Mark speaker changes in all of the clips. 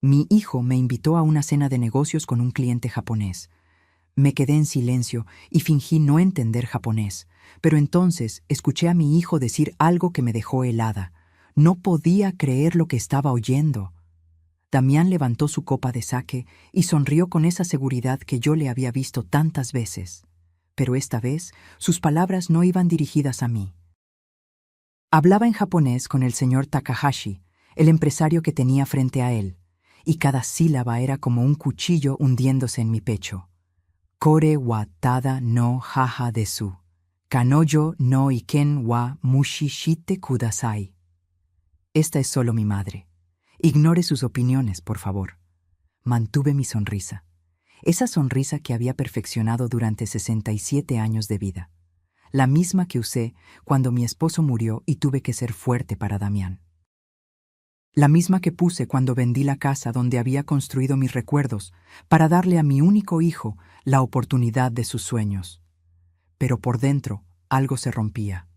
Speaker 1: Mi hijo me invitó a una cena de negocios con un cliente japonés. Me quedé en silencio y fingí no entender japonés, pero entonces escuché a mi hijo decir algo que me dejó helada. No podía creer lo que estaba oyendo. Damián levantó su copa de sake y sonrió con esa seguridad que yo le había visto tantas veces. Pero esta vez sus palabras no iban dirigidas a mí. Hablaba en japonés con el señor Takahashi, el empresario que tenía frente a él, y cada sílaba era como un cuchillo hundiéndose en mi pecho. Kore wa tada no haha desu. Kanojo no iken wa mushi shite kudasai. Esta es solo mi madre. Ignore sus opiniones, por favor. Mantuve mi sonrisa. Esa sonrisa que había perfeccionado durante 67 años de vida. La misma que usé cuando mi esposo murió y tuve que ser fuerte para Damián. La misma que puse cuando vendí la casa donde había construido mis recuerdos para darle a mi único hijo la oportunidad de sus sueños. Pero por dentro algo se rompía.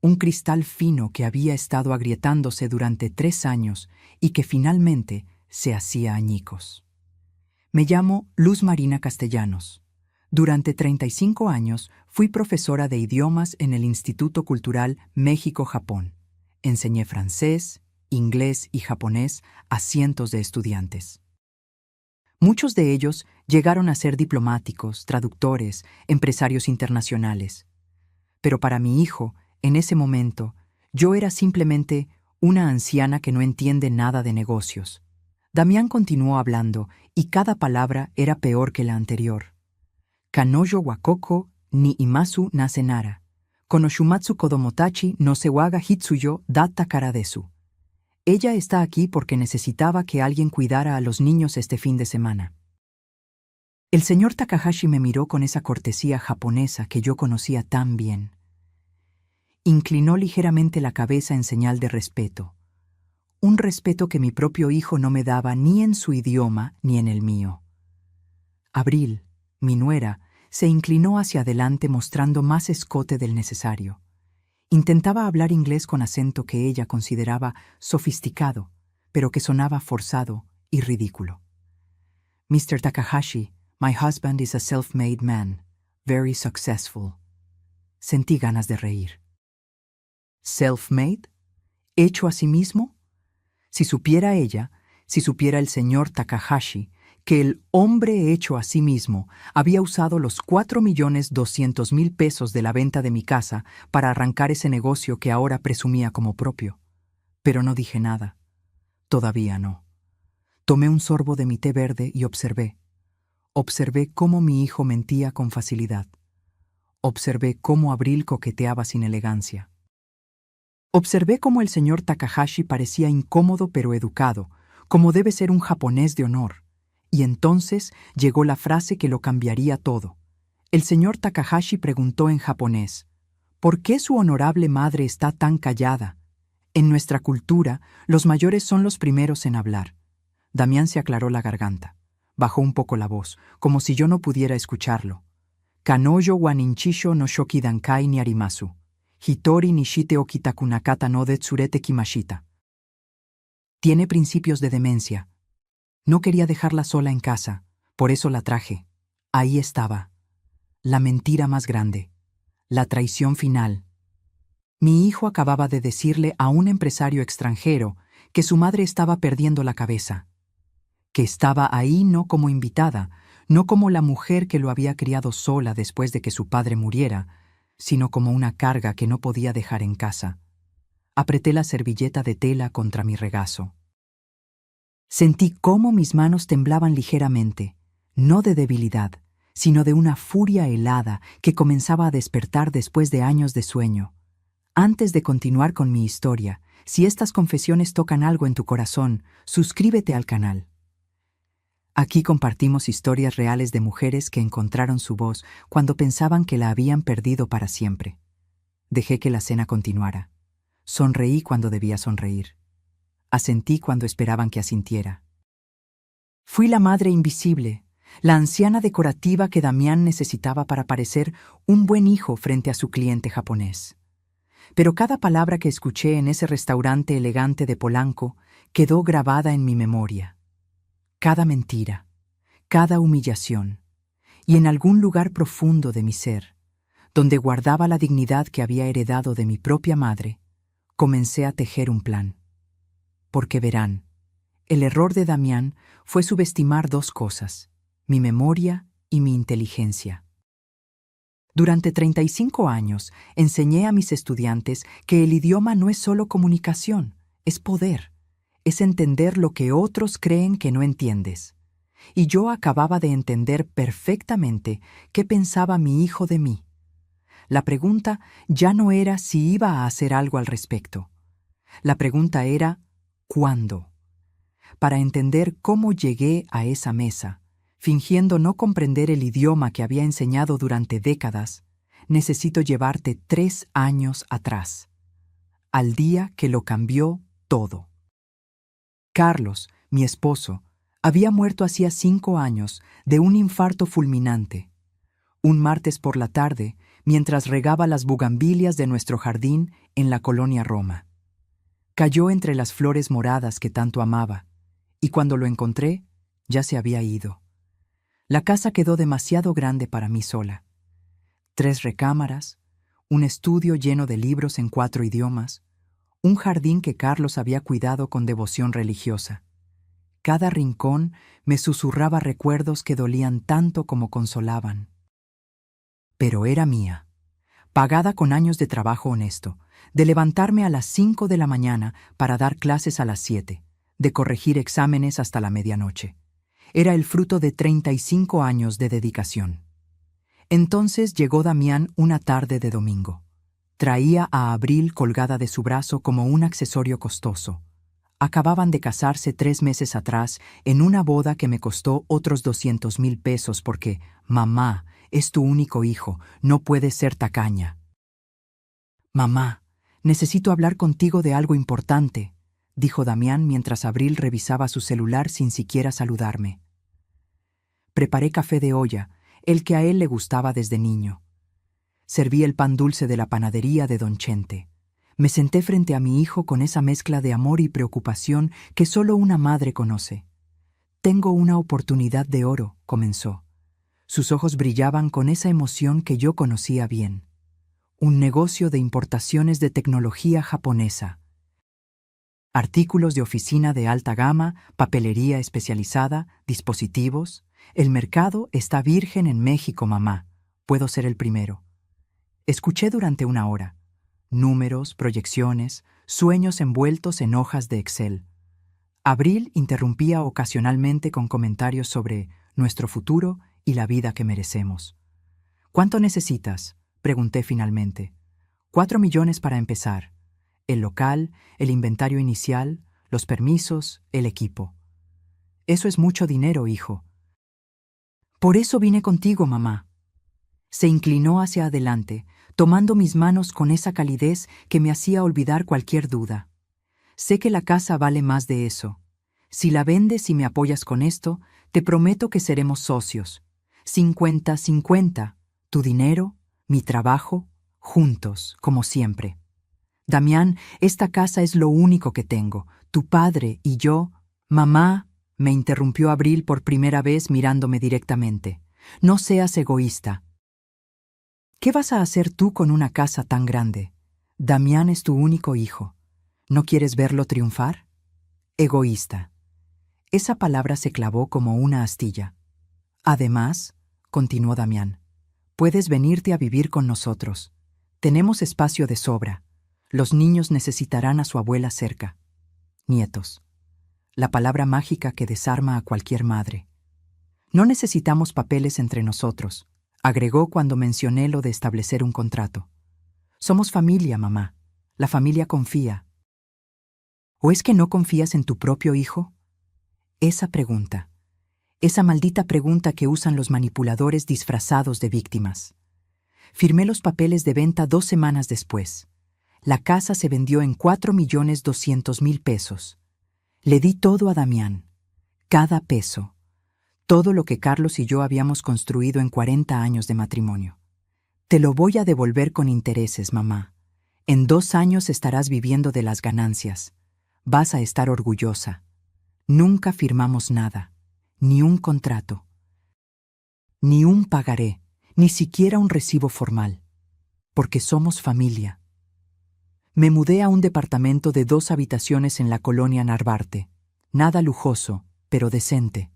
Speaker 1: Un cristal fino que había estado agrietándose durante 3 años y que finalmente se hacía añicos. Me llamo Luz Marina Castellanos. Durante 35 años fui profesora de idiomas en el Instituto Cultural México-Japón. Enseñé francés, inglés y japonés a cientos de estudiantes. Muchos de ellos llegaron a ser diplomáticos, traductores, empresarios internacionales. Pero para mi hijo, en ese momento, yo era simplemente una anciana que no entiende nada de negocios. Damián continuó hablando y cada palabra era peor que la anterior. Kanojo wa koko ni imasu nasenara. Konoshumatsu kodomotachi no se waga hitsuyo data karadesu. Ella está aquí porque necesitaba que alguien cuidara a los niños este fin de semana. El señor Takahashi me miró con esa cortesía japonesa que yo conocía tan bien. Inclinó ligeramente la cabeza en señal de respeto. Un respeto que mi propio hijo no me daba ni en su idioma ni en el mío. Abril, mi nuera, se inclinó hacia adelante mostrando más escote del necesario. Intentaba hablar inglés con acento que ella consideraba sofisticado, pero que sonaba forzado y ridículo. Mr. Takahashi, my husband is a self-made man, very successful. Sentí ganas de reír. ¿Self-made? ¿Hecho a sí mismo? Si supiera ella, si supiera el señor Takahashi, que el hombre hecho a sí mismo había usado los 4.200.000 pesos de la venta de mi casa para arrancar ese negocio que ahora presumía como propio. Pero no dije nada. Todavía no. Tomé un sorbo de mi té verde y observé. Observé cómo mi hijo mentía con facilidad. Observé cómo Abril coqueteaba sin elegancia. Observé cómo el señor Takahashi parecía incómodo pero educado, como debe ser un japonés de honor. Y entonces llegó la frase que lo cambiaría todo. El señor Takahashi preguntó en japonés, ¿por qué su honorable madre está tan callada? En nuestra cultura, los mayores son los primeros en hablar. Damián se aclaró la garganta. Bajó un poco la voz, como si yo no pudiera escucharlo. Kanojo wa ninchisho no shoki dankai ni arimasu. Hitori nishite okitakunakata no detsurete kimashita. Tiene principios de demencia. No quería dejarla sola en casa, por eso la traje. Ahí estaba. La mentira más grande. La traición final. Mi hijo acababa de decirle a un empresario extranjero que su madre estaba perdiendo la cabeza. Que estaba ahí no como invitada, no como la mujer que lo había criado sola después de que su padre muriera, sino como una carga que no podía dejar en casa. Apreté la servilleta de tela contra mi regazo. Sentí cómo mis manos temblaban ligeramente, no de debilidad, sino de una furia helada que comenzaba a despertar después de años de sueño. Antes de continuar con mi historia, si estas confesiones tocan algo en tu corazón, suscríbete al canal. Aquí compartimos historias reales de mujeres que encontraron su voz cuando pensaban que la habían perdido para siempre. Dejé que la cena continuara. Sonreí cuando debía sonreír. Asentí cuando esperaban que asintiera. Fui la madre invisible, la anciana decorativa que Damián necesitaba para parecer un buen hijo frente a su cliente japonés. Pero cada palabra que escuché en ese restaurante elegante de Polanco quedó grabada en mi memoria. cada mentira, cada humillación, y en algún lugar profundo de mi ser, donde guardaba la dignidad que había heredado de mi propia madre, comencé a tejer un plan. Porque verán, el error de Damián fue subestimar dos cosas, mi memoria y mi inteligencia. Durante 35 años enseñé a mis estudiantes que el idioma no es solo comunicación, es poder, es entender lo que otros creen que no entiendes. Y yo acababa de entender perfectamente qué pensaba mi hijo de mí. La pregunta ya no era si iba a hacer algo al respecto. La pregunta era ¿cuándo? Para entender cómo llegué a esa mesa, fingiendo no comprender el idioma que había enseñado durante décadas, necesito llevarte 3 años atrás, al día que lo cambió todo. Carlos, mi esposo, había muerto hacía 5 años de un infarto fulminante. Un martes por la tarde, mientras regaba las bugambilias de nuestro jardín en la colonia Roma. Cayó entre las flores moradas que tanto amaba, y cuando lo encontré, ya se había ido. La casa quedó demasiado grande para mí sola. 3 recámaras, un estudio lleno de libros en 4 idiomas, un jardín que Carlos había cuidado con devoción religiosa. Cada rincón me susurraba recuerdos que dolían tanto como consolaban. Pero era mía, pagada con años de trabajo honesto, de levantarme a las 5 de la mañana para dar clases a las 7, de corregir exámenes hasta la medianoche. Era el fruto de 35 años de dedicación. Entonces llegó Damián una tarde de domingo. Traía a Abril colgada de su brazo como un accesorio costoso. Acababan de casarse 3 meses atrás en una boda que me costó otros 200,000 pesos porque, mamá, es tu único hijo, no puedes ser tacaña. Mamá, necesito hablar contigo de algo importante, dijo Damián mientras Abril revisaba su celular sin siquiera saludarme. Preparé café de olla, el que a él le gustaba desde niño. Serví el pan dulce de la panadería de Don Chente. Me senté frente a mi hijo con esa mezcla de amor y preocupación que solo una madre conoce. Tengo una oportunidad de oro, comenzó. Sus ojos brillaban con esa emoción que yo conocía bien. Un negocio de importaciones de tecnología japonesa. Artículos de oficina de alta gama, papelería especializada, dispositivos. El mercado está virgen en México, mamá. Puedo ser el primero. Escuché durante 1 hora. Números, proyecciones, sueños envueltos en hojas de Excel. Abril interrumpía ocasionalmente con comentarios sobre nuestro futuro y la vida que merecemos. ¿Cuánto necesitas?, pregunté finalmente. 4 millones para empezar. El local, el inventario inicial, los permisos, el equipo. Eso es mucho dinero, hijo. Por eso vine contigo, mamá. Se inclinó hacia adelante, tomando mis manos con esa calidez que me hacía olvidar cualquier duda. Sé que la casa vale más de eso. Si la vendes y me apoyas con esto, te prometo que seremos socios. 50-50. Tu dinero, mi trabajo, juntos, como siempre. Damián, esta casa es lo único que tengo. Tu padre y yo... Mamá, me interrumpió Abril por primera vez mirándome directamente. No seas egoísta. ¿Qué vas a hacer tú con una casa tan grande? Damián es tu único hijo. ¿No quieres verlo triunfar? Egoísta. Esa palabra se clavó como una astilla. Además, continuó Damián, puedes venirte a vivir con nosotros. Tenemos espacio de sobra. Los niños necesitarán a su abuela cerca. Nietos. La palabra mágica que desarma a cualquier madre. No necesitamos papeles entre nosotros, agregó cuando mencioné lo de establecer un contrato. Somos familia, mamá. La familia confía. ¿O es que no confías en tu propio hijo? Esa pregunta. Esa maldita pregunta que usan los manipuladores disfrazados de víctimas. Firmé los papeles de venta 2 semanas después. La casa se vendió en 4,200,000 pesos. Le di todo a Damián. Cada peso. Todo lo que Carlos y yo habíamos construido en 40 años de matrimonio. Te lo voy a devolver con intereses, mamá. En 2 años estarás viviendo de las ganancias. Vas a estar orgullosa. Nunca firmamos nada. ni un contrato, ni un pagaré, ni siquiera un recibo formal, porque somos familia. Me mudé a un departamento de 2 habitaciones en la colonia Narvarte. Nada lujoso, pero decente.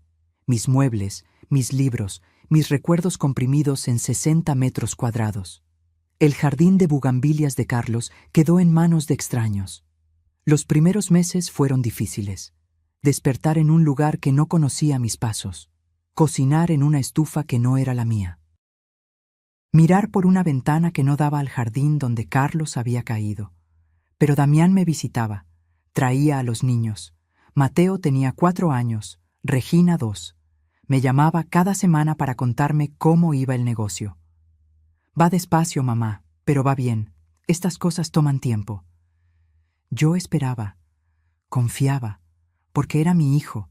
Speaker 1: Mis muebles, mis libros, mis recuerdos comprimidos en 60 metros cuadrados. El jardín de bugambilias de Carlos quedó en manos de extraños. Los primeros meses fueron difíciles. Despertar en un lugar que no conocía mis pasos. Cocinar en una estufa que no era la mía. Mirar por una ventana que no daba al jardín donde Carlos había caído. Pero Damián me visitaba, traía a los niños. Mateo tenía 4 años, Regina 2. Me llamaba cada semana para contarme cómo iba el negocio. Va despacio, mamá, pero va bien. Estas cosas toman tiempo. Yo esperaba, confiaba, porque era mi hijo.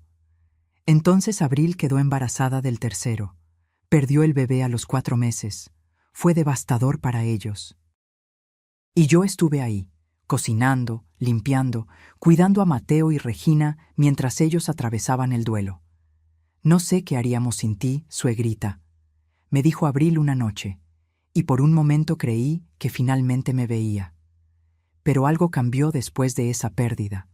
Speaker 1: Entonces Abril quedó embarazada del tercero. Perdió el bebé a los 4 meses. Fue devastador para ellos. Y yo estuve ahí, cocinando, limpiando, cuidando a Mateo y Regina mientras ellos atravesaban el duelo. No sé qué haríamos sin ti, suegrita, me dijo Abril una noche, y por un momento creí que finalmente me veía. Pero algo cambió después de esa pérdida.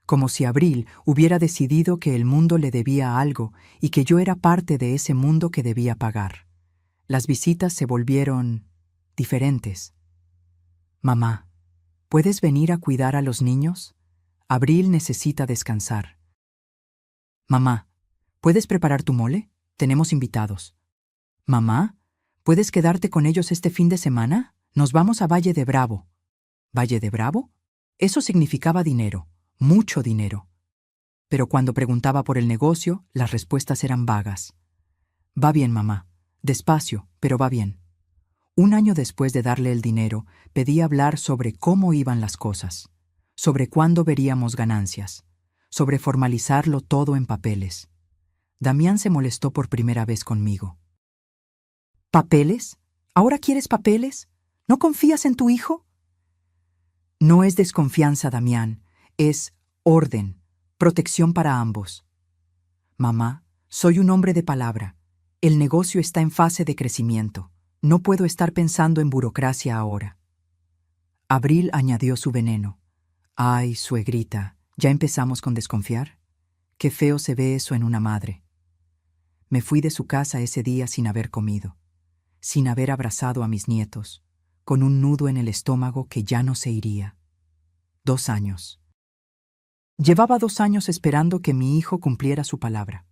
Speaker 1: Como si Abril hubiera decidido que el mundo le debía algo y que yo era parte de ese mundo que debía pagar. Las visitas se volvieron diferentes. Mamá, ¿puedes venir a cuidar a los niños? Abril necesita descansar. Mamá, ¿puedes preparar tu mole? Tenemos invitados. Mamá, ¿puedes quedarte con ellos este fin de semana? Nos vamos a Valle de Bravo. ¿Valle de Bravo? Eso significaba dinero, mucho dinero. Pero cuando preguntaba por el negocio, las respuestas eran vagas. Va bien, mamá. Despacio, pero va bien. Un año después de darle el dinero, pedí hablar sobre cómo iban las cosas, sobre cuándo veríamos ganancias, sobre formalizarlo todo en papeles. Damián se molestó por primera vez conmigo. ¿Papeles? ¿Ahora quieres papeles? ¿No confías en tu hijo? No es desconfianza, Damián, es orden, protección para ambos. Mamá, soy un hombre de palabra. El negocio está en fase de crecimiento. No puedo estar pensando en burocracia ahora. Abril añadió su veneno. Ay, suegrita, ¿ya empezamos con desconfiar? Qué feo se ve eso en una madre. Me fui de su casa ese día sin haber comido, sin haber abrazado a mis nietos, con un nudo en el estómago que ya no se iría. 2 años. Llevaba 2 años esperando que mi hijo cumpliera su palabra.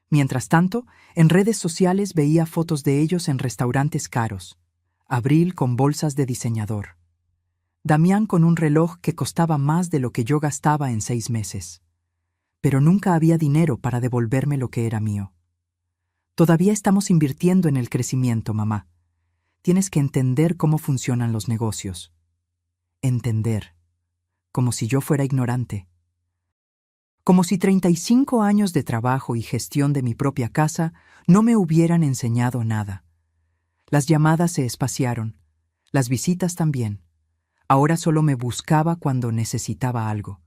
Speaker 1: Mientras tanto, en redes sociales veía fotos de ellos en restaurantes caros. Abril con bolsas de diseñador. Damián con un reloj que costaba más de lo que yo gastaba en 6 meses. Pero nunca había dinero para devolverme lo que era mío. Todavía estamos invirtiendo en el crecimiento, mamá. Tienes que entender cómo funcionan los negocios. Entender. Como si yo fuera ignorante. Como si 35 años de trabajo y gestión de mi propia casa no me hubieran enseñado nada. Las llamadas se espaciaron, las visitas también. Ahora solo me buscaba cuando necesitaba algo.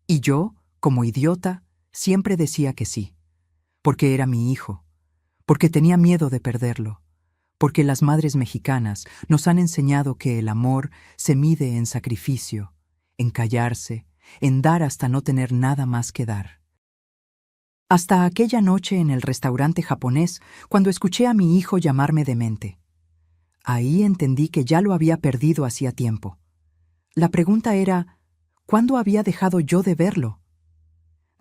Speaker 1: Y yo, como idiota, siempre decía que sí, porque era mi hijo, porque tenía miedo de perderlo, porque las madres mexicanas nos han enseñado que el amor se mide en sacrificio, en callarse, en dar hasta no tener nada más que dar. Hasta aquella noche en el restaurante japonés, cuando escuché a mi hijo llamarme demente. Ahí entendí que ya lo había perdido hacía tiempo. La pregunta era, ¿cuándo había dejado yo de verlo?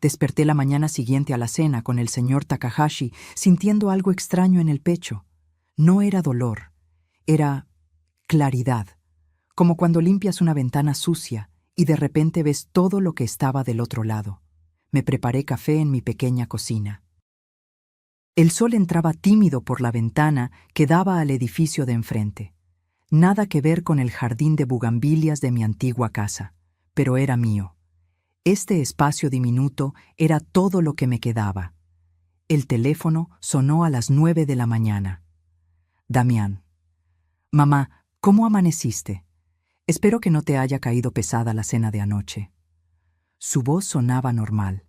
Speaker 1: Desperté la mañana siguiente a la cena con el señor Takahashi sintiendo algo extraño en el pecho. No era dolor, era claridad, como cuando limpias una ventana sucia y de repente ves todo lo que estaba del otro lado. Me preparé café en mi pequeña cocina. El sol entraba tímido por la ventana que daba al edificio de enfrente. Nada que ver con el jardín de bugambilias de mi antigua casa, pero era mío. Este espacio diminuto era todo lo que me quedaba. El teléfono sonó a las 9 de la mañana. Damián. Mamá, ¿cómo amaneciste? Espero que no te haya caído pesada la cena de anoche. Su voz sonaba normal,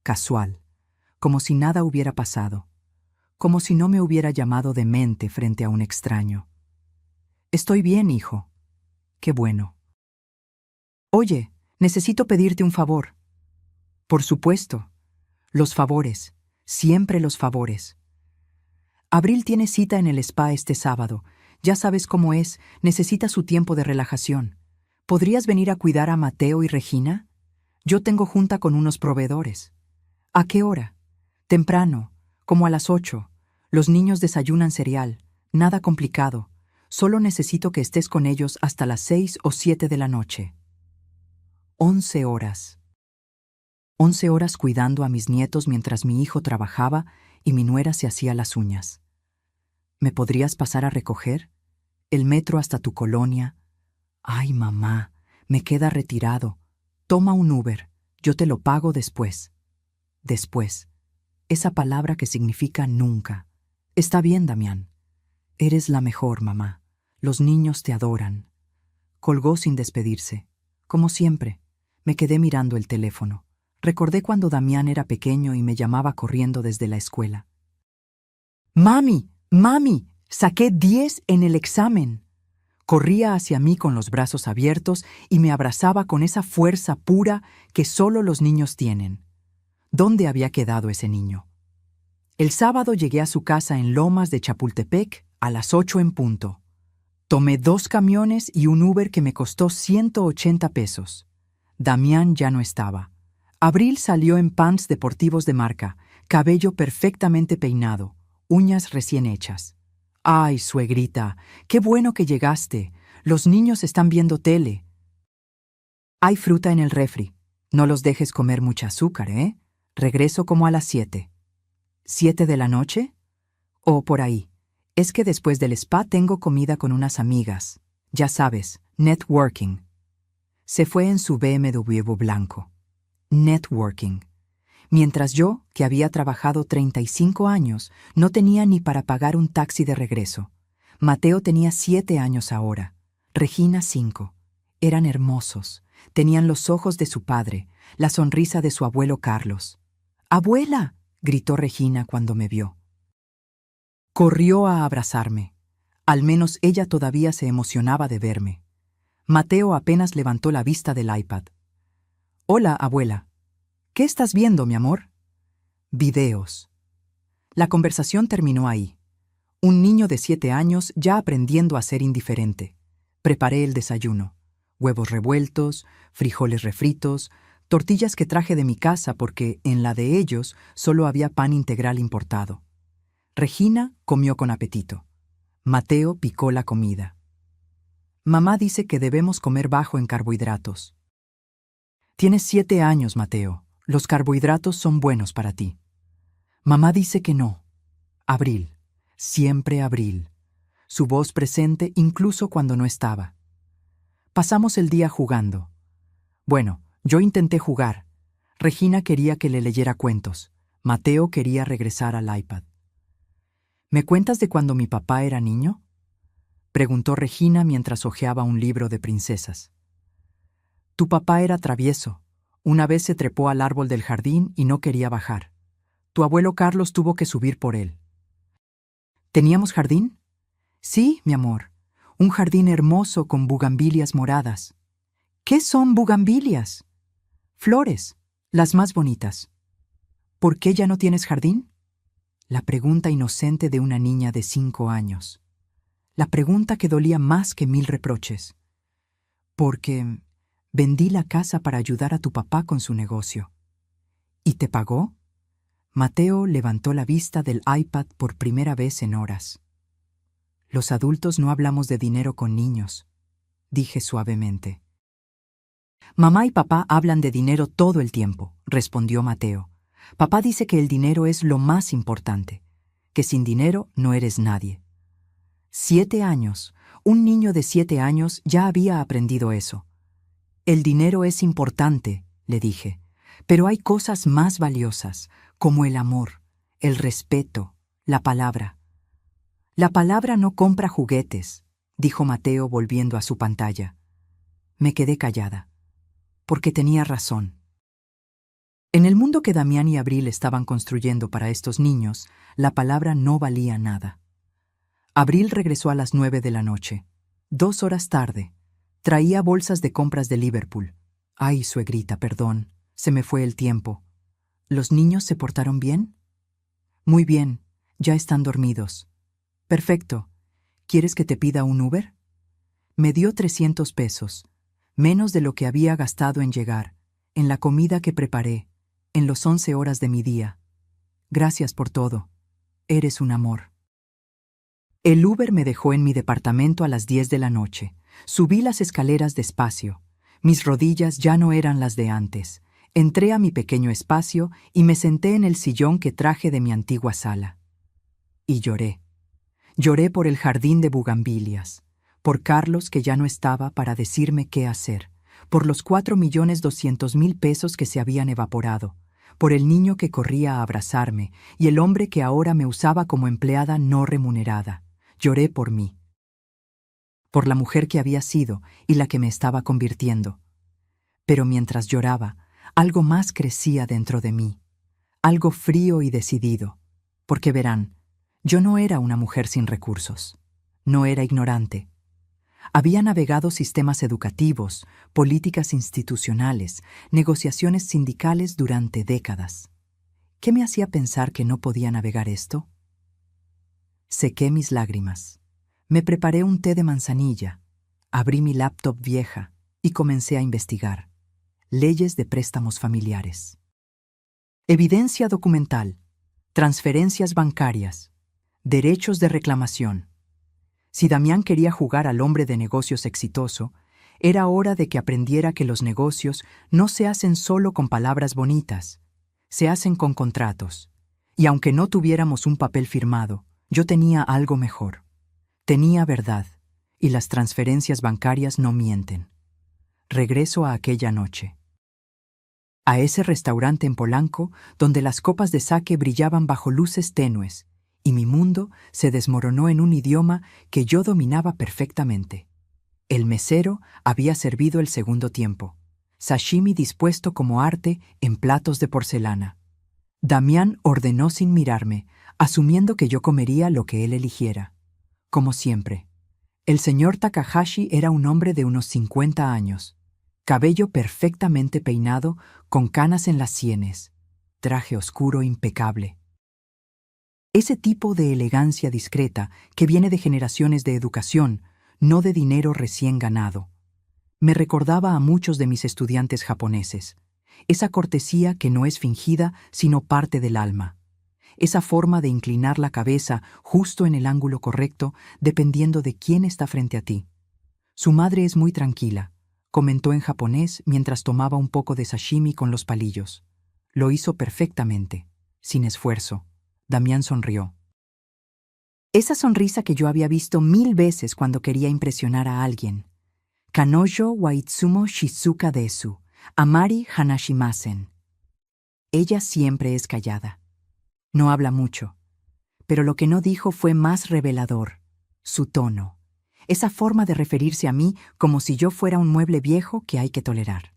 Speaker 1: casual, como si nada hubiera pasado, como si no me hubiera llamado demente frente a un extraño. Estoy bien, hijo. Qué bueno. Oye, necesito pedirte un favor. Por supuesto. Los favores. Siempre los favores. Abril tiene cita en el spa este sábado. Ya sabes cómo es, necesita su tiempo de relajación. ¿Podrías venir a cuidar a Mateo y Regina? Yo tengo junta con unos proveedores. ¿A qué hora? Temprano, como a las 8. Los niños desayunan cereal. Nada complicado. Solo necesito que estés con ellos hasta las 6 o 7 de la noche. 11 horas. 11 horas cuidando a mis nietos mientras mi hijo trabajaba y mi nuera se hacía las uñas. ¿Me podrías pasar a recoger? El metro hasta tu colonia. Ay, mamá, me queda retirado. Toma un Uber, yo te lo pago después. Después. Esa palabra que significa nunca. Está bien, Damián. Eres la mejor, mamá. Los niños te adoran. Colgó sin despedirse. Como siempre, me quedé mirando el teléfono. Recordé cuando Damián era pequeño y me llamaba corriendo desde la escuela. ¡Mami! ¡Mami! Saqué 10 en el examen. Corría hacia mí con los brazos abiertos y me abrazaba con esa fuerza pura que solo los niños tienen. ¿Dónde había quedado ese niño? El sábado llegué a su casa en Lomas de Chapultepec a las 8 en punto. Tomé 2 camiones y un Uber que me costó 180 pesos. Damián ya no estaba. Abril salió en pants deportivos de marca, cabello perfectamente peinado, uñas recién hechas. ¡Ay, suegrita! ¡Qué bueno que llegaste! Los niños están viendo tele. Hay fruta en el refri. No los dejes comer mucha azúcar, ¿eh? Regreso como a las 7. ¿7 de la noche? O por ahí. Es que después del spa tengo comida con unas amigas. Ya sabes, networking. Se fue en su BMW blanco. Networking. Mientras yo, que había trabajado 35 años, no tenía ni para pagar un taxi de regreso. Mateo tenía 7 años ahora. Regina 5. Eran hermosos. Tenían los ojos de su padre, la sonrisa de su abuelo Carlos. ¡Abuela!, gritó Regina cuando me vio. Corrió a abrazarme. Al menos ella todavía se emocionaba de verme. Mateo apenas levantó la vista del iPad. «Hola, abuela. ¿Qué estás viendo, mi amor?» «Videos». La conversación terminó ahí. Un niño de 7 años ya aprendiendo a ser indiferente. Preparé el desayuno. Huevos revueltos, frijoles refritos, tortillas que traje de mi casa porque en la de ellos solo había pan integral importado. Regina comió con apetito. Mateo picó la comida. Mamá dice que debemos comer bajo en carbohidratos. Tienes 7 años, Mateo. Los carbohidratos son buenos para ti. Mamá dice que no. Abril. Siempre Abril. Su voz presente incluso cuando no estaba. Pasamos el día jugando. Bueno, yo intenté jugar. Regina quería que le leyera cuentos. Mateo quería regresar al iPad. ¿Me cuentas de cuando mi papá era niño?, preguntó Regina mientras hojeaba un libro de princesas. Tu papá era travieso. Una vez se trepó al árbol del jardín y no quería bajar. Tu abuelo Carlos tuvo que subir por él. ¿Teníamos jardín? Sí, mi amor. Un jardín hermoso con bugambilias moradas. ¿Qué son bugambilias? Flores, las más bonitas. ¿Por qué ya no tienes jardín? La pregunta inocente de una niña de 5 años. La pregunta que dolía más que 1000 reproches. Porque vendí la casa para ayudar a tu papá con su negocio. ¿Y te pagó? Mateo levantó la vista del iPad por primera vez en horas. Los adultos no hablamos de dinero con niños, dije suavemente. Mamá y papá hablan de dinero todo el tiempo, respondió Mateo. Papá dice que el dinero es lo más importante, que sin dinero no eres nadie. 7 años. Un niño de 7 años ya había aprendido eso. El dinero es importante, le dije, pero hay cosas más valiosas, como el amor, el respeto, la palabra. La palabra no compra juguetes, dijo Mateo volviendo a su pantalla. Me quedé callada, porque tenía razón. En el mundo que Damián y Abril estaban construyendo para estos niños, la palabra no valía nada. Abril regresó a las 9 de la noche. 2 horas tarde. Traía bolsas de compras de Liverpool. Ay, suegrita, perdón. Se me fue el tiempo. ¿Los niños se portaron bien? Muy bien. Ya están dormidos. Perfecto. ¿Quieres que te pida un Uber? Me dio 300 pesos. Menos de lo que había gastado en llegar, en la comida que preparé, en los 11 horas de mi día. Gracias por todo. Eres un amor. El Uber me dejó en mi departamento a las 10 de la noche. Subí las escaleras despacio. Mis rodillas ya no eran las de antes. Entré a mi pequeño espacio y me senté en el sillón que traje de mi antigua sala. Y lloré. Lloré por el jardín de bugambilias, por Carlos que ya no estaba para decirme qué hacer, por los 4.200.000 pesos que se habían evaporado, por el niño que corría a abrazarme y el hombre que ahora me usaba como empleada no remunerada. Lloré por mí, por la mujer que había sido y la que me estaba convirtiendo. Pero mientras lloraba, algo más crecía dentro de mí, algo frío y decidido, porque verán, yo no era una mujer sin recursos, no era ignorante. Había navegado sistemas educativos, políticas institucionales, negociaciones sindicales durante décadas. ¿Qué me hacía pensar que no podía navegar esto? Sequé mis lágrimas. Me preparé un té de manzanilla, abrí mi laptop vieja y comencé a investigar. Leyes de préstamos familiares. Evidencia documental. Transferencias bancarias. Derechos de reclamación. Si Damián quería jugar al hombre de negocios exitoso, era hora de que aprendiera que los negocios no se hacen solo con palabras bonitas, se hacen con contratos. Y aunque no tuviéramos un papel firmado, yo tenía algo mejor. Tenía verdad, y las transferencias bancarias no mienten. Regreso a aquella noche. A ese restaurante en Polanco, donde las copas de sake brillaban bajo luces tenues, y mi mundo se desmoronó en un idioma que yo dominaba perfectamente. El mesero había servido el segundo tiempo, sashimi dispuesto como arte en platos de porcelana. Damián ordenó sin mirarme, asumiendo que yo comería lo que él eligiera. Como siempre, el señor Takahashi era un hombre de unos 50 años, cabello perfectamente peinado, con canas en las sienes, traje oscuro impecable. Ese tipo de elegancia discreta que viene de generaciones de educación, no de dinero recién ganado. Me recordaba a muchos de mis estudiantes japoneses, esa cortesía que no es fingida sino parte del alma, esa forma de inclinar la cabeza justo en el ángulo correcto dependiendo de quién está frente a ti. Su madre es muy tranquila, comentó en japonés mientras tomaba un poco de sashimi con los palillos. Lo hizo perfectamente, sin esfuerzo. Damián sonrió. Esa sonrisa que yo había visto 1000 veces cuando quería impresionar a alguien. Kanojo wa itsumo shizuka desu, amari hanashimasen. Ella siempre es callada. No habla mucho. Pero lo que no dijo fue más revelador. Su tono. Esa forma de referirse a mí como si yo fuera un mueble viejo que hay que tolerar.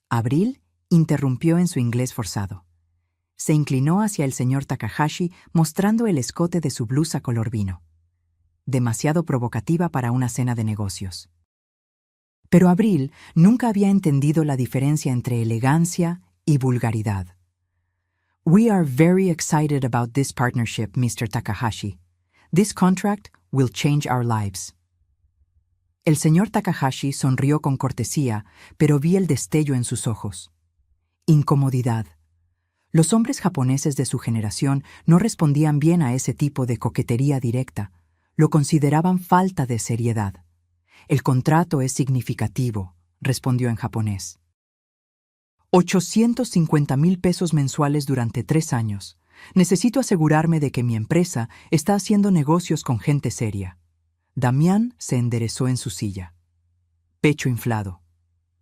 Speaker 1: Abril interrumpió en su inglés forzado. Se inclinó hacia el señor Takahashi mostrando el escote de su blusa color vino. Demasiado provocativa para una cena de negocios. Pero Abril nunca había entendido la diferencia entre elegancia y vulgaridad. We are very excited about this partnership, Mr. Takahashi. This contract will change our lives. El señor Takahashi sonrió con cortesía, pero vi el destello en sus ojos. Incomodidad. Los hombres japoneses de su generación no respondían bien a ese tipo de coquetería directa. Lo consideraban falta de seriedad. El contrato es significativo, respondió en japonés. 850.000 pesos mensuales durante 3 años. Necesito asegurarme de que mi empresa está haciendo negocios con gente seria. Damián se enderezó en su silla. Pecho inflado.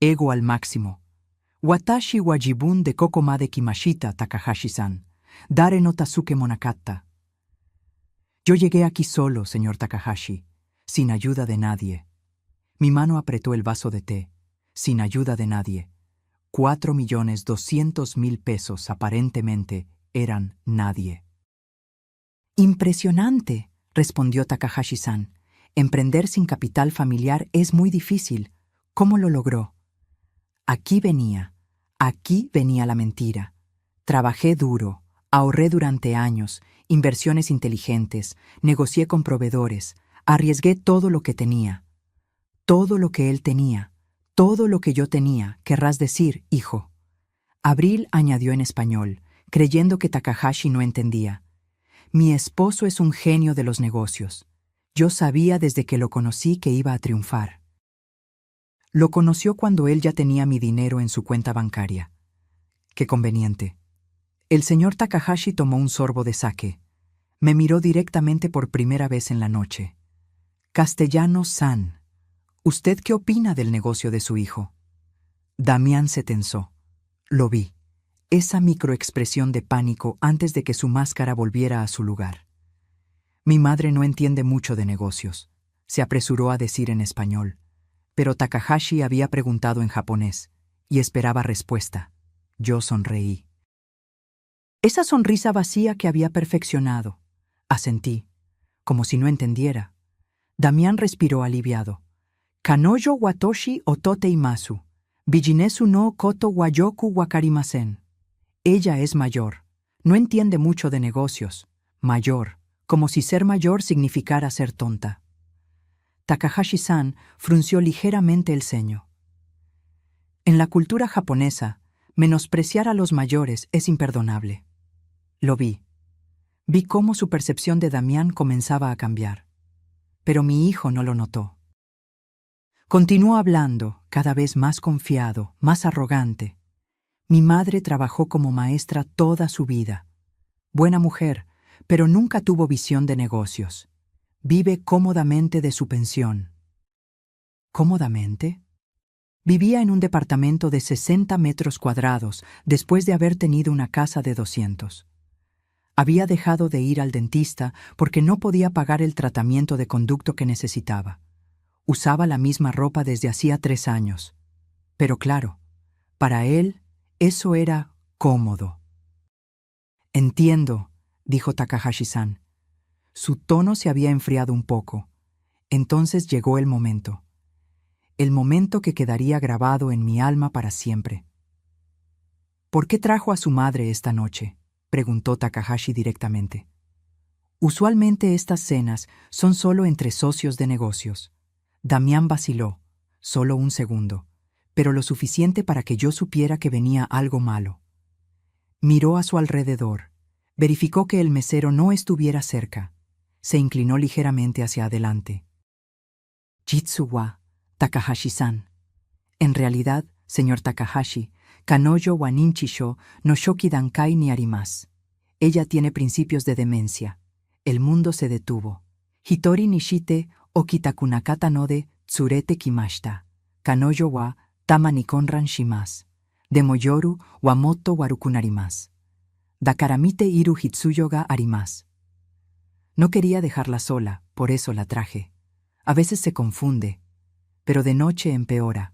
Speaker 1: Ego al máximo. Watashi wa jibun de koko made kimashita, Takahashi-san. Dare no Tasuke monakatta. Yo llegué aquí solo, señor Takahashi, sin ayuda de nadie. Mi mano apretó el vaso de té, sin ayuda de nadie. 4.200.000 pesos aparentemente eran nadie. «Impresionante», respondió Takahashi-san. «Emprender sin capital familiar es muy difícil. ¿Cómo lo logró?» Aquí venía la mentira. Trabajé duro, ahorré durante años, inversiones inteligentes, negocié con proveedores, arriesgué todo lo que tenía. Todo lo que él tenía, todo lo que yo tenía, querrás decir, hijo. Abril añadió en español, creyendo que Takahashi no entendía. Mi esposo es un genio de los negocios. Yo sabía desde que lo conocí que iba a triunfar. Lo conoció cuando él ya tenía mi dinero en su cuenta bancaria. Qué conveniente. El señor Takahashi tomó un sorbo de sake. Me miró directamente por primera vez en la noche. Castellano-san, ¿usted qué opina del negocio de su hijo? Damián se tensó. Lo vi. Esa microexpresión de pánico antes de que su máscara volviera a su lugar. Mi madre no entiende mucho de negocios, se apresuró a decir en español, pero Takahashi había preguntado en japonés y esperaba respuesta. Yo sonreí. Esa sonrisa vacía que había perfeccionado. Asentí, como si no entendiera. Damián respiró aliviado. Kanoyo watoshi otote imasu, bijinesu no koto wa yoku wakarimasen. Ella es mayor. No entiende mucho de negocios. Mayor, como si ser mayor significara ser tonta. Takahashi-san frunció ligeramente el ceño. En la cultura japonesa, menospreciar a los mayores es imperdonable. Lo vi. Vi cómo su percepción de Damián comenzaba a cambiar. Pero mi hijo no lo notó. Continuó hablando, cada vez más confiado, más arrogante. Mi madre trabajó como maestra toda su vida. Buena mujer, pero nunca tuvo visión de negocios. Vive cómodamente de su pensión. ¿Cómodamente? Vivía en un departamento de 60 metros cuadrados después de haber tenido una casa de 200. Había dejado de ir al dentista porque no podía pagar el tratamiento de conducto que necesitaba. Usaba la misma ropa desde hacía 3 años. Pero claro, para él, eso era cómodo. Entiendo, dijo Takahashi-san. Su tono se había enfriado un poco. Entonces llegó el momento. El momento que quedaría grabado en mi alma para siempre. ¿Por qué trajo a su madre esta noche?, preguntó Takahashi directamente. Usualmente estas cenas son solo entre socios de negocios. Damián vaciló, solo un segundo, pero lo suficiente para que yo supiera que venía algo malo. Miró a su alrededor, verificó que el mesero no estuviera cerca. Se inclinó ligeramente hacia adelante. Jitsu wa Takahashi-san. En realidad, señor Takahashi, Kanoyo wa ninchisho no shoki dankai ni arimasu. Ella tiene principios de demencia. El mundo se detuvo. Hitori nishite okitakunakata no de tsurete kimashita. Kanoyo wa tama ni konran shimasu. Demoyoru wa motto warukunarimasu. Dakara mite iru hitsuyo ga arimasu. No quería dejarla sola, por eso la traje. A veces se confunde, pero de noche empeora.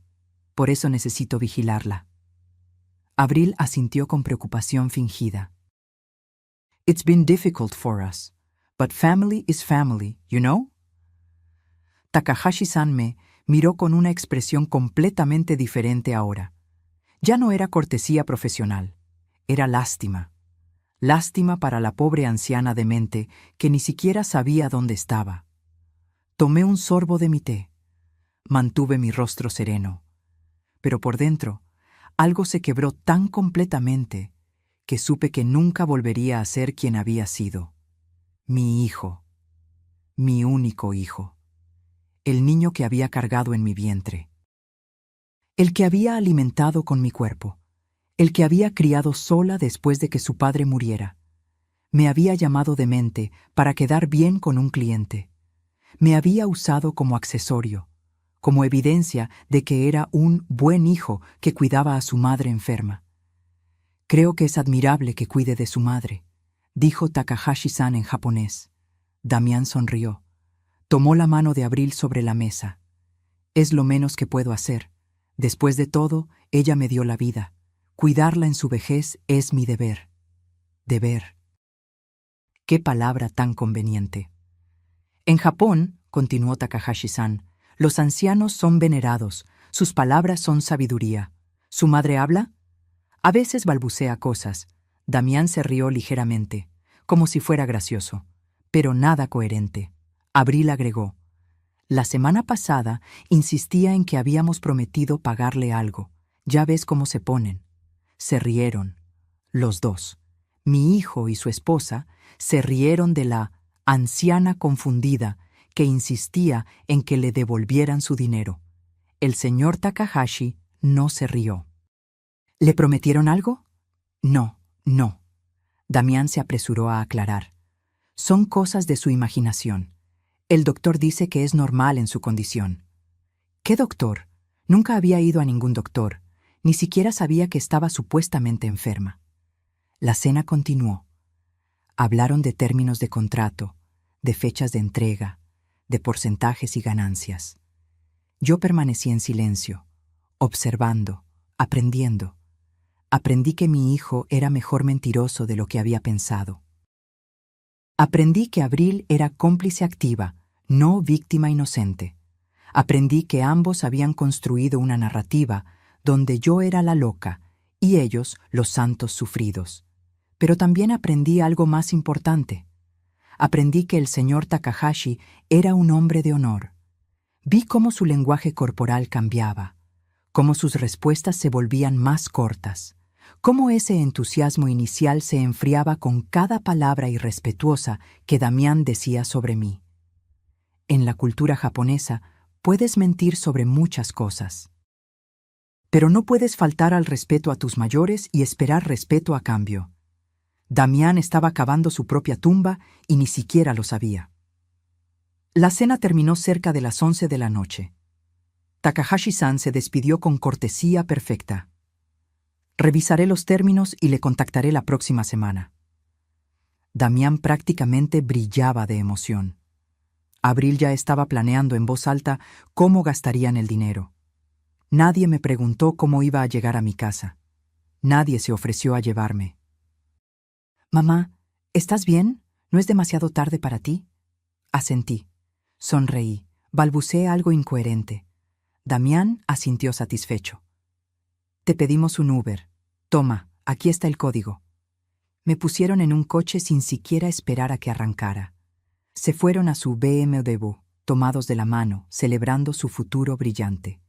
Speaker 1: Por eso necesito vigilarla. Abril asintió con preocupación fingida. It's been difficult for us, but family is family, you know? Takahashi-san me miró con una expresión completamente diferente ahora. Ya no era cortesía profesional, era lástima. Lástima para la pobre anciana demente que ni siquiera sabía dónde estaba. Tomé un sorbo de mi té. Mantuve mi rostro sereno. Pero por dentro, algo se quebró tan completamente que supe que nunca volvería a ser quien había sido. Mi hijo. Mi único hijo. El niño que había cargado en mi vientre. El que había alimentado con mi cuerpo. El que había criado sola después de que su padre muriera. Me había llamado demente para quedar bien con un cliente. Me había usado como accesorio, como evidencia de que era un buen hijo que cuidaba a su madre enferma. Creo que es admirable que cuide de su madre, dijo Takahashi-san en japonés. Damián sonrió. Tomó la mano de Abril sobre la mesa. Es lo menos que puedo hacer. Después de todo, ella me dio la vida. Cuidarla en su vejez es mi deber. Deber. Qué palabra tan conveniente. En Japón, continuó Takahashi-san, los ancianos son venerados, sus palabras son sabiduría. ¿Su madre habla? A veces balbucea cosas. Damián se rió ligeramente, como si fuera gracioso, pero nada coherente. Abril agregó: la semana pasada insistía en que habíamos prometido pagarle algo. Ya ves cómo se ponen. Se rieron, los dos. Mi hijo y su esposa se rieron de la anciana confundida que insistía en que le devolvieran su dinero. El señor Takahashi no se rió. ¿Le prometieron algo? No, no. Damián se apresuró a aclarar. Son cosas de su imaginación. El doctor dice que es normal en su condición. ¿Qué doctor? Nunca había ido a ningún doctor. Ni siquiera sabía que estaba supuestamente enferma. La cena continuó. Hablaron de términos de contrato, de fechas de entrega, de porcentajes y ganancias. Yo permanecí en silencio, observando, aprendiendo. Aprendí que mi hijo era mejor mentiroso de lo que había pensado. Aprendí que Abril era cómplice activa, no víctima inocente. Aprendí que ambos habían construido una narrativa donde yo era la loca y ellos los santos sufridos. Pero también aprendí algo más importante. Aprendí que el señor Takahashi era un hombre de honor. Vi cómo su lenguaje corporal cambiaba, cómo sus respuestas se volvían más cortas, cómo ese entusiasmo inicial se enfriaba con cada palabra irrespetuosa que Damián decía sobre mí. En la cultura japonesa puedes mentir sobre muchas cosas, pero no puedes faltar al respeto a tus mayores y esperar respeto a cambio. Damián estaba cavando su propia tumba y ni siquiera lo sabía. La cena terminó cerca de las 11 de la noche. Takahashi-san se despidió con cortesía perfecta. Revisaré los términos y le contactaré la próxima semana. Damián prácticamente brillaba de emoción. Abril ya estaba planeando en voz alta cómo gastarían el dinero. Nadie me preguntó cómo iba a llegar a mi casa. Nadie se ofreció a llevarme. «Mamá, ¿estás bien? ¿No es demasiado tarde para ti?» Asentí. Sonreí. Balbuceé algo incoherente. Damián asintió satisfecho. «Te pedimos un Uber. Toma, aquí está el código». Me pusieron en un coche sin siquiera esperar a que arrancara. Se fueron a su BMW, tomados de la mano, celebrando su futuro brillante.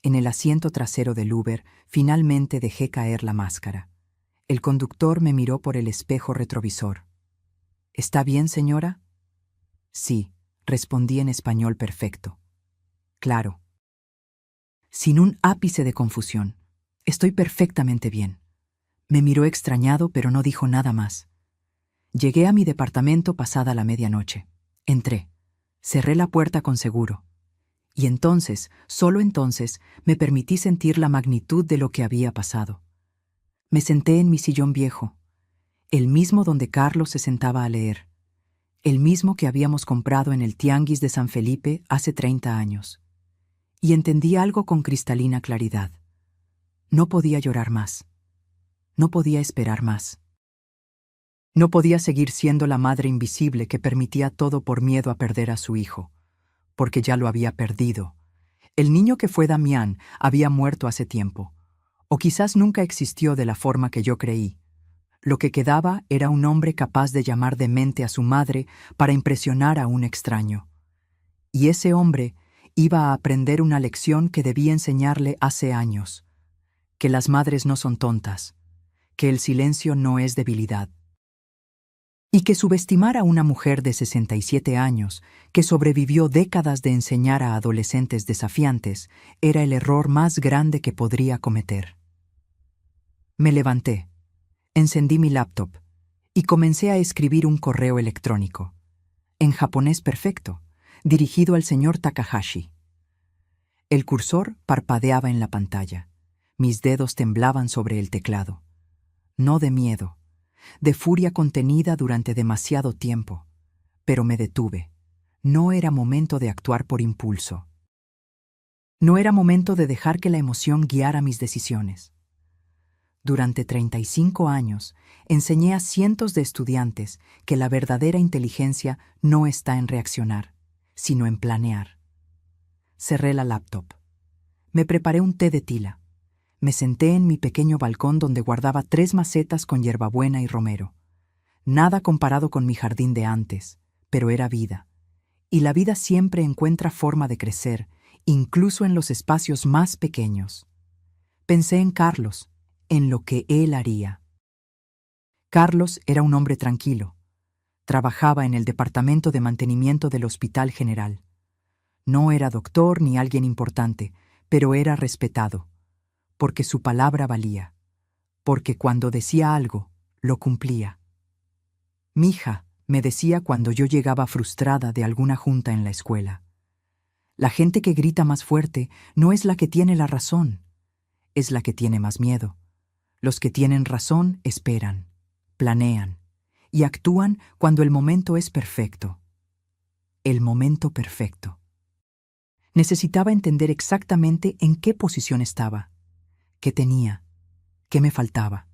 Speaker 1: En el asiento trasero del Uber, finalmente dejé caer la máscara. El conductor me miró por el espejo retrovisor. «¿Está bien, señora?» «Sí», respondí en español perfecto. «Claro». Sin un ápice de confusión. «Estoy perfectamente bien». Me miró extrañado, pero no dijo nada más. Llegué a mi departamento pasada la medianoche. Entré. Cerré la puerta con seguro. Y entonces, solo entonces, me permití sentir la magnitud de lo que había pasado. Me senté en mi sillón viejo, el mismo donde Carlos se sentaba a leer, el mismo que habíamos comprado en el Tianguis de San Felipe hace 30 años. Y entendí algo con cristalina claridad. No podía llorar más. No podía esperar más. No podía seguir siendo la madre invisible que permitía todo por miedo a perder a su hijo, porque ya lo había perdido. El niño que fue Damián había muerto hace tiempo, o quizás nunca existió de la forma que yo creí. Lo que quedaba era un hombre capaz de llamar demente a su madre para impresionar a un extraño. Y ese hombre iba a aprender una lección que debía enseñarle hace años: que las madres no son tontas, que el silencio no es debilidad. Y que subestimar a una mujer de 67 años, que sobrevivió décadas de enseñar a adolescentes desafiantes, era el error más grande que podría cometer. Me levanté, encendí mi laptop y comencé a escribir un correo electrónico, en japonés perfecto, dirigido al señor Takahashi. El cursor parpadeaba en la pantalla. Mis dedos temblaban sobre el teclado. No de miedo, de furia contenida durante demasiado tiempo, pero me detuve. No era momento de actuar por impulso. No era momento de dejar que la emoción guiara mis decisiones. Durante 35 años, enseñé a cientos de estudiantes que la verdadera inteligencia no está en reaccionar, sino en planear. Cerré la laptop. Me preparé un té de tila. Me senté en mi pequeño balcón donde guardaba 3 macetas con hierbabuena y romero. Nada comparado con mi jardín de antes, pero era vida. Y la vida siempre encuentra forma de crecer, incluso en los espacios más pequeños. Pensé en Carlos, en lo que él haría. Carlos era un hombre tranquilo. Trabajaba en el departamento de mantenimiento del Hospital General. No era doctor ni alguien importante, pero era respetado, porque su palabra valía, porque cuando decía algo, lo cumplía. Mija, me decía cuando yo llegaba frustrada de alguna junta en la escuela. La gente que grita más fuerte no es la que tiene la razón, es la que tiene más miedo. Los que tienen razón esperan, planean y actúan cuando el momento es perfecto. El momento perfecto. Necesitaba entender exactamente en qué posición estaba, qué tenía, qué me faltaba.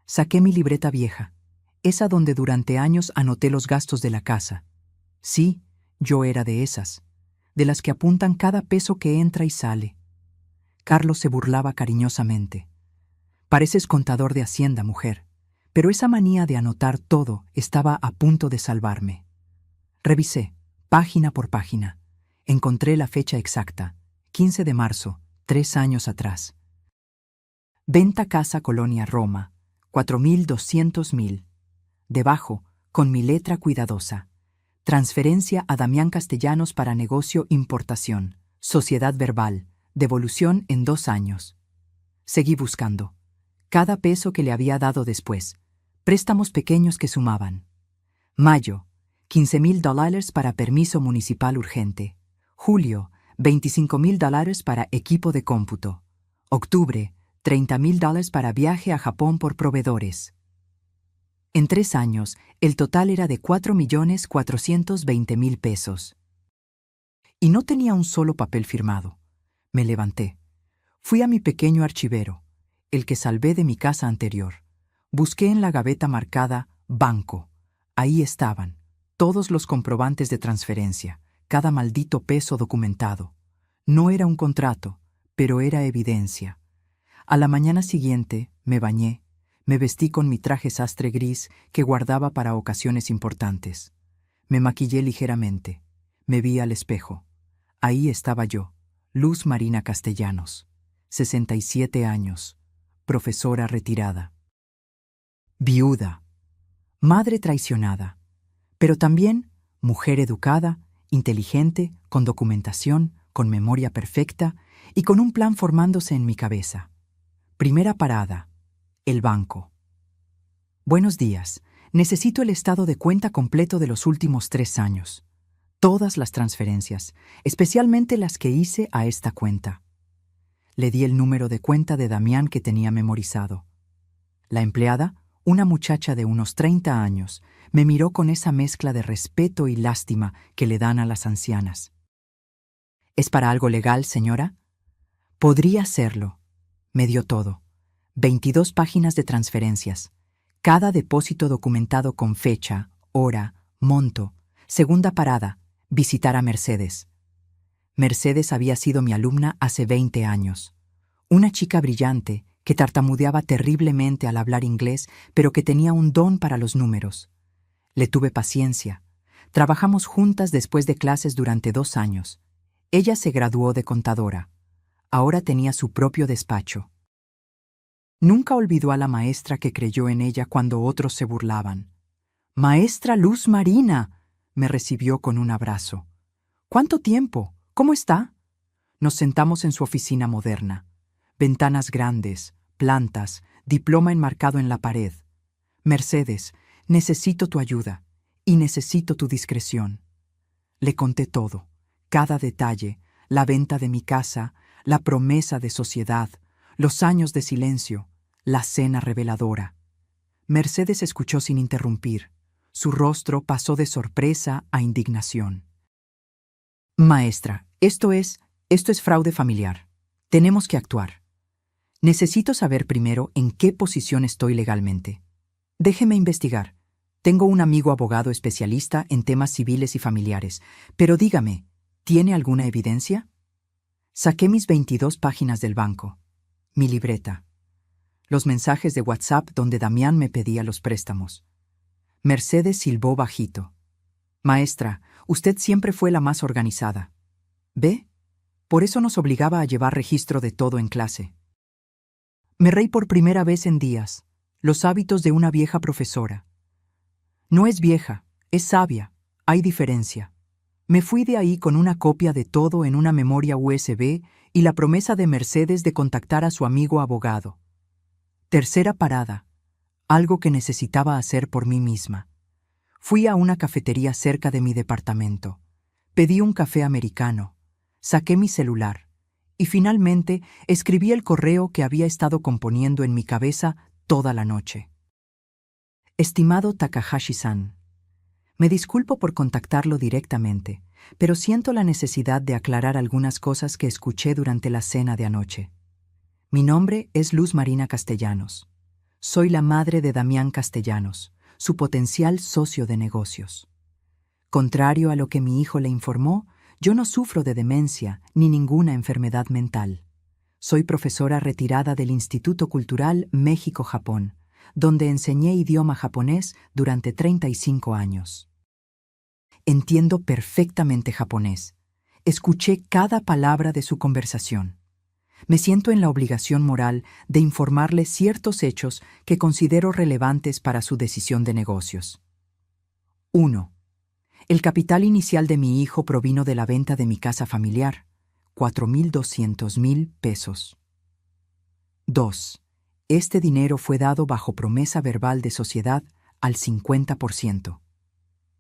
Speaker 1: Saqué mi libreta vieja, esa donde durante años anoté los gastos de la casa. Sí, yo era de esas, de las que apuntan cada peso que entra y sale. Carlos se burlaba cariñosamente. Pareces contador de Hacienda, mujer, pero esa manía de anotar todo estaba a punto de salvarme. Revisé, página por página. Encontré la fecha exacta, 15 de marzo, 3 años atrás. Venta casa Colonia Roma, 4.200.000. Debajo, con mi letra cuidadosa. Transferencia a Damián Castellanos para negocio importación. Sociedad verbal. Devolución en 2 años. Seguí buscando. Cada peso que le había dado después. Préstamos pequeños que sumaban. Mayo, $15.000 para permiso municipal urgente. Julio, $25.000 para equipo de cómputo. Octubre, $30.000 para viaje a Japón por proveedores. En 3 años, el total era de $4.420.000 pesos. Y no tenía un solo papel firmado. Me levanté. Fui a mi pequeño archivero, el que salvé de mi casa anterior. Busqué en la gaveta marcada Banco. Ahí estaban, todos los comprobantes de transferencia, cada maldito peso documentado. No era un contrato, pero era evidencia. A la mañana siguiente, me bañé. Me vestí con mi traje sastre gris que guardaba para ocasiones importantes. Me maquillé ligeramente. Me vi al espejo. Ahí estaba yo, Luz Marina Castellanos, 67 años, profesora retirada. Viuda, madre traicionada, pero también mujer educada, inteligente, con documentación, con memoria perfecta y con un plan formándose en mi cabeza. Primera parada. El banco. Buenos días. Necesito el estado de cuenta completo de los últimos 3 años. Todas las transferencias, especialmente las que hice a esta cuenta. Le di el número de cuenta de Damián que tenía memorizado. La empleada, una muchacha de unos 30 años, me miró con esa mezcla de respeto y lástima que le dan a las ancianas. ¿Es para algo legal, señora? Podría serlo. Me dio todo. 22 páginas de transferencias. Cada depósito documentado con fecha, hora, monto. Segunda parada, visitar a Mercedes. Mercedes había sido mi alumna hace 20 años. Una chica brillante que tartamudeaba terriblemente al hablar inglés, pero que tenía un don para los números. Le tuve paciencia. Trabajamos juntas después de clases durante 2 años. Ella se graduó de contadora. Ahora tenía su propio despacho. Nunca olvidó a la maestra que creyó en ella cuando otros se burlaban. «Maestra Luz Marina», me recibió con un abrazo. «¿Cuánto tiempo? ¿Cómo está?» Nos sentamos en su oficina moderna. Ventanas grandes, plantas, diploma enmarcado en la pared. «Mercedes, necesito tu ayuda y necesito tu discreción». Le conté todo, cada detalle, la venta de mi casa, la promesa de sociedad, los años de silencio, la cena reveladora. Mercedes escuchó sin interrumpir. Su rostro pasó de sorpresa a indignación. «Maestra, esto es fraude familiar. Tenemos que actuar». Necesito saber primero en qué posición estoy legalmente. Déjeme investigar. Tengo un amigo abogado especialista en temas civiles y familiares, pero dígame, ¿tiene alguna evidencia? Saqué mis 22 páginas del banco, mi libreta, los mensajes de WhatsApp donde Damián me pedía los préstamos. Mercedes silbó bajito. Maestra, usted siempre fue la más organizada. ¿Ve? Por eso nos obligaba a llevar registro de todo en clase. Me reí por primera vez en días. Los hábitos de una vieja profesora. No es vieja, es sabia. Hay diferencia. Me fui de ahí con una copia de todo en una memoria USB y la promesa de Mercedes de contactar a su amigo abogado. Tercera parada. Algo que necesitaba hacer por mí misma. Fui a una cafetería cerca de mi departamento. Pedí un café americano. Saqué mi celular. Y finalmente escribí el correo que había estado componiendo en mi cabeza toda la noche. Estimado Takahashi-san, me disculpo por contactarlo directamente, pero siento la necesidad de aclarar algunas cosas que escuché durante la cena de anoche. Mi nombre es Luz Marina Castellanos. Soy la madre de Damián Castellanos, su potencial socio de negocios. Contrario a lo que mi hijo le informó, yo no sufro de demencia ni ninguna enfermedad mental. Soy profesora retirada del Instituto Cultural México-Japón, donde enseñé idioma japonés durante 35 años. Entiendo perfectamente japonés. Escuché cada palabra de su conversación. Me siento en la obligación moral de informarle ciertos hechos que considero relevantes para su decisión de negocios. 1. El capital inicial de mi hijo provino de la venta de mi casa familiar, 4,200,000 pesos. 2. Este dinero fue dado bajo promesa verbal de sociedad al 50%.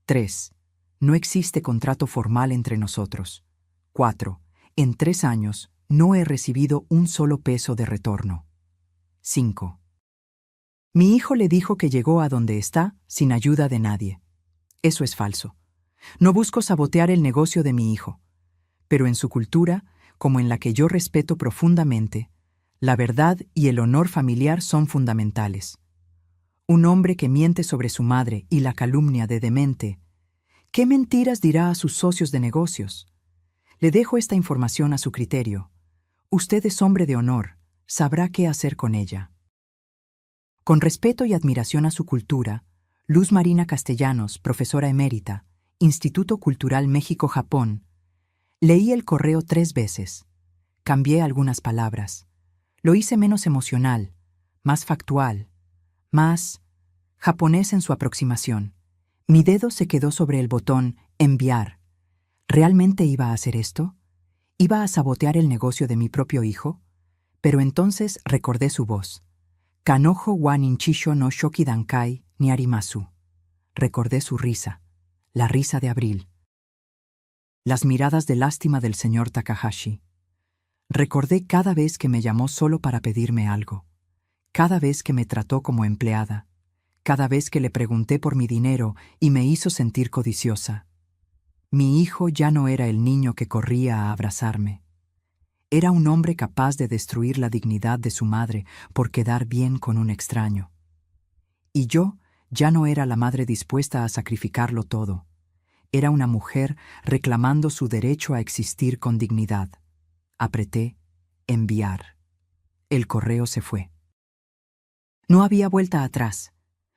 Speaker 1: 3. No existe contrato formal entre nosotros. 4. En 3 años no he recibido un solo peso de retorno. 5. Mi hijo le dijo que llegó a donde está sin ayuda de nadie. Eso es falso. No busco sabotear el negocio de mi hijo, pero en su cultura, como en la que yo respeto profundamente, la verdad y el honor familiar son fundamentales. Un hombre que miente sobre su madre y la calumnia de demente, ¿qué mentiras dirá a sus socios de negocios? Le dejo esta información a su criterio. Usted es hombre de honor, sabrá qué hacer con ella. Con respeto y admiración a su cultura, Luz Marina Castellanos, profesora emérita, Instituto Cultural México-Japón, leí el correo 3 veces. Cambié algunas palabras. Lo hice menos emocional, más factual, más japonés en su aproximación. Mi dedo se quedó sobre el botón enviar. ¿Realmente iba a hacer esto? ¿Iba a sabotear el negocio de mi propio hijo? Pero entonces recordé su voz. Kanojo wa ninchisho no shoki dankai ni arimasu. Recordé su risa, la risa de abril. Las miradas de lástima del señor Takahashi. Recordé cada vez que me llamó solo para pedirme algo, cada vez que me trató como empleada, cada vez que le pregunté por mi dinero y me hizo sentir codiciosa. Mi hijo ya no era el niño que corría a abrazarme. Era un hombre capaz de destruir la dignidad de su madre por quedar bien con un extraño. Y yo ya no era la madre dispuesta a sacrificarlo todo. Era una mujer reclamando su derecho a existir con dignidad. Apreté enviar. El correo se fue. No había vuelta atrás.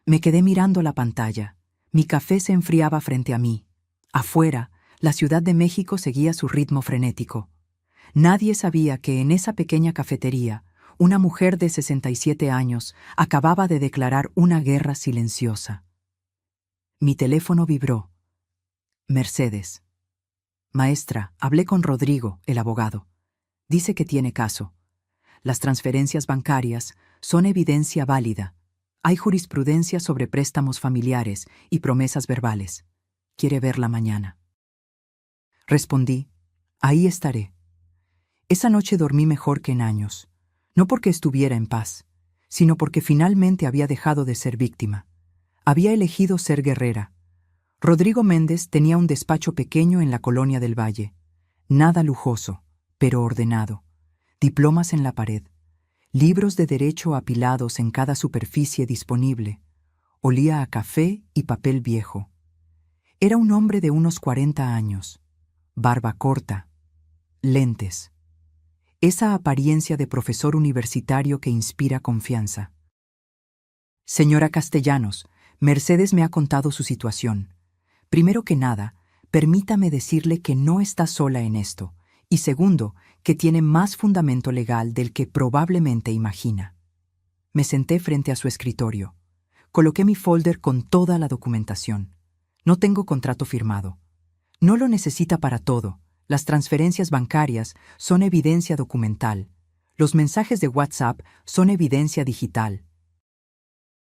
Speaker 1: Me quedé mirando la pantalla. Mi café se enfriaba frente a mí. Afuera, la Ciudad de México seguía su ritmo frenético. Nadie sabía que en esa pequeña cafetería, una mujer de 67 años acababa de declarar una guerra silenciosa. Mi teléfono vibró. Mercedes. Maestra, hablé con Rodrigo, el abogado. Dice que tiene caso. Las transferencias bancarias son evidencia válida. Hay jurisprudencia sobre préstamos familiares y promesas verbales. Quiere verla mañana. Respondí, ahí estaré. Esa noche dormí mejor que en años, no porque estuviera en paz, sino porque finalmente había dejado de ser víctima. Había elegido ser guerrera. Rodrigo Méndez tenía un despacho pequeño en la Colonia del Valle, nada lujoso, pero ordenado, diplomas en la pared. libros de derecho apilados en cada superficie disponible. Olía a café y papel viejo. Era un hombre de unos 40 años, barba corta, lentes. Esa apariencia de profesor universitario que inspira confianza. Señora Castellanos, Mercedes me ha contado su situación. Primero que nada, permítame decirle que no está sola en esto, y segundo, que tiene más fundamento legal del que probablemente imagina. Me senté frente a su escritorio. Coloqué mi folder con toda la documentación. No tengo contrato firmado. No lo necesita para todo. Las transferencias bancarias son evidencia documental. Los mensajes de WhatsApp son evidencia digital.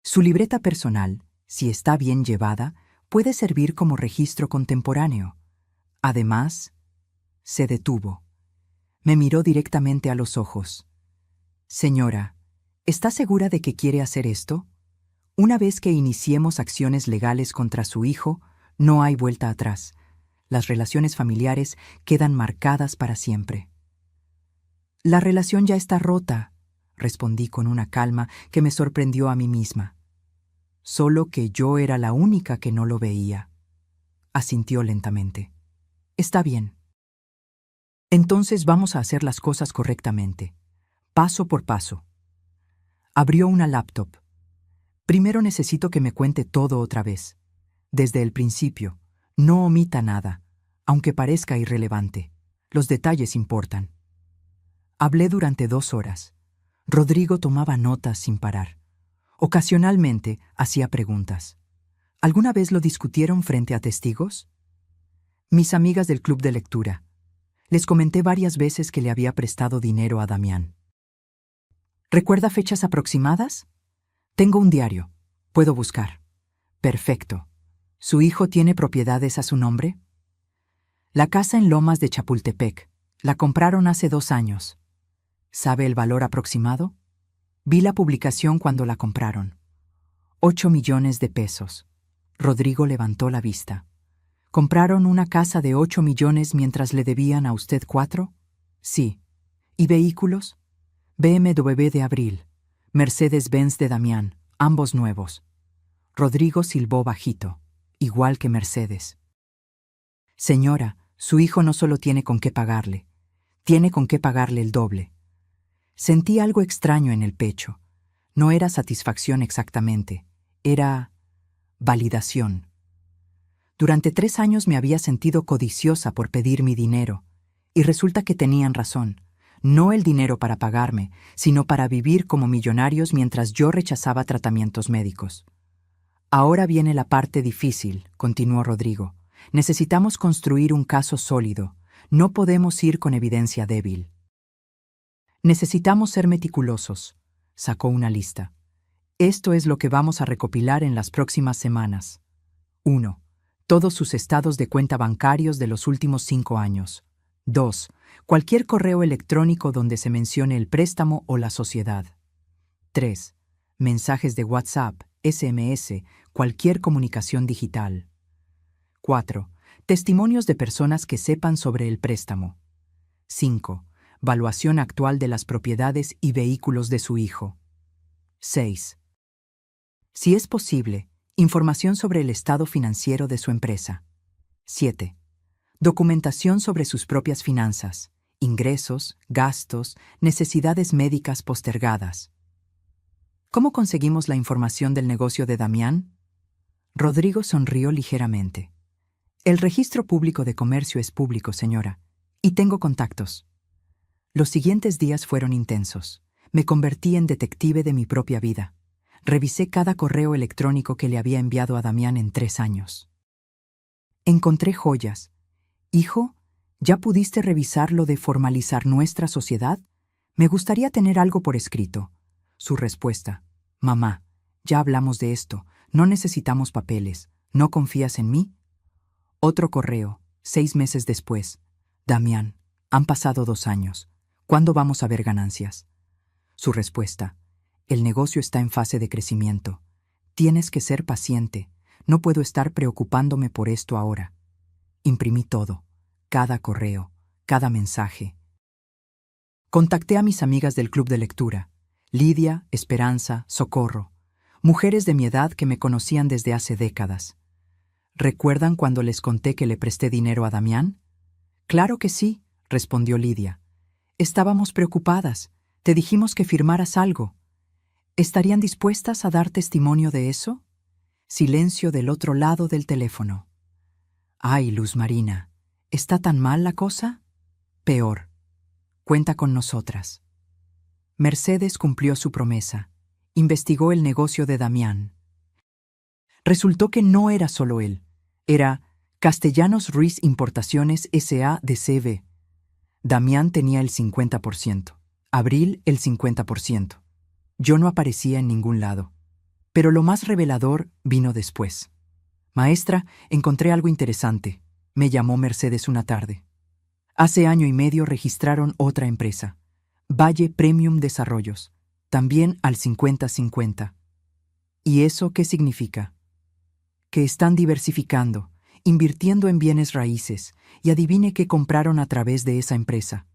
Speaker 1: Su libreta personal, si está bien llevada, puede servir como registro contemporáneo. Además, se detuvo. Me miró directamente a los ojos. Señora, ¿está segura de que quiere hacer esto? Una vez que iniciemos acciones legales contra su hijo, no hay vuelta atrás. Las relaciones familiares quedan marcadas para siempre. La relación ya está rota, respondí con una calma que me sorprendió a mí misma. Solo que yo era la única que no lo veía. Asintió lentamente. Está bien. Entonces vamos a hacer las cosas correctamente, paso por paso. Abrió una laptop. Primero necesito que me cuente todo otra vez. Desde el principio. No omita nada, aunque parezca irrelevante. Los detalles importan. Hablé durante 2 horas. Rodrigo tomaba notas sin parar. Ocasionalmente hacía preguntas. ¿Alguna vez lo discutieron frente a testigos? Mis amigas del club de lectura. Les comenté varias veces que le había prestado dinero a Damián. ¿Recuerda fechas aproximadas? Tengo un diario. Puedo buscar. Perfecto. ¿Su hijo tiene propiedades a su nombre? La casa en Lomas de Chapultepec. La compraron hace 2 años. ¿Sabe el valor aproximado? Vi la publicación cuando la compraron. 8 millones de pesos. Rodrigo levantó la vista. ¿Compraron una casa de 8 millones mientras le debían a usted 4? Sí. ¿Y vehículos? BMW de Abril, Mercedes-Benz de Damián, ambos nuevos. Rodrigo silbó bajito, igual que Mercedes. Señora, su hijo no solo tiene con qué pagarle, tiene con qué pagarle el doble. Sentí algo extraño en el pecho. No era satisfacción exactamente, era validación. Durante 3 años me había sentido codiciosa por pedir mi dinero, y resulta que tenían razón. No el dinero para pagarme, sino para vivir como millonarios mientras yo rechazaba tratamientos médicos. Ahora viene la parte difícil, continuó Rodrigo. Necesitamos construir un caso sólido. No podemos ir con evidencia débil. Necesitamos ser meticulosos. Sacó una lista. Esto es lo que vamos a recopilar en las próximas semanas. 1. Todos sus estados de cuenta bancarios de los últimos 5 años. 2. Cualquier correo electrónico donde se mencione el préstamo o la sociedad. 3. Mensajes de WhatsApp, SMS, cualquier comunicación digital. 4. Testimonios de personas que sepan sobre el préstamo. 5. Valuación actual de las propiedades y vehículos de su hijo. 6. Si es posible, información sobre el estado financiero de su empresa. 7. Documentación sobre sus propias finanzas, ingresos, gastos, necesidades médicas postergadas. ¿Cómo conseguimos la información del negocio de Damián? Rodrigo sonrió ligeramente. El registro público de comercio es público, señora, y tengo contactos. Los siguientes días fueron intensos. Me convertí en detective de mi propia vida. Revisé cada correo electrónico que le había enviado a Damián en 3 años. Encontré joyas. Hijo, ¿ya pudiste revisar lo de formalizar nuestra sociedad? Me gustaría tener algo por escrito. Su respuesta: mamá, ya hablamos de esto, no necesitamos papeles. ¿No confías en mí? Otro correo, 6 meses después. Damián, han pasado 2 años. ¿Cuándo vamos a ver ganancias? Su respuesta: el negocio está en fase de crecimiento. Tienes que ser paciente. No puedo estar preocupándome por esto ahora. Imprimí todo, cada correo, cada mensaje. Contacté a mis amigas del club de lectura. Lidia, Esperanza, Socorro. Mujeres de mi edad que me conocían desde hace décadas. ¿Recuerdan cuando les conté que le presté dinero a Damián? Claro que sí, respondió Lidia. Estábamos preocupadas. Te dijimos que firmaras algo. ¿Estarían dispuestas a dar testimonio de eso? Silencio del otro lado del teléfono. Ay, Luz Marina, ¿está tan mal la cosa? Peor. Cuenta con nosotras. Mercedes cumplió su promesa. Investigó el negocio de Damián. Resultó que no era solo él. Era Castellanos Ruiz Importaciones S.A. de CV. Damián tenía el 50%. Abril el 50%. Yo no aparecía en ningún lado. Pero lo más revelador vino después. Maestra, encontré algo interesante. Me llamó Mercedes una tarde. Hace año y medio registraron otra empresa, Valle Premium Desarrollos, también al 50-50. ¿Y eso qué significa? Que están diversificando, invirtiendo en bienes raíces, y adivine qué compraron a través de esa empresa.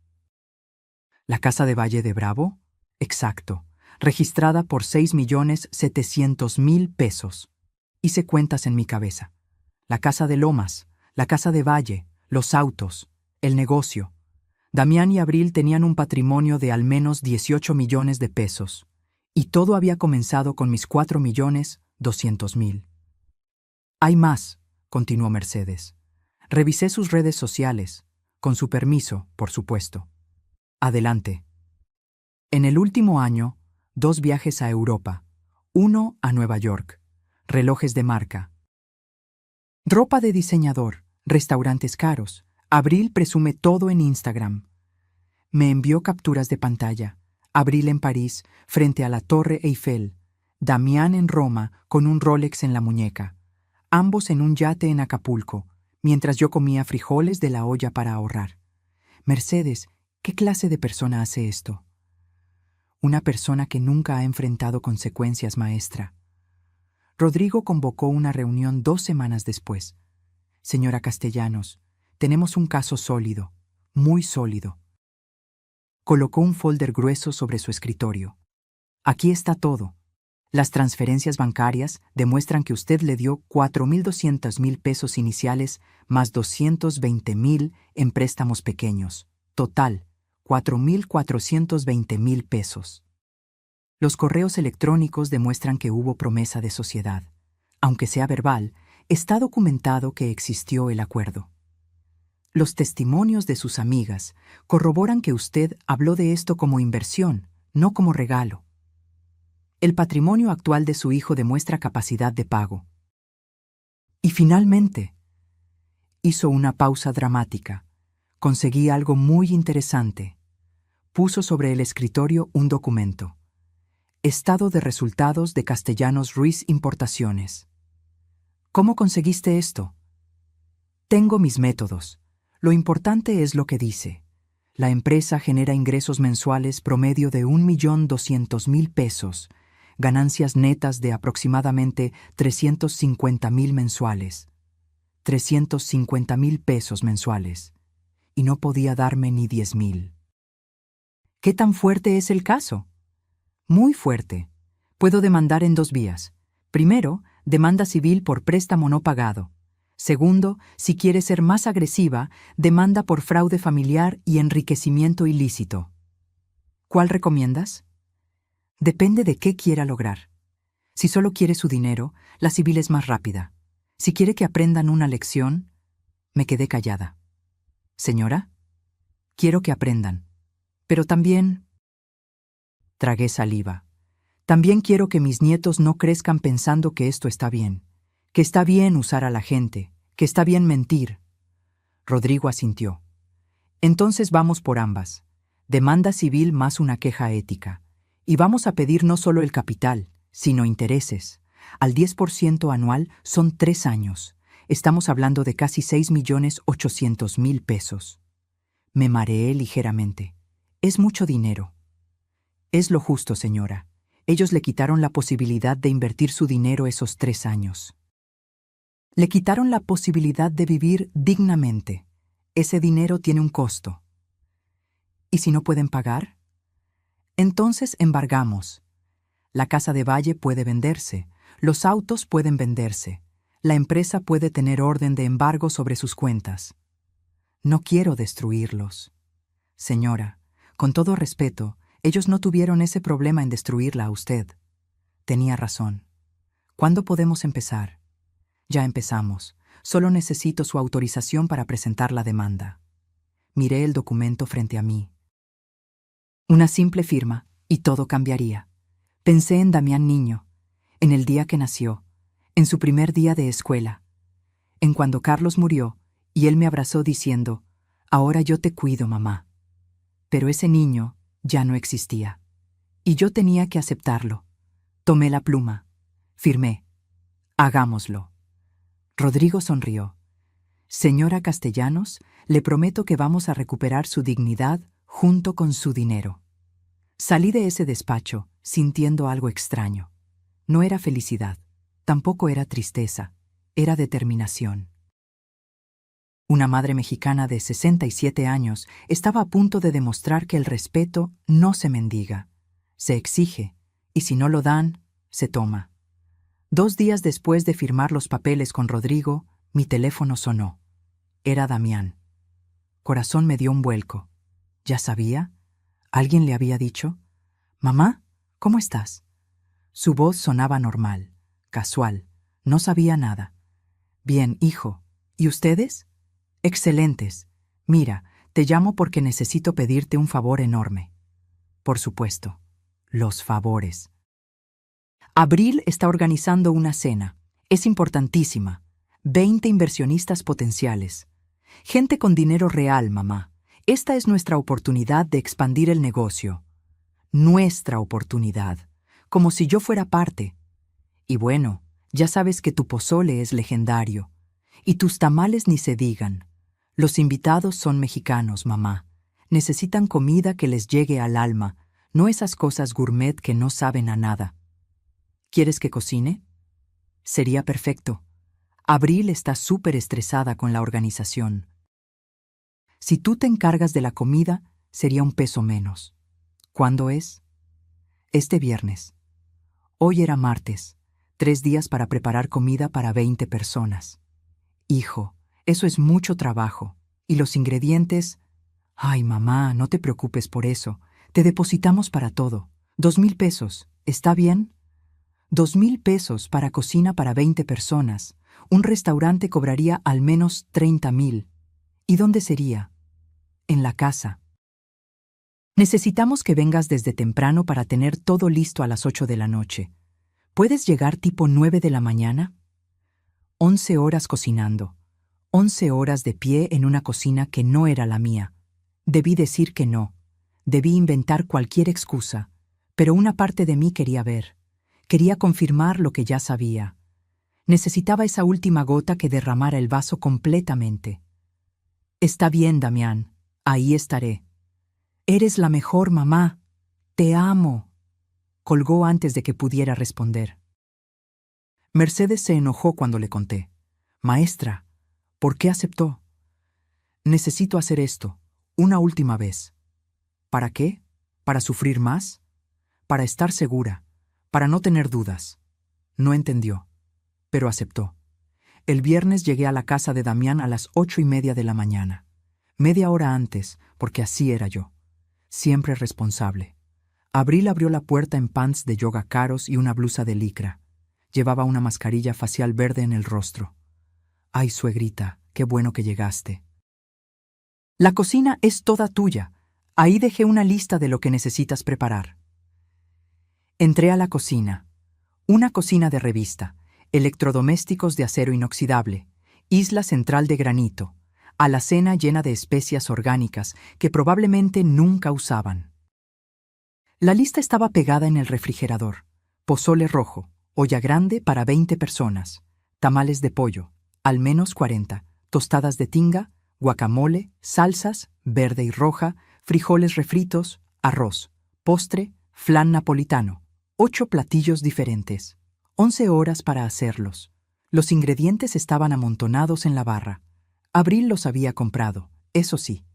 Speaker 1: ¿La casa de Valle de Bravo? Exacto, registrada por 6.700.000 pesos. Hice cuentas en mi cabeza. La casa de Lomas, la casa de Valle, los autos, el negocio. Damián y Abril tenían un patrimonio de al menos 18 millones de pesos, y todo había comenzado con mis 4.200.000. Hay más, continuó Mercedes. Revisé sus redes sociales, con su permiso, por supuesto. Adelante. En el último año, 2 viajes a Europa, 1 a Nueva York, relojes de marca, ropa de diseñador, restaurantes caros. Abril presume todo en Instagram. Me envió capturas de pantalla. Abril en París, frente a la Torre Eiffel. Damián en Roma, con un Rolex en la muñeca. Ambos en un yate en Acapulco, mientras yo comía frijoles de la olla para ahorrar. Mercedes, ¿qué clase de persona hace esto? Una persona que nunca ha enfrentado consecuencias, maestra. Rodrigo convocó una reunión 2 semanas después. Señora Castellanos, tenemos un caso sólido, muy sólido. Colocó un folder grueso sobre su escritorio. Aquí está todo. Las transferencias bancarias demuestran que usted le dio 4.200.000 pesos iniciales más 220.000 en préstamos pequeños. Total, 4.420.000 pesos. Los correos electrónicos demuestran que hubo promesa de sociedad. Aunque sea verbal, está documentado que existió el acuerdo. Los testimonios de sus amigas corroboran que usted habló de esto como inversión, no como regalo. El patrimonio actual de su hijo demuestra capacidad de pago. Y finalmente, hizo una pausa dramática. Conseguí algo muy interesante. Puso sobre el escritorio un documento. Estado de resultados de Castellanos Ruiz Importaciones. ¿Cómo conseguiste esto? Tengo mis métodos. Lo importante es lo que dice. La empresa genera ingresos mensuales promedio de 1.200.000 pesos, ganancias netas de aproximadamente 350.000 mensuales. 350.000 pesos mensuales. Y no podía darme ni 10.000. ¿Qué tan fuerte es el caso? Muy fuerte. Puedo demandar en 2 vías. Primero, demanda civil por préstamo no pagado. Segundo, si quiere ser más agresiva, demanda por fraude familiar y enriquecimiento ilícito. ¿Cuál recomiendas? Depende de qué quiera lograr. Si solo quiere su dinero, la civil es más rápida. Si quiere que aprendan una lección, me quedé callada. Señora, quiero que aprendan. Pero también... Tragué saliva. También quiero que mis nietos no crezcan pensando que esto está bien. Que está bien usar a la gente, que está bien mentir. Rodrigo asintió. Entonces vamos por ambas. Demanda civil más una queja ética. Y vamos a pedir no solo el capital, sino intereses. Al 10% anual son 3 años. Estamos hablando de casi 6.800.000 pesos. Me mareé ligeramente. Es mucho dinero. Es lo justo, señora. Ellos le quitaron la posibilidad de invertir su dinero esos 3 años. Le quitaron la posibilidad de vivir dignamente. Ese dinero tiene un costo. ¿Y si no pueden pagar? Entonces embargamos. La casa de Valle puede venderse, los autos pueden venderse, la empresa puede tener orden de embargo sobre sus cuentas. No quiero destruirlos. Señora, con todo respeto, ellos no tuvieron ese problema en destruirla a usted. Tenía razón. ¿Cuándo podemos empezar? Ya empezamos. Solo necesito su autorización para presentar la demanda. Miré el documento frente a mí. Una simple firma, y todo cambiaría. Pensé en Damián niño, en el día que nació, en su primer día de escuela, en cuando Carlos murió, y él me abrazó diciendo, «Ahora yo te cuido, mamá». Pero ese niño ya no existía, y yo tenía que aceptarlo. Tomé la pluma. Firmé. Hagámoslo. Rodrigo sonrió. Señora Castellanos, le prometo que vamos a recuperar su dignidad junto con su dinero. Salí de ese despacho sintiendo algo extraño. No era felicidad, tampoco era tristeza, era determinación. Una madre mexicana de 67 años estaba a punto de demostrar que el respeto no se mendiga, se exige, y si no lo dan, se toma. 2 días después de firmar los papeles con Rodrigo, mi teléfono sonó. Era Damián. Corazón me dio un vuelco. ¿Ya sabía? ¿Alguien le había dicho? «Mamá, ¿cómo estás?» Su voz sonaba normal, casual. No sabía nada. «Bien, hijo. ¿Y ustedes?» «Excelentes. Mira, te llamo porque necesito pedirte un favor enorme». Por supuesto. Los favores. Abril está organizando una cena. Es importantísima. 20 inversionistas potenciales. Gente con dinero real, mamá. Esta es nuestra oportunidad de expandir el negocio. Nuestra oportunidad. Como si yo fuera parte. Y bueno, ya sabes que tu pozole es legendario. Y tus tamales ni se digan. Los invitados son mexicanos, mamá. Necesitan comida que les llegue al alma, no esas cosas gourmet que no saben a nada. ¿Quieres que cocine? Sería perfecto. Abril está súper estresada con la organización. Si tú te encargas de la comida, sería un peso menos. ¿Cuándo es? Este viernes. Hoy era martes. 3 días para preparar comida para 20 personas. Hijo, eso es mucho trabajo. ¿Y los ingredientes? Ay, mamá, no te preocupes por eso. Te depositamos para todo. 2,000 pesos. ¿Está bien? 2,000 pesos para cocina para 20 personas. Un restaurante cobraría al menos 30,000. ¿Y dónde sería? En la casa. Necesitamos que vengas desde temprano para tener todo listo a las 8 de la noche. ¿Puedes llegar tipo 9 de la mañana? 11 horas cocinando. 11 horas de pie en una cocina que no era la mía. Debí decir que no. Debí inventar cualquier excusa. Pero una parte de mí quería ver. Quería confirmar lo que ya sabía. Necesitaba esa última gota que derramara el vaso completamente. Está bien, Damián. Ahí estaré. Eres la mejor mamá. Te amo. Colgó antes de que pudiera responder. Mercedes se enojó cuando le conté. Maestra, ¿por qué aceptó? Necesito hacer esto, una última vez. ¿Para qué? ¿Para sufrir más? Para estar segura, para no tener dudas. No entendió, pero aceptó. El viernes llegué a la casa de Damián a las 8:30 de la mañana. Media hora antes, porque así era yo. Siempre responsable. Abril abrió la puerta en pants de yoga caros y una blusa de licra. Llevaba una mascarilla facial verde en el rostro. «Ay, suegrita, qué bueno que llegaste». «La cocina es toda tuya. Ahí dejé una lista de lo que necesitas preparar». Entré a la cocina. Una cocina de revista, electrodomésticos de acero inoxidable, isla central de granito, alacena llena de especias orgánicas que probablemente nunca usaban. La lista estaba pegada en el refrigerador. Pozole rojo, olla grande para 20 personas, tamales de pollo, al menos 40, tostadas de tinga, guacamole, salsas, verde y roja, frijoles refritos, arroz, postre, flan napolitano, 8 platillos diferentes, 11 horas para hacerlos. Los ingredientes estaban amontonados en la barra. Abril los había comprado, eso sí,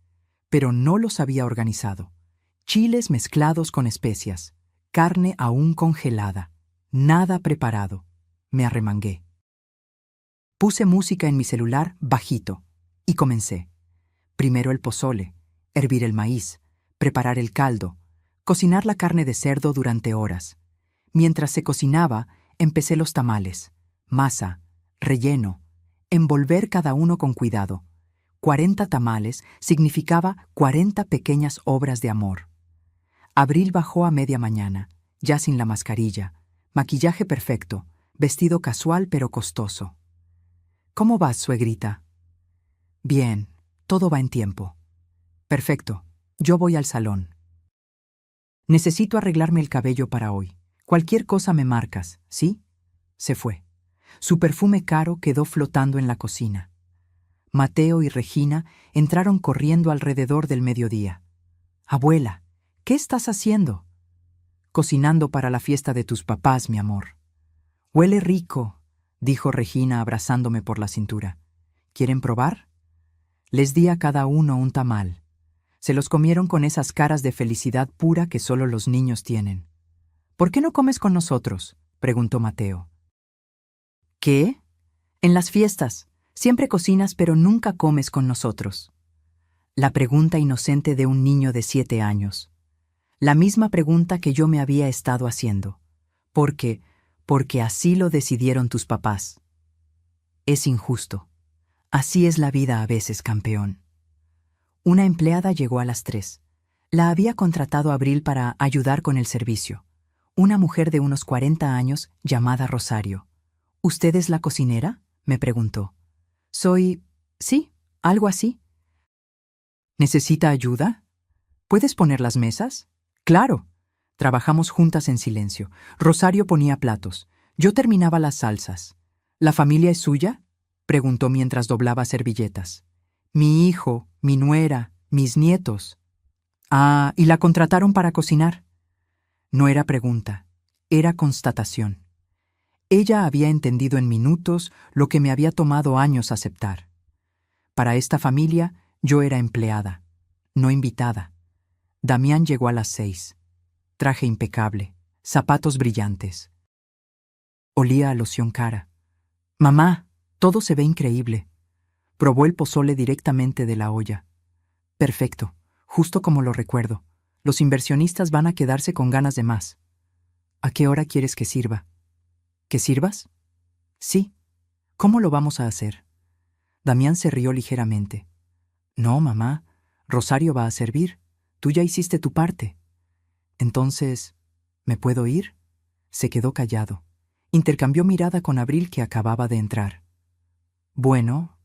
Speaker 1: pero no los había organizado. chiles mezclados con especias, carne aún congelada, nada preparado. Me arremangué. Puse música en mi celular bajito y comencé. Primero el pozole, hervir el maíz, preparar el caldo, cocinar la carne de cerdo durante horas. Mientras se cocinaba, empecé los tamales, masa, relleno, envolver cada uno con cuidado. 40 tamales significaba 40 pequeñas obras de amor. Abril bajó a media mañana, ya sin la mascarilla, maquillaje perfecto, vestido casual pero costoso. ¿Cómo vas, suegrita? Bien, todo va en tiempo. Perfecto, yo voy al salón. Necesito arreglarme el cabello para hoy. Cualquier cosa me marcas, ¿sí? Se fue. Su perfume caro quedó flotando en la cocina. Mateo y Regina entraron corriendo alrededor del mediodía. Abuela, ¿qué estás haciendo? Cocinando para la fiesta de tus papás, mi amor. Huele rico, dijo Regina abrazándome por la cintura. ¿Quieren probar? Les di a cada uno un tamal. Se los comieron con esas caras de felicidad pura que solo los niños tienen. ¿Por qué no comes con nosotros?, preguntó Mateo. ¿Qué? En las fiestas. Siempre cocinas pero nunca comes con nosotros. La pregunta inocente de un niño de 7 años. La misma pregunta que yo me había estado haciendo. Porque así lo decidieron tus papás. Es injusto. Así es la vida a veces, campeón. Una empleada llegó a las 3. La había contratado Abril para ayudar con el servicio. Una mujer de unos 40 años llamada Rosario. ¿Usted es la cocinera?, me preguntó. Sí, algo así. ¿Necesita ayuda? ¿Puedes poner las mesas? Claro. Trabajamos juntas en silencio. Rosario ponía platos. Yo terminaba las salsas. ¿La familia es suya?, preguntó mientras doblaba servilletas. Mi hijo, mi nuera, mis nietos. Ah, ¿y la contrataron para cocinar? No era pregunta, era constatación. Ella había entendido en minutos lo que me había tomado años aceptar. Para esta familia, yo era empleada, no invitada. Damián llegó a las 6. Traje impecable, zapatos brillantes. Olía a loción cara. Mamá, todo se ve increíble. Probó el pozole directamente de la olla. Perfecto, justo como lo recuerdo. Los inversionistas van a quedarse con ganas de más. ¿A qué hora quieres que sirva? ¿Que sirvas? Sí. ¿Cómo lo vamos a hacer? Damián se rió ligeramente. No, mamá, Rosario va a servir. Tú ya hiciste tu parte. Entonces, ¿me puedo ir? Se quedó callado. Intercambió mirada con Abril, que acababa de entrar. Bueno,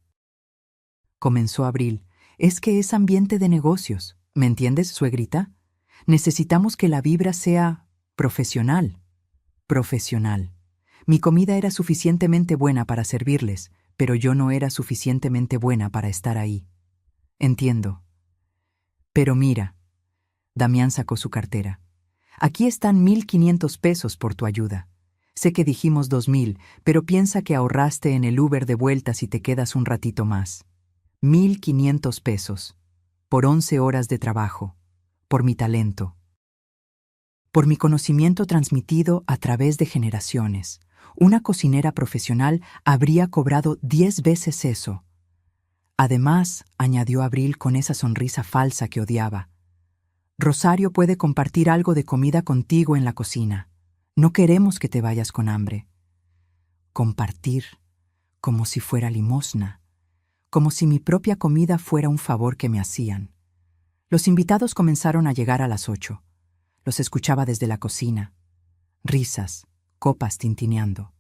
Speaker 1: comenzó Abril, es que es ambiente de negocios. ¿Me entiendes, suegrita? Necesitamos que la vibra sea profesional. Profesional. Mi comida era suficientemente buena para servirles, pero yo no era suficientemente buena para estar ahí. Entiendo. Pero mira, Damián sacó su cartera. Aquí están 1,500 pesos por tu ayuda. Sé que dijimos 2,000, pero piensa que ahorraste en el Uber de vuelta si te quedas un ratito más. 1,500 pesos. Por 11 horas de trabajo. Por mi talento. Por mi conocimiento transmitido a través de generaciones. Una cocinera profesional habría cobrado 10 veces eso. Además, añadió Abril con esa sonrisa falsa que odiaba, Rosario puede compartir algo de comida contigo en la cocina. No queremos que te vayas con hambre. Compartir, como si fuera limosna, como si mi propia comida fuera un favor que me hacían. Los invitados comenzaron a llegar a las 8. Los escuchaba desde la cocina. Risas, copas tintineando.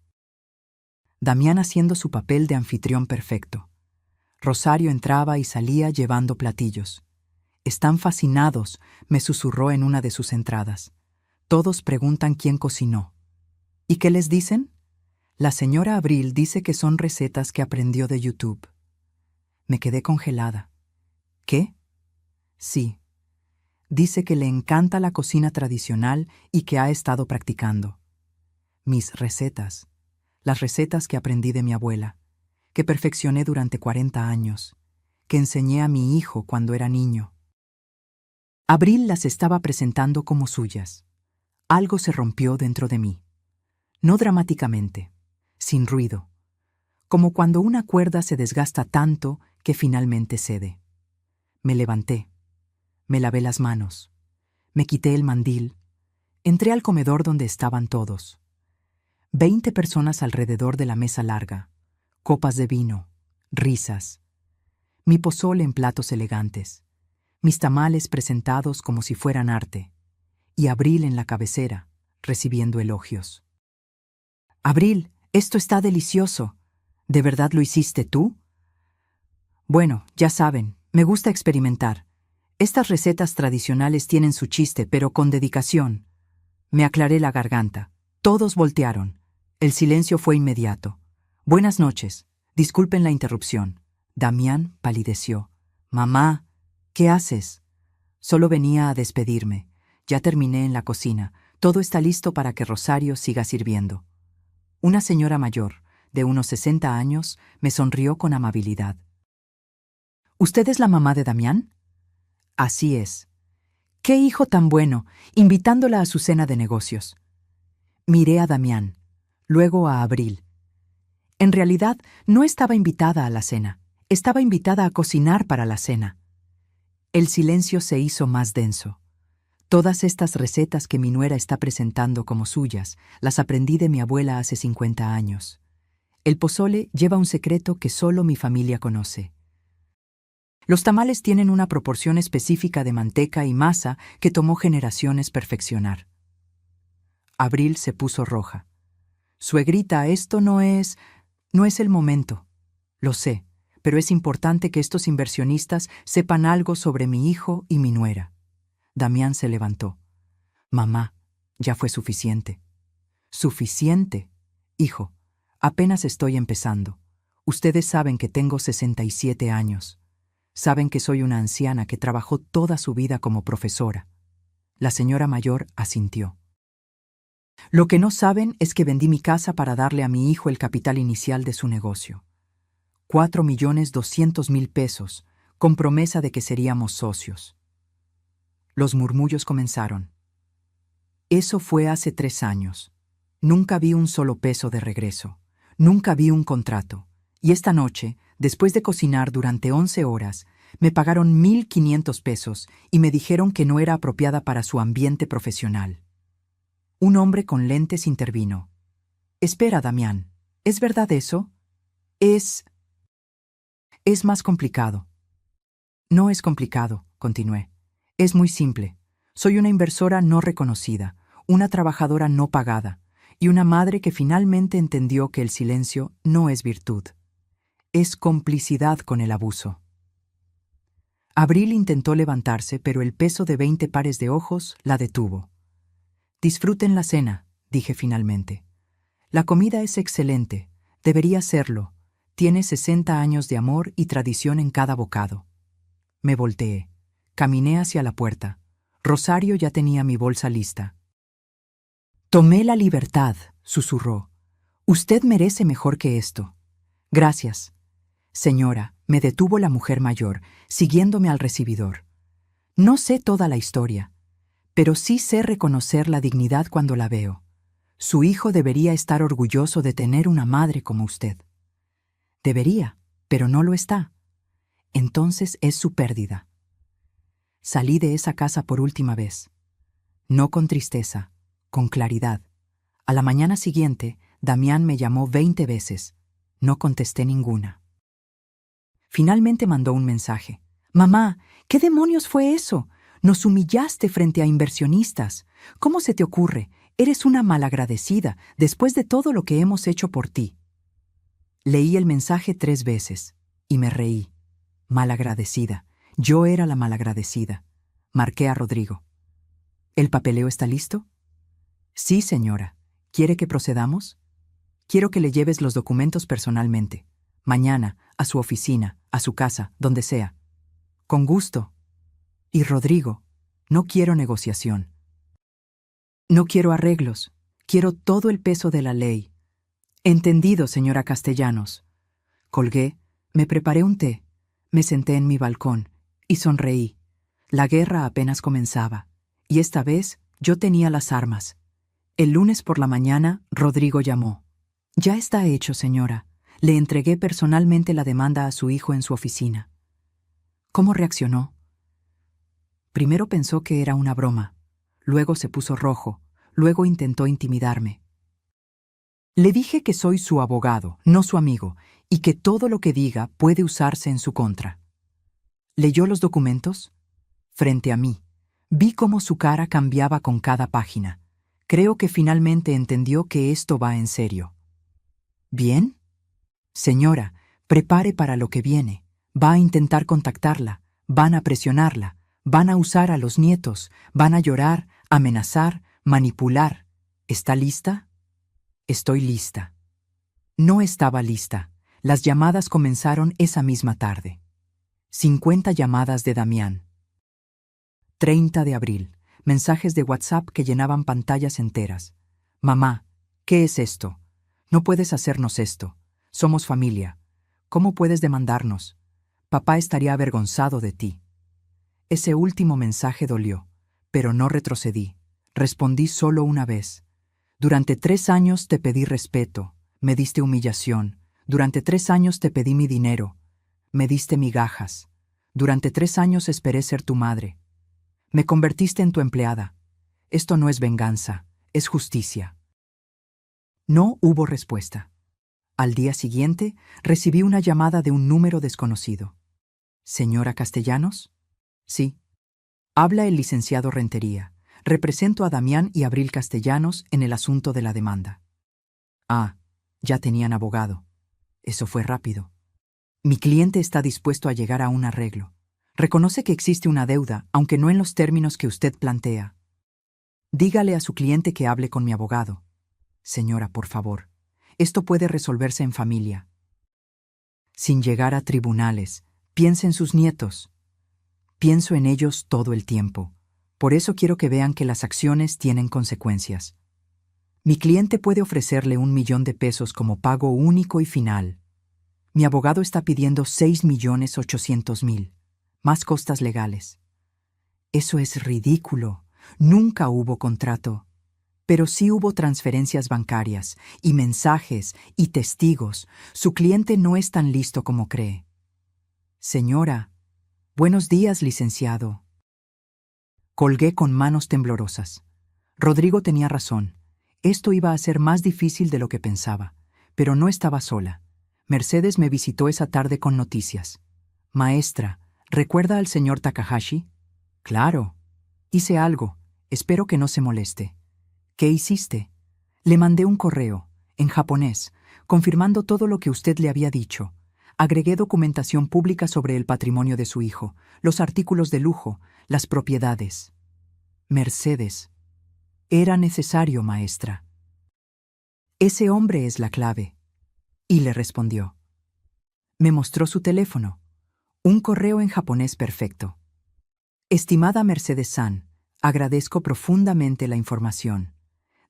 Speaker 1: Damián haciendo su papel de anfitrión perfecto. Rosario entraba y salía llevando platillos. Están fascinados, me susurró en una de sus entradas. Todos preguntan quién cocinó. ¿Y qué les dicen? La señora Abril dice que son recetas que aprendió de YouTube. Me quedé congelada. ¿Qué? Sí. Dice que le encanta la cocina tradicional y que ha estado practicando. Mis recetas, las recetas que aprendí de mi abuela, que perfeccioné durante 40 años, que enseñé a mi hijo cuando era niño. Abril las estaba presentando como suyas. Algo se rompió dentro de mí. No dramáticamente, sin ruido, como cuando una cuerda se desgasta tanto que finalmente cede. Me levanté, me lavé las manos, me quité el mandil, entré al comedor donde estaban todos. 20 personas alrededor de la mesa larga, copas de vino, risas, mi pozole en platos elegantes, mis tamales presentados como si fueran arte, y Abril en la cabecera, recibiendo elogios. «Abril, esto está delicioso. ¿De verdad lo hiciste tú?» «Bueno, ya saben, me gusta experimentar. Estas recetas tradicionales tienen su chiste, pero con dedicación». Me aclaré la garganta. Todos voltearon. El silencio fue inmediato. «Buenas noches. Disculpen la interrupción». Damián palideció. «Mamá, ¿qué haces?» «Solo venía a despedirme. Ya terminé en la cocina. Todo está listo para que Rosario siga sirviendo». Una señora mayor, de unos 60 años, me sonrió con amabilidad. «¿Usted es la mamá de Damián?» «Así es». «¡Qué hijo tan bueno!», invitándola a su cena de negocios. Miré a Damián, luego a Abril. En realidad, no estaba invitada a la cena. Estaba invitada a cocinar para la cena. El silencio se hizo más denso. Todas estas recetas que mi nuera está presentando como suyas, las aprendí de mi abuela hace 50 años. El pozole lleva un secreto que solo mi familia conoce. Los tamales tienen una proporción específica de manteca y masa que tomó generaciones perfeccionar. Abril se puso roja. «Suegrita, esto no es el momento. Lo sé, pero es importante que estos inversionistas sepan algo sobre mi hijo y mi nuera». Damián se levantó. «Mamá, ya fue suficiente». «¿Suficiente? Hijo, apenas estoy empezando. Ustedes saben que tengo 67 años. Saben que soy una anciana que trabajó toda su vida como profesora». La señora mayor asintió. «Lo que no saben es que vendí mi casa para darle a mi hijo el capital inicial de su negocio. 4.200.000 pesos, con promesa de que seríamos socios». Los murmullos comenzaron. «Eso fue hace 3 años. Nunca vi un solo peso de regreso. Nunca vi un contrato. Y esta noche, después de cocinar durante 11 horas, me pagaron 1.500 pesos y me dijeron que no era apropiada para su ambiente profesional». Un hombre con lentes intervino. «Espera, Damián, ¿es verdad eso? Es más complicado». «No es complicado», continué. «Es muy simple. Soy una inversora no reconocida, una trabajadora no pagada, y una madre que finalmente entendió que el silencio no es virtud. Es complicidad con el abuso». Abril intentó levantarse, pero el peso de 20 pares de ojos la detuvo. «Disfruten la cena», dije finalmente. «La comida es excelente, debería serlo. Tiene 60 años de amor y tradición en cada bocado». Me volteé. Caminé hacia la puerta. Rosario ya tenía mi bolsa lista. «Tomé la libertad», susurró. «Usted merece mejor que esto». «Gracias». «Señora», me detuvo la mujer mayor, siguiéndome al recibidor. «No sé toda la historia, pero sí sé reconocer la dignidad cuando la veo. Su hijo debería estar orgulloso de tener una madre como usted». «Debería, pero no lo está. Entonces es su pérdida». Salí de esa casa por última vez. No con tristeza, con claridad. A la mañana siguiente, Damián me llamó 20 veces. No contesté ninguna. Finalmente mandó un mensaje. «Mamá, ¿qué demonios fue eso? Nos humillaste frente a inversionistas. ¿Cómo se te ocurre? Eres una malagradecida después de todo lo que hemos hecho por ti». Leí el mensaje 3 veces y me reí. Malagradecida. Yo era la malagradecida. Marqué a Rodrigo. «¿El papeleo está listo?» «Sí, señora. ¿Quiere que procedamos?» «Quiero que le lleves los documentos personalmente. Mañana, a su oficina, a su casa, donde sea». «Con gusto». «Y Rodrigo, no quiero negociación. No quiero arreglos. Quiero todo el peso de la ley». «Entendido, señora Castellanos». Colgué, me preparé un té, me senté en mi balcón y sonreí. La guerra apenas comenzaba, y esta vez yo tenía las armas. El lunes por la mañana, Rodrigo llamó. «Ya está hecho, señora. Le entregué personalmente la demanda a su hijo en su oficina». ¿Cómo reaccionó? Primero pensó que era una broma, luego se puso rojo, luego intentó intimidarme. Le dije que soy su abogado, no su amigo, y que todo lo que diga puede usarse en su contra. ¿Leyó los documentos? Frente a mí, vi cómo su cara cambiaba con cada página. Creo que finalmente entendió que esto va en serio. ¿Bien? Señora, prepare para lo que viene. Va a intentar contactarla, van a presionarla, van a usar a los nietos, van a llorar, amenazar, manipular. ¿Está lista? Estoy lista. No estaba lista. Las llamadas comenzaron esa misma tarde. 50 llamadas de Damián. 30 de abril. Mensajes de WhatsApp que llenaban pantallas enteras. Mamá, ¿qué es esto? No puedes hacernos esto. Somos familia. ¿Cómo puedes demandarnos? Papá estaría avergonzado de ti. Ese último mensaje dolió, pero no retrocedí. Respondí solo una vez. Durante 3 años te pedí respeto, me diste humillación. Durante 3 años te pedí mi dinero, me diste migajas. Durante 3 años esperé ser tu madre. Me convertiste en tu empleada. Esto no es venganza, es justicia. No hubo respuesta. Al día siguiente, recibí una llamada de un número desconocido. ¿Señora Castellanos? Sí. Habla el licenciado Rentería. Represento a Damián y Abril Castellanos en el asunto de la demanda. Ah, ya tenían abogado. Eso fue rápido. Mi cliente está dispuesto a llegar a un arreglo. Reconoce que existe una deuda, aunque no en los términos que usted plantea. Dígale a su cliente que hable con mi abogado. Señora, por favor, esto puede resolverse en familia. Sin llegar a tribunales, piense en sus nietos. Pienso en ellos todo el tiempo. Por eso quiero que vean que las acciones tienen consecuencias. Mi cliente puede ofrecerle 1.000.000 de pesos como pago único y final. Mi abogado está pidiendo 6.800.000, más costas legales. Eso es ridículo. Nunca hubo contrato. Pero sí hubo transferencias bancarias, y mensajes, y testigos. Su cliente no es tan listo como cree. Señora, buenos días, licenciado. Colgué con manos temblorosas. Rodrigo tenía razón. Esto iba a ser más difícil de lo que pensaba, pero no estaba sola. Mercedes me visitó esa tarde con noticias. Maestra, ¿recuerda al señor Takahashi? Claro. Hice algo. Espero que no se moleste. ¿Qué hiciste? Le mandé un correo, en japonés, confirmando todo lo que usted le había dicho. Agregué documentación pública sobre el patrimonio de su hijo, los artículos de lujo, las propiedades. Mercedes. Era necesario, maestra. Ese hombre es la clave. Y le respondió. Me mostró su teléfono. Un correo en japonés perfecto. Estimada Mercedes-san, agradezco profundamente la información.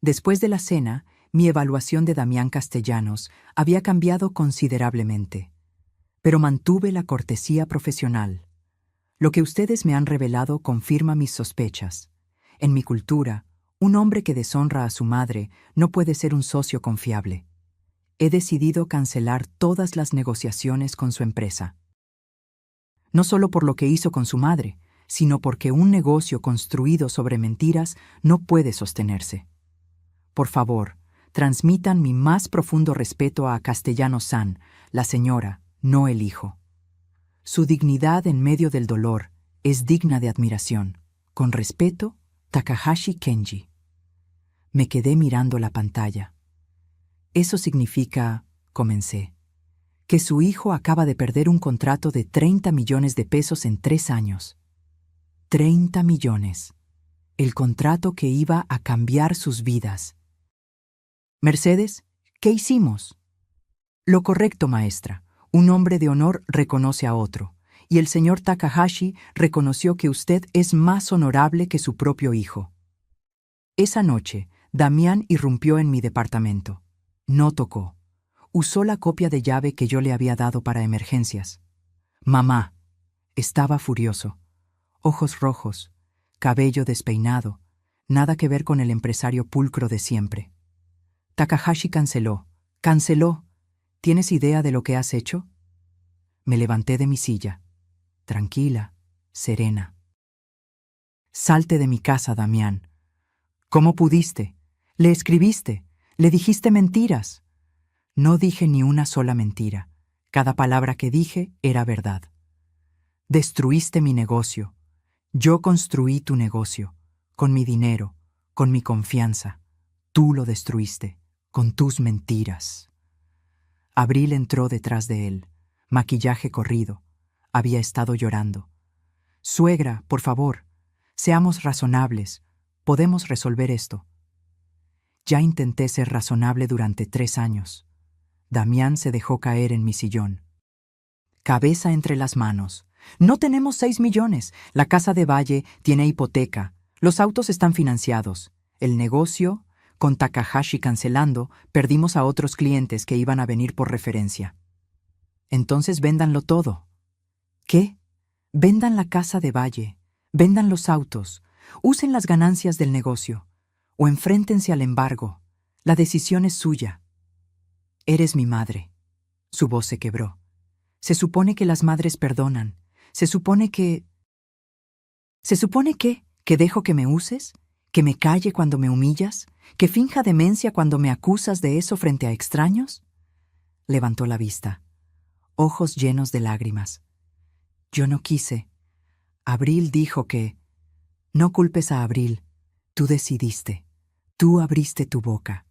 Speaker 1: Después de la cena, mi evaluación de Damián Castellanos había cambiado considerablemente. Pero mantuve la cortesía profesional. Lo que ustedes me han revelado confirma mis sospechas. En mi cultura, un hombre que deshonra a su madre no puede ser un socio confiable. He decidido cancelar todas las negociaciones con su empresa. No solo por lo que hizo con su madre, sino porque un negocio construido sobre mentiras no puede sostenerse. Por favor, transmitan mi más profundo respeto a Castellanos-san, la señora, no el hijo. Su dignidad en medio del dolor es digna de admiración. Con respeto, Takahashi Kenji. Me quedé mirando la pantalla. Eso significa, comencé, que su hijo acaba de perder un contrato de 30 millones de pesos en 3 años. 30 millones. El contrato que iba a cambiar sus vidas. Mercedes, ¿qué hicimos? Lo correcto, maestra. Un hombre de honor reconoce a otro, y el señor Takahashi reconoció que usted es más honorable que su propio hijo. Esa noche, Damián irrumpió en mi departamento. No tocó. Usó la copia de llave que yo le había dado para emergencias. Mamá. Estaba furioso. ojos rojos, cabello despeinado, nada que ver con el empresario pulcro de siempre. Takahashi canceló. ¡Canceló! ¿Tienes idea de lo que has hecho? Me levanté de mi silla, tranquila, serena. Salte de mi casa, Damián. ¿Cómo pudiste? Le escribiste, le dijiste mentiras. No dije ni una sola mentira. Cada palabra que dije era verdad. Destruiste mi negocio. Yo construí tu negocio, con mi dinero, con mi confianza. Tú lo destruiste, con tus mentiras. Abril entró detrás de él, maquillaje corrido. Había estado llorando. Suegra, por favor, seamos razonables. Podemos resolver esto. Ya intenté ser razonable durante 3 años. Damián se dejó caer en mi sillón. Cabeza entre las manos. No tenemos 6 millones. La casa de Valle tiene hipoteca. Los autos están financiados. El negocio, con Takahashi cancelando, perdimos a otros clientes que iban a venir por referencia. Entonces véndanlo todo. ¿Qué? Vendan la casa de Valle. Vendan los autos. Usen las ganancias del negocio. O enfréntense al embargo. La decisión es suya. Eres mi madre. Su voz se quebró. Se supone que las madres perdonan. Se supone que... ¿Que dejo que me uses? ¿Que me calle cuando me humillas? ¿Que finja demencia cuando me acusas de eso frente a extraños? Levantó la vista. Ojos llenos de lágrimas. Yo no quise. Abril dijo que... No culpes a Abril. Tú decidiste. Tú abriste tu boca.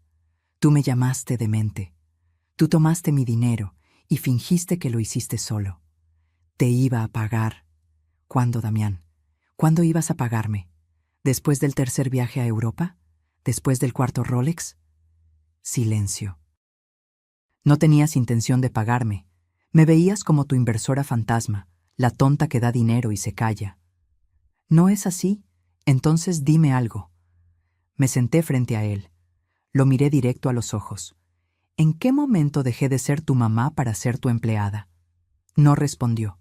Speaker 1: Tú me llamaste demente. Tú tomaste mi dinero y fingiste que lo hiciste solo. Te iba a pagar. ¿Cuándo, Damián? ¿Cuándo ibas a pagarme? ¿Después del tercer viaje a Europa? ¿Después del cuarto Rolex? Silencio. No tenías intención de pagarme. Me veías como tu inversora fantasma, la tonta que da dinero y se calla. ¿No es así? Entonces dime algo. Me senté frente a él. Lo miré directo a los ojos. ¿En qué momento dejé de ser tu mamá para ser tu empleada? No respondió.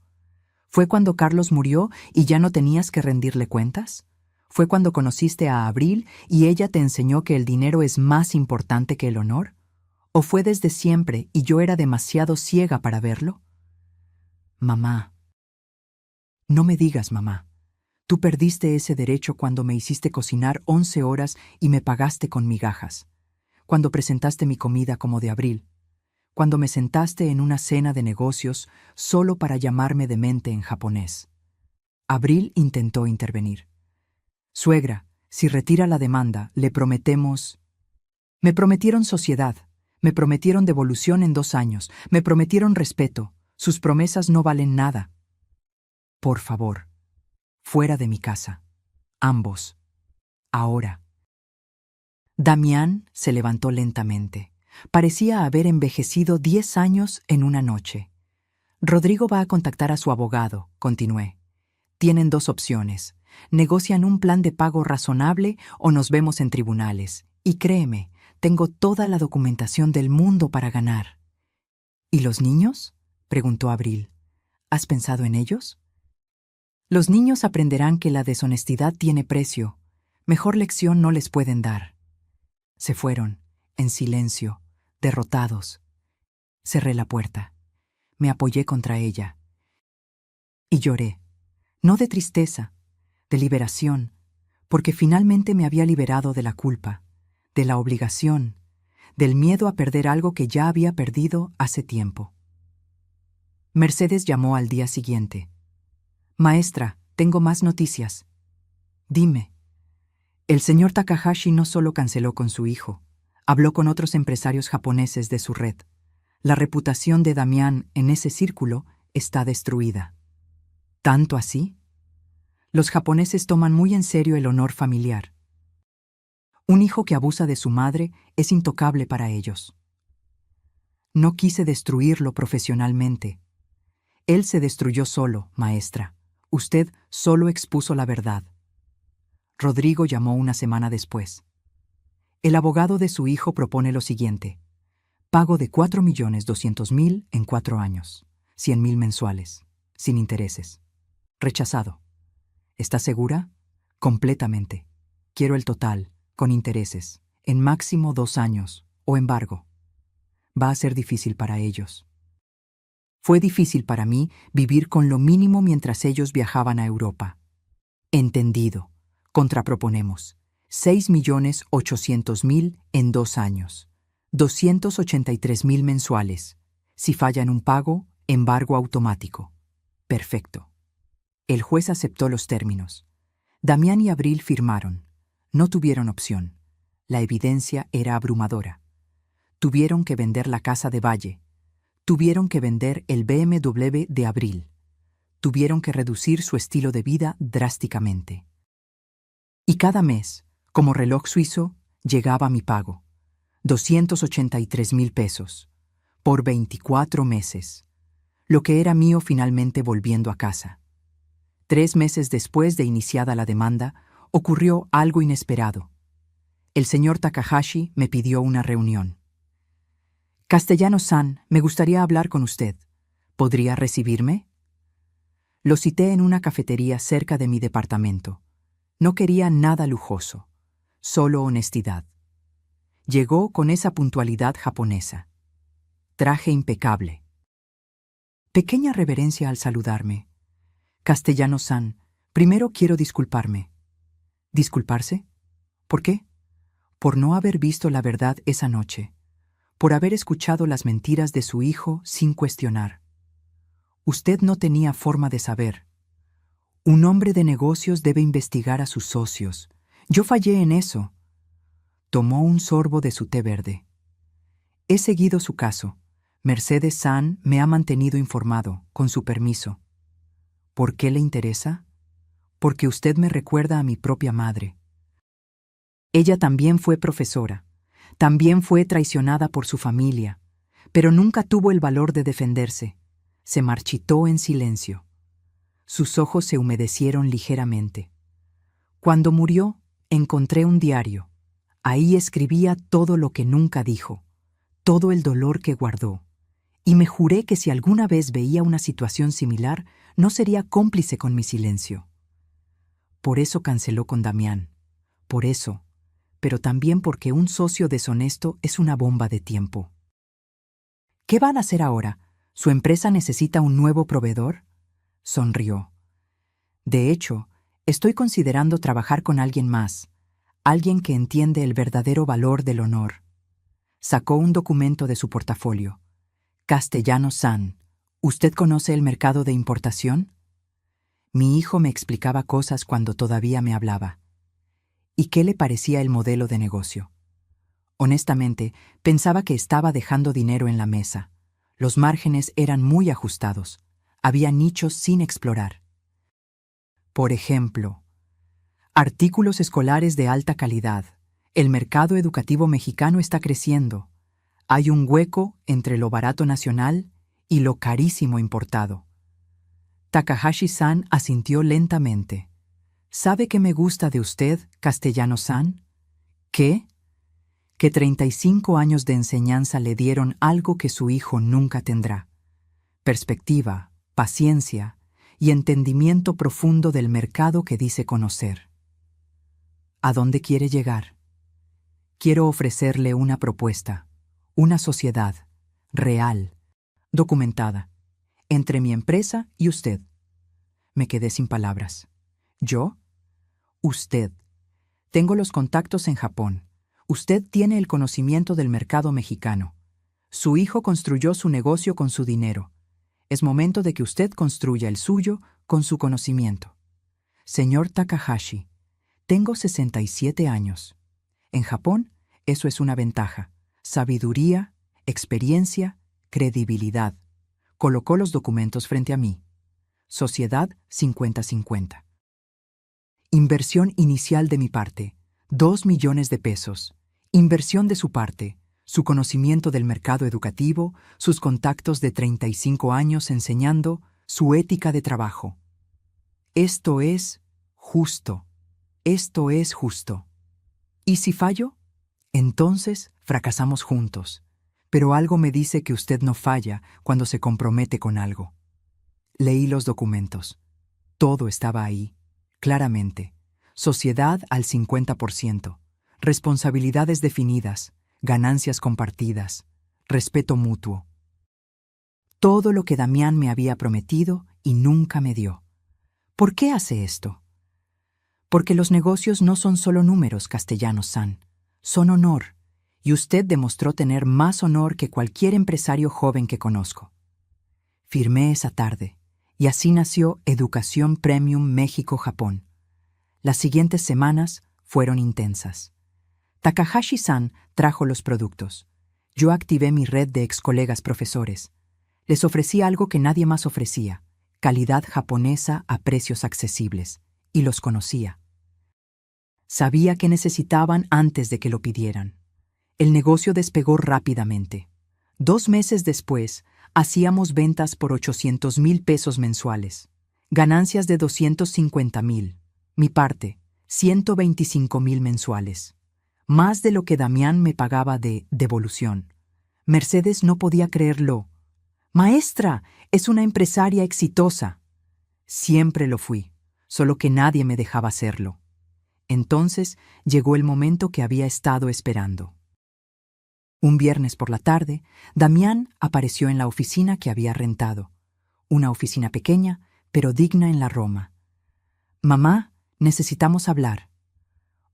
Speaker 1: ¿Fue cuando Carlos murió y ya no tenías que rendirle cuentas? ¿Fue cuando conociste a Abril y ella te enseñó que el dinero es más importante que el honor? ¿O fue desde siempre y yo era demasiado ciega para verlo? Mamá. No me digas, mamá. Tú perdiste ese derecho cuando me hiciste cocinar 11 horas y me pagaste con migajas. Cuando presentaste mi comida como de Abril. Cuando me sentaste en una cena de negocios solo para llamarme demente en japonés. Abril intentó intervenir. Suegra, si retira la demanda, le prometemos... Me prometieron sociedad, me prometieron devolución en 2 años, me prometieron respeto. Sus promesas no valen nada. Por favor, fuera de mi casa. Ambos. Ahora. Damián se levantó lentamente. Parecía haber envejecido 10 años en una noche. Rodrigo va a contactar a su abogado, continué. Tienen 2 opciones. Negocian un plan de pago razonable o nos vemos en tribunales. Y créeme, tengo toda la documentación del mundo para ganar. ¿Y los niños? Preguntó Abril. ¿Has pensado en ellos? Los niños aprenderán que la deshonestidad tiene precio. Mejor lección no les pueden dar. Se fueron, en silencio, derrotados. Cerré la puerta. Me apoyé contra ella. Y lloré, no de tristeza, de liberación, porque finalmente me había liberado de la culpa, de la obligación, del miedo a perder algo que ya había perdido hace tiempo. Mercedes llamó al día siguiente. Maestra, tengo más noticias. Dime. El señor Takahashi no solo canceló con su hijo, habló con otros empresarios japoneses de su red. La reputación de Damián en ese círculo está destruida. ¿Tanto así? Los japoneses toman muy en serio el honor familiar. Un hijo que abusa de su madre es intocable para ellos. No quise destruirlo profesionalmente. Él se destruyó solo, maestra. Usted solo expuso la verdad. Rodrigo llamó una semana después. El abogado de su hijo propone lo siguiente. Pago de 4.200.000 en 4 años. 100.000 mensuales, sin intereses. Rechazado. ¿Estás segura? Completamente. Quiero el total, con intereses, en máximo 2 años, o embargo. Va a ser difícil para ellos. Fue difícil para mí vivir con lo mínimo mientras ellos viajaban a Europa. Entendido. Contraproponemos. 6.800.000 en 2 años. 283.000 mensuales. Si falla en un pago, embargo automático. Perfecto. El juez aceptó los términos. Damián y Abril firmaron. No tuvieron opción. La evidencia era abrumadora. Tuvieron que vender la casa de Valle. Tuvieron que vender el BMW de Abril. Tuvieron que reducir su estilo de vida drásticamente. Y cada mes, como reloj suizo, llegaba mi pago. 283.000 pesos. Por 24 meses. Lo que era mío finalmente volviendo a casa. 3 meses después de iniciada la demanda, ocurrió algo inesperado. El señor Takahashi me pidió una reunión. Castellano-san, me gustaría hablar con usted. ¿Podría recibirme? Lo cité en una cafetería cerca de mi departamento. No quería nada lujoso, solo honestidad. Llegó con esa puntualidad japonesa. Traje impecable. Pequeña reverencia al saludarme. Castellano-san, primero quiero disculparme. ¿Disculparse? ¿Por qué? Por no haber visto la verdad esa noche. Por haber escuchado las mentiras de su hijo sin cuestionar. Usted no tenía forma de saber. Un hombre de negocios debe investigar a sus socios. Yo fallé en eso. Tomó un sorbo de su té verde. He seguido su caso. Mercedes San me ha mantenido informado, con su permiso. ¿Por qué le interesa? Porque usted me recuerda a mi propia madre. Ella también fue profesora. También fue traicionada por su familia, pero nunca tuvo el valor de defenderse. Se marchitó en silencio. Sus ojos se humedecieron ligeramente. Cuando murió, encontré un diario. Ahí escribía todo lo que nunca dijo, todo el dolor que guardó, y me juré que si alguna vez veía una situación similar, no sería cómplice con mi silencio. Por eso canceló con Damián. Por eso, pero también porque un socio deshonesto es una bomba de tiempo. ¿Qué van a hacer ahora? ¿Su empresa necesita un nuevo proveedor? Sonrió. De hecho, estoy considerando trabajar con alguien más, alguien que entiende el verdadero valor del honor. Sacó un documento de su portafolio. Castellano-san, ¿usted conoce el mercado de importación? Mi hijo me explicaba cosas cuando todavía me hablaba. ¿Y qué le parecía el modelo de negocio? Honestamente, pensaba que estaba dejando dinero en la mesa. Los márgenes eran muy ajustados. Había nichos sin explorar. Por ejemplo, artículos escolares de alta calidad. El mercado educativo mexicano está creciendo. Hay un hueco entre lo barato nacional y lo carísimo importado. Takahashi-san asintió lentamente. ¿Sabe qué me gusta de usted, Castellano-san? ¿Qué? Que 35 años de enseñanza le dieron algo que su hijo nunca tendrá. Perspectiva, paciencia y entendimiento profundo del mercado que dice conocer. ¿A dónde quiere llegar? Quiero ofrecerle una propuesta, una sociedad, real, documentada, entre mi empresa y usted. Me quedé sin palabras. ¿Yo? Usted. Tengo los contactos en Japón. Usted tiene el conocimiento del mercado mexicano. Su hijo construyó su negocio con su dinero. Es momento de que usted construya el suyo con su conocimiento. Señor Takahashi, tengo 67 años. En Japón, eso es una ventaja. Sabiduría, experiencia, credibilidad. Colocó los documentos frente a mí. Sociedad 50-50. Inversión inicial de mi parte, 2 millones de pesos. Inversión de su parte, su conocimiento del mercado educativo, sus contactos de 35 años enseñando, su ética de trabajo. Esto es justo. Esto es justo. ¿Y si fallo? Entonces fracasamos juntos. Pero algo me dice que usted no falla cuando se compromete con algo. Leí los documentos. Todo estaba ahí. Claramente. Sociedad al 50%. Responsabilidades definidas. Ganancias compartidas. Respeto mutuo. Todo lo que Damián me había prometido y nunca me dio. ¿Por qué hace esto? Porque los negocios no son solo números, Castellanos-san. Son honor. Y usted demostró tener más honor que cualquier empresario joven que conozco. Firmé esa tarde, y así nació Educación Premium México-Japón. Las siguientes semanas fueron intensas. Takahashi-san trajo los productos. Yo activé mi red de excolegas profesores. Les ofrecí algo que nadie más ofrecía, calidad japonesa a precios accesibles, y los conocía. Sabía que necesitaban antes de que lo pidieran. El negocio despegó rápidamente. 2 meses después, hacíamos ventas por 800,000 pesos mensuales, ganancias de 250,000, mi parte, 125,000 mensuales, más de lo que Damián me pagaba de devolución. Mercedes no podía creerlo. «Maestra, es una empresaria exitosa». Siempre lo fui, solo que nadie me dejaba hacerlo. Entonces llegó el momento que había estado esperando. Un viernes por la tarde, Damián apareció en la oficina que había rentado. Una oficina pequeña, pero digna en la Roma. «Mamá, necesitamos hablar».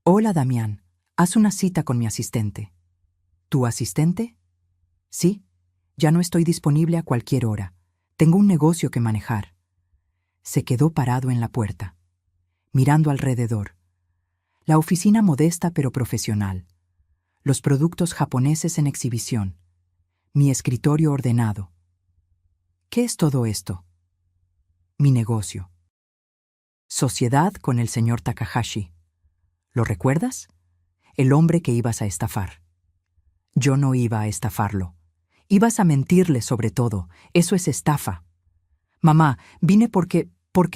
Speaker 1: «Hola, Damián, haz una cita con mi asistente». «¿Tu asistente?» «Sí, ya no estoy disponible a cualquier hora. Tengo un negocio que manejar». Se quedó parado en la puerta, mirando alrededor. La oficina modesta pero profesional. Los productos japoneses en exhibición. Mi escritorio ordenado. ¿Qué es todo esto? Mi negocio. Sociedad con el señor Takahashi. ¿Lo recuerdas? El hombre que ibas a estafar. Yo no iba a estafarlo. Ibas a mentirle sobre todo. Eso es estafa. Mamá, vine porque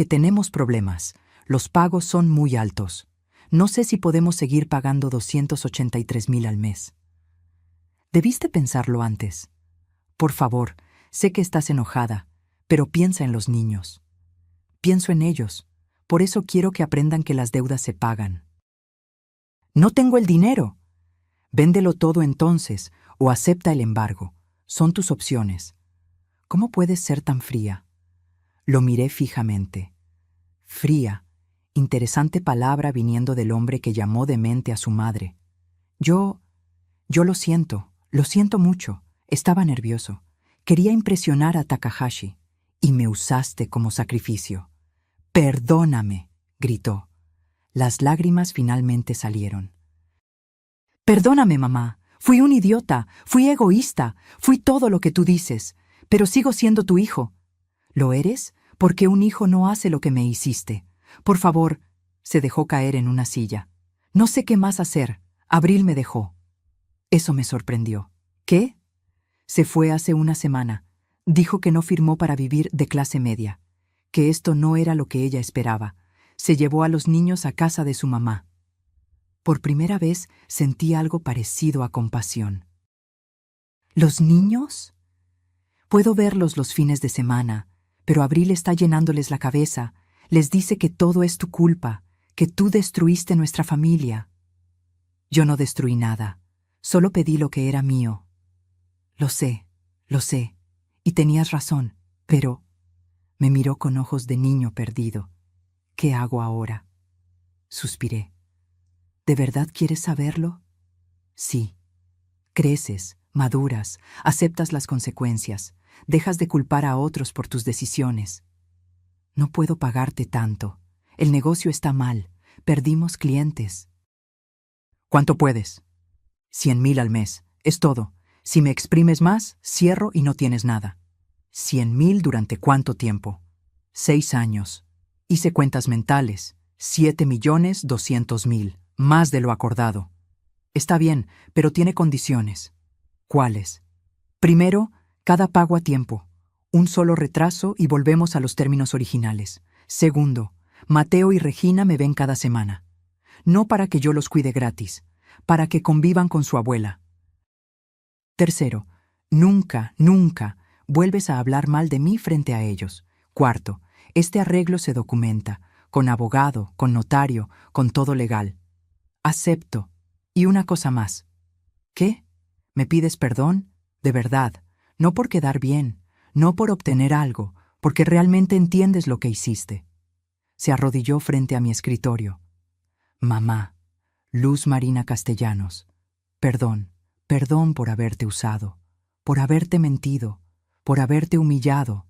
Speaker 1: tenemos problemas. Los pagos son muy altos. No sé si podemos seguir pagando 283,000 al mes. Debiste pensarlo antes. Por favor, sé que estás enojada, pero piensa en los niños. Pienso en ellos. Por eso quiero que aprendan que las deudas se pagan. No tengo el dinero. Véndelo todo entonces, o acepta el embargo. Son tus opciones. ¿Cómo puedes ser tan fría? Lo miré fijamente. Fría. Interesante palabra viniendo del hombre que llamó demente a su madre. Yo lo siento mucho. Estaba nervioso. Quería impresionar a Takahashi, y me usaste como sacrificio. «Perdóname», gritó. Las lágrimas finalmente salieron. «Perdóname, mamá. Fui un idiota, fui egoísta, fui todo lo que tú dices, pero sigo siendo tu hijo». «¿Lo eres? Porque un hijo no hace lo que me hiciste. Por favor». Se dejó caer en una silla. «No sé qué más hacer. Abril me dejó». Eso me sorprendió. «¿Qué?» Se fue hace una semana. Dijo que no firmó para vivir de clase media, que esto no era lo que ella esperaba. Se llevó a los niños a casa de su mamá. Por primera vez sentí algo parecido a compasión. ¿Los niños? Puedo verlos los fines de semana, pero Abril está llenándoles la cabeza. Les dice que todo es tu culpa, que tú destruiste nuestra familia. Yo no destruí nada, solo pedí lo que era mío. Lo sé, y tenías razón, pero... Me miró con ojos de niño perdido. ¿Qué hago ahora? Suspiré. ¿De verdad quieres saberlo? Sí. Creces, maduras, aceptas las consecuencias, dejas de culpar a otros por tus decisiones. No puedo pagarte tanto. El negocio está mal. Perdimos clientes. ¿Cuánto puedes? 100,000 al mes. Es todo. Si me exprimes más, cierro y no tienes nada. 100,000 ¿durante cuánto tiempo? 6 años. Hice cuentas mentales. 7,200,000. Más de lo acordado. Está bien, pero tiene condiciones. ¿Cuáles? Primero, cada pago a tiempo. Un solo retraso y volvemos a los términos originales. Segundo, Mateo y Regina me ven cada semana. No para que yo los cuide gratis, para que convivan con su abuela. Tercero, nunca vuelves a hablar mal de mí frente a ellos. Cuarto, este arreglo se documenta. con abogado, con notario, con todo legal. Acepto. Y una cosa más. ¿Qué? ¿Me pides perdón? De verdad, no por quedar bien, no por obtener algo, porque realmente entiendes lo que hiciste. Se arrodilló frente a mi escritorio. Mamá, Luz Marina Castellanos, perdón, perdón por haberte usado, por haberte mentido, por haberte humillado,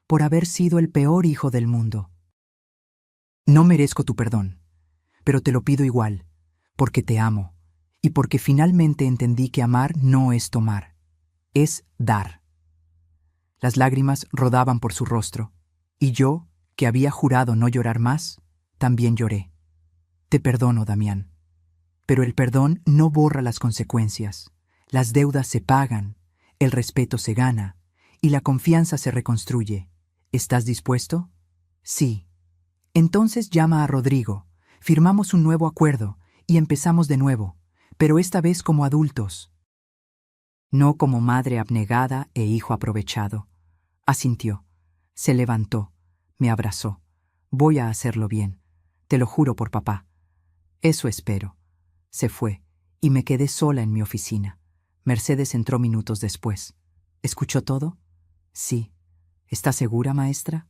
Speaker 1: por haber sido el peor hijo del mundo. No merezco tu perdón, pero te lo pido igual, porque te amo, y porque finalmente entendí que amar no es tomar, es dar. Las lágrimas rodaban por su rostro, y yo, que había jurado no llorar más, también lloré. Te perdono, Damián. Pero el perdón no borra las consecuencias. Las deudas se pagan, el respeto se gana, y la confianza se reconstruye. ¿Estás dispuesto? Sí. Entonces llama a Rodrigo, firmamos un nuevo acuerdo, y empezamos de nuevo, pero esta vez como adultos. No como madre abnegada e hijo aprovechado. Asintió. Se levantó. Me abrazó. Voy a hacerlo bien. Te lo juro por papá. Eso espero. Se fue, y me quedé sola en mi oficina. Mercedes entró minutos después. ¿Escuchó todo? Sí. ¿Está segura, maestra?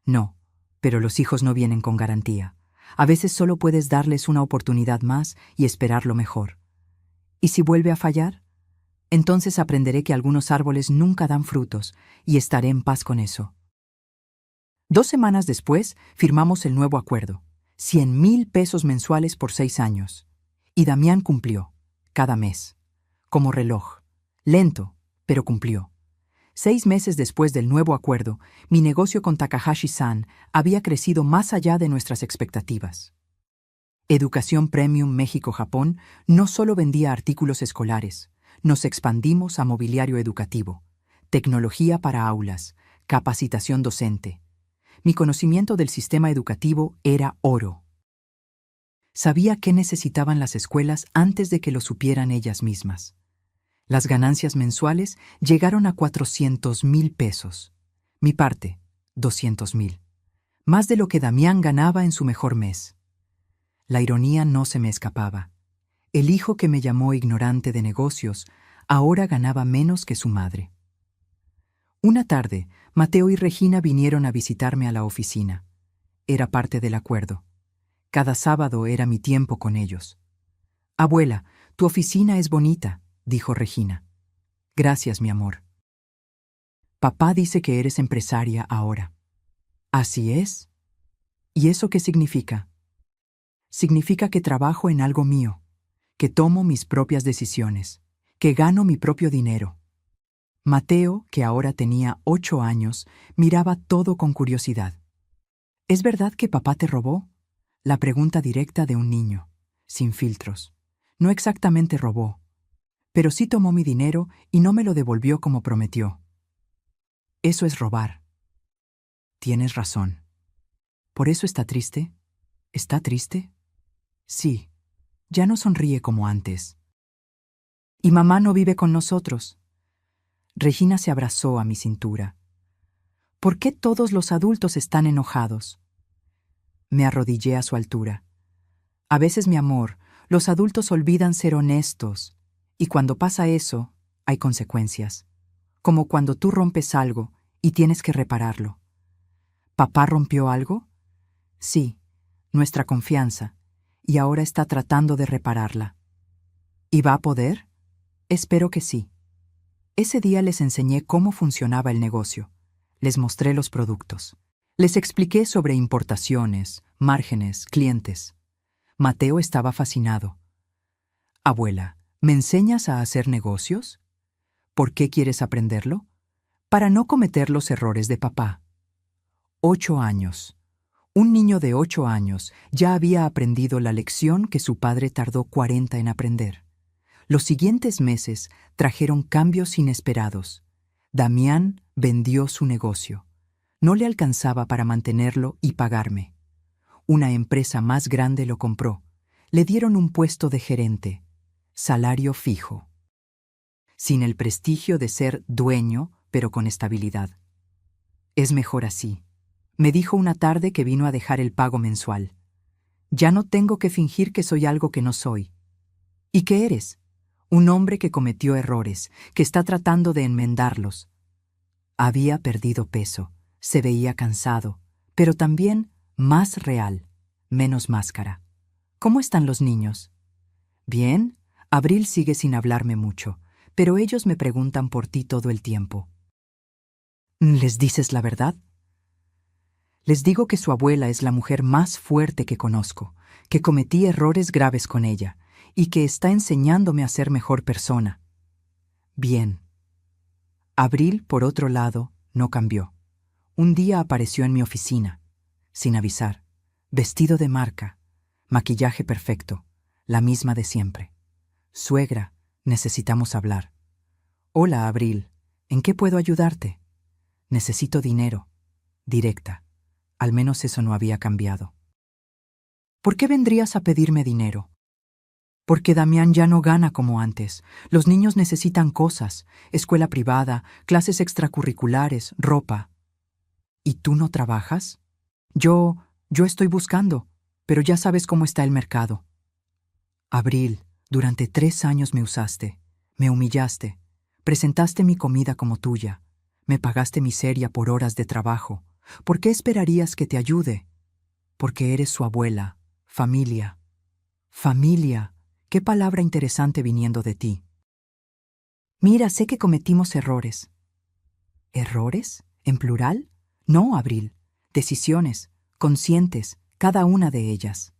Speaker 1: No, pero los hijos no vienen con garantía. A veces solo puedes darles una oportunidad más y esperar lo mejor. ¿Y si vuelve a fallar? Entonces aprenderé que algunos árboles nunca dan frutos y estaré en paz con eso. 2 semanas después, firmamos el nuevo acuerdo. 100,000 pesos mensuales por 6 años. Y Damián cumplió, cada mes. Como reloj. Lento, pero cumplió. 6 meses después del nuevo acuerdo, mi negocio con Takahashi-san había crecido más allá de nuestras expectativas. Educación Premium México-Japón no solo vendía artículos escolares, nos expandimos a mobiliario educativo, tecnología para aulas, capacitación docente. Mi conocimiento del sistema educativo era oro. Sabía qué necesitaban las escuelas antes de que lo supieran ellas mismas. Las ganancias mensuales llegaron a 400,000 pesos. Mi parte, 200,000. Más de lo que Damián ganaba en su mejor mes. La ironía no se me escapaba. El hijo que me llamó ignorante de negocios ahora ganaba menos que su madre. Una tarde, Mateo y Regina vinieron a visitarme a la oficina. Era parte del acuerdo. Cada sábado era mi tiempo con ellos. Abuela, tu oficina es bonita, dijo Regina. Gracias, mi amor. Papá dice que eres empresaria ahora. ¿Así es? ¿Y eso qué significa? Significa que trabajo en algo mío, que tomo mis propias decisiones, que gano mi propio dinero. Mateo, que ahora tenía 8 años, miraba todo con curiosidad. ¿Es verdad que papá te robó? La pregunta directa de un niño, sin filtros. No exactamente robó, pero sí tomó mi dinero y no me lo devolvió como prometió. Eso es robar. Tienes razón. ¿Por eso está triste? ¿Está triste? Sí, ya no sonríe como antes. ¿Y mamá no vive con nosotros? Regina se abrazó a mi cintura. ¿Por qué todos los adultos están enojados? Me arrodillé a su altura. A veces, mi amor, los adultos olvidan ser honestos, y cuando pasa eso, hay consecuencias. Como cuando tú rompes algo y tienes que repararlo. ¿Papá rompió algo? Sí, nuestra confianza, y ahora está tratando de repararla. ¿Y va a poder? Espero que sí. Ese día les enseñé cómo funcionaba el negocio. Les mostré los productos. Les expliqué sobre importaciones, márgenes, clientes. Mateo estaba fascinado. Abuela, ¿me enseñas a hacer negocios? ¿Por qué quieres aprenderlo? Para no cometer los errores de papá. 8 años. Un niño de 8 años ya había aprendido la lección que su padre tardó 40 en aprender. Los siguientes meses trajeron cambios inesperados. Damián vendió su negocio. No le alcanzaba para mantenerlo y pagarme. Una empresa más grande lo compró. Le dieron un puesto de gerente. Salario fijo. Sin el prestigio de ser dueño, pero con estabilidad. Es mejor así. Me dijo una tarde que vino a dejar el pago mensual. Ya no tengo que fingir que soy algo que no soy. ¿Y qué eres? Un hombre que cometió errores, que está tratando de enmendarlos. Había perdido peso, se veía cansado, pero también más real, menos máscara. ¿Cómo están los niños? Bien, Abril sigue sin hablarme mucho, pero ellos me preguntan por ti todo el tiempo. ¿Les dices la verdad? Les digo que su abuela es la mujer más fuerte que conozco, que cometí errores graves con ella, y que está enseñándome a ser mejor persona. Bien. Abril, por otro lado, no cambió. Un día apareció en mi oficina, sin avisar, vestido de marca, maquillaje perfecto, la misma de siempre. Suegra, necesitamos hablar. Hola, Abril, ¿en qué puedo ayudarte? Necesito dinero. Directa. Al menos eso no había cambiado. ¿Por qué vendrías a pedirme dinero? Porque Damián ya no gana como antes. Los niños necesitan cosas, escuela privada, clases extracurriculares, ropa. ¿Y tú no trabajas? Yo estoy buscando, pero ya sabes cómo está el mercado. Abril, durante 3 años me usaste, me humillaste, presentaste mi comida como tuya, me pagaste miseria por horas de trabajo. ¿Por qué esperarías que te ayude? Porque eres su abuela, familia. Familia, qué palabra interesante viniendo de ti. Mira, sé que cometimos errores. ¿Errores? ¿En plural? No, Abril. Decisiones, conscientes, cada una de ellas.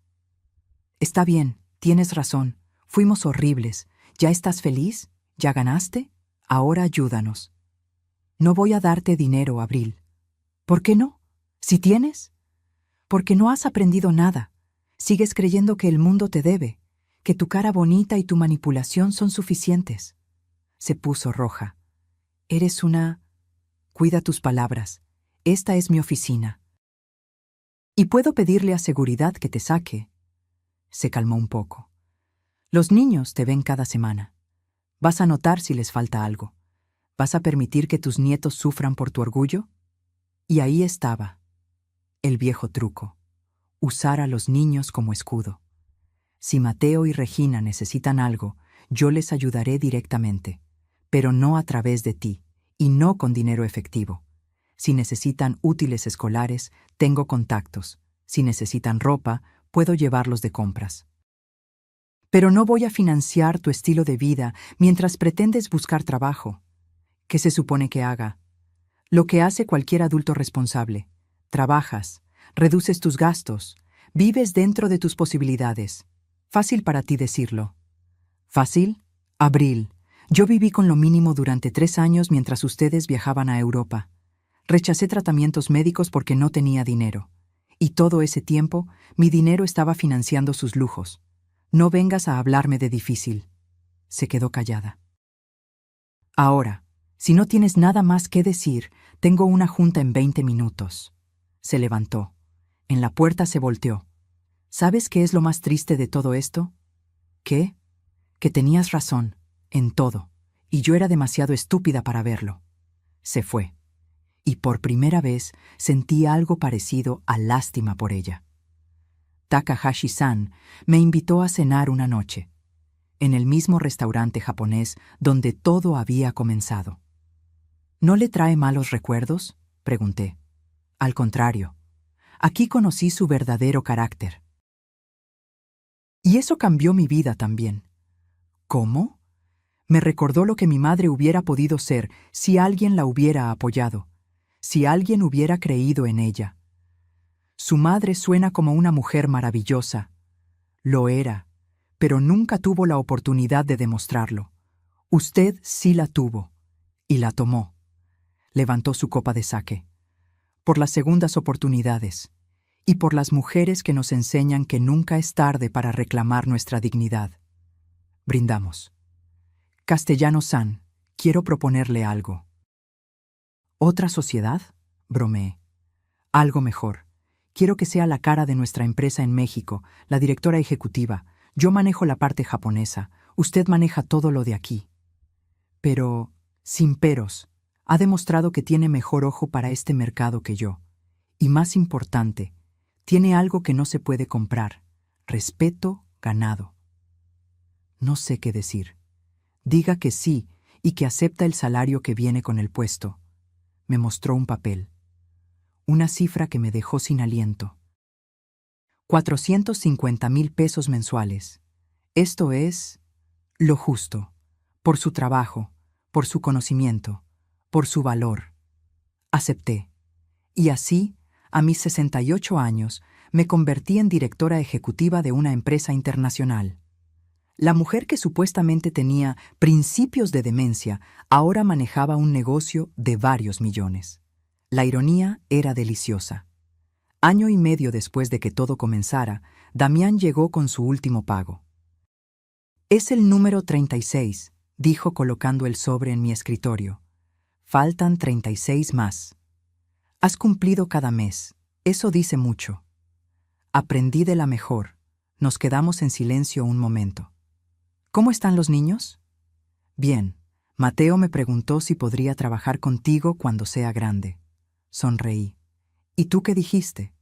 Speaker 1: Está bien, tienes razón. Fuimos horribles. ¿Ya estás feliz? ¿Ya ganaste? Ahora ayúdanos. No voy a darte dinero, Abril. ¿Por qué no? ¿Si tienes? Porque no has aprendido nada. Sigues creyendo que el mundo te debe, que tu cara bonita y tu manipulación son suficientes. Se puso roja. Eres una... Cuida tus palabras. Esta es mi oficina. ¿Y puedo pedirle a seguridad que te saque? Se calmó un poco. Los niños te ven cada semana. Vas a notar si les falta algo. ¿Vas a permitir que tus nietos sufran por tu orgullo? Y ahí estaba, el viejo truco. Usar a los niños como escudo. Si Mateo y Regina necesitan algo, yo les ayudaré directamente, pero no a través de ti, y no con dinero efectivo. Si necesitan útiles escolares, tengo contactos. Si necesitan ropa, puedo llevarlos de compras. Pero no voy a financiar tu estilo de vida mientras pretendes buscar trabajo. ¿Qué se supone que haga? Lo que hace cualquier adulto responsable. Trabajas, reduces tus gastos, vives dentro de tus posibilidades. Fácil para ti decirlo. ¿Fácil? Abril. Yo viví con lo mínimo durante 3 años mientras ustedes viajaban a Europa. Rechacé tratamientos médicos porque no tenía dinero. Y todo ese tiempo, mi dinero estaba financiando sus lujos. No vengas a hablarme de difícil. Se quedó callada. Ahora, si no tienes nada más que decir, tengo una junta en 20 minutos. Se levantó. En la puerta se volteó. ¿Sabes qué es lo más triste de todo esto? ¿Qué? Que tenías razón, en todo, y yo era demasiado estúpida para verlo. Se fue. Y por primera vez sentí algo parecido a lástima por ella. Takahashi-san me invitó a cenar una noche, en el mismo restaurante japonés donde todo había comenzado. ¿No le trae malos recuerdos?, pregunté. Al contrario, aquí conocí su verdadero carácter. Y eso cambió mi vida también. ¿Cómo? Me recordó lo que mi madre hubiera podido ser si alguien la hubiera apoyado, si alguien hubiera creído en ella. Su madre suena como una mujer maravillosa. Lo era, pero nunca tuvo la oportunidad de demostrarlo. Usted sí la tuvo, y la tomó. Levantó su copa de sake. Por las segundas oportunidades, y por las mujeres que nos enseñan que nunca es tarde para reclamar nuestra dignidad. Brindamos. Castellano-san, quiero proponerle algo. ¿Otra sociedad?, bromeé. Algo mejor. Quiero que sea la cara de nuestra empresa en México, la directora ejecutiva. Yo manejo la parte japonesa, usted maneja todo lo de aquí. Pero, sin peros, ha demostrado que tiene mejor ojo para este mercado que yo. Y más importante, tiene algo que no se puede comprar: respeto ganado. No sé qué decir. Diga que sí y que acepta el salario que viene con el puesto. Me mostró un papel. Una cifra que me dejó sin aliento. 450,000 pesos mensuales. Esto es lo justo, por su trabajo, por su conocimiento, por su valor. Acepté. Y así, a mis 68 años, me convertí en directora ejecutiva de una empresa internacional. La mujer que supuestamente tenía principios de demencia ahora manejaba un negocio de varios millones. La ironía era deliciosa. Año y medio después de que todo comenzara, Damián llegó con su último pago. «Es el número 36», dijo colocando el sobre en mi escritorio. «Faltan 36 más. Has cumplido cada mes. Eso dice mucho». Aprendí de la mejor. Nos quedamos en silencio un momento. «¿Cómo están los niños?» «Bien. Mateo me preguntó si podría trabajar contigo cuando sea grande». Sonreí. «¿Y tú qué dijiste?»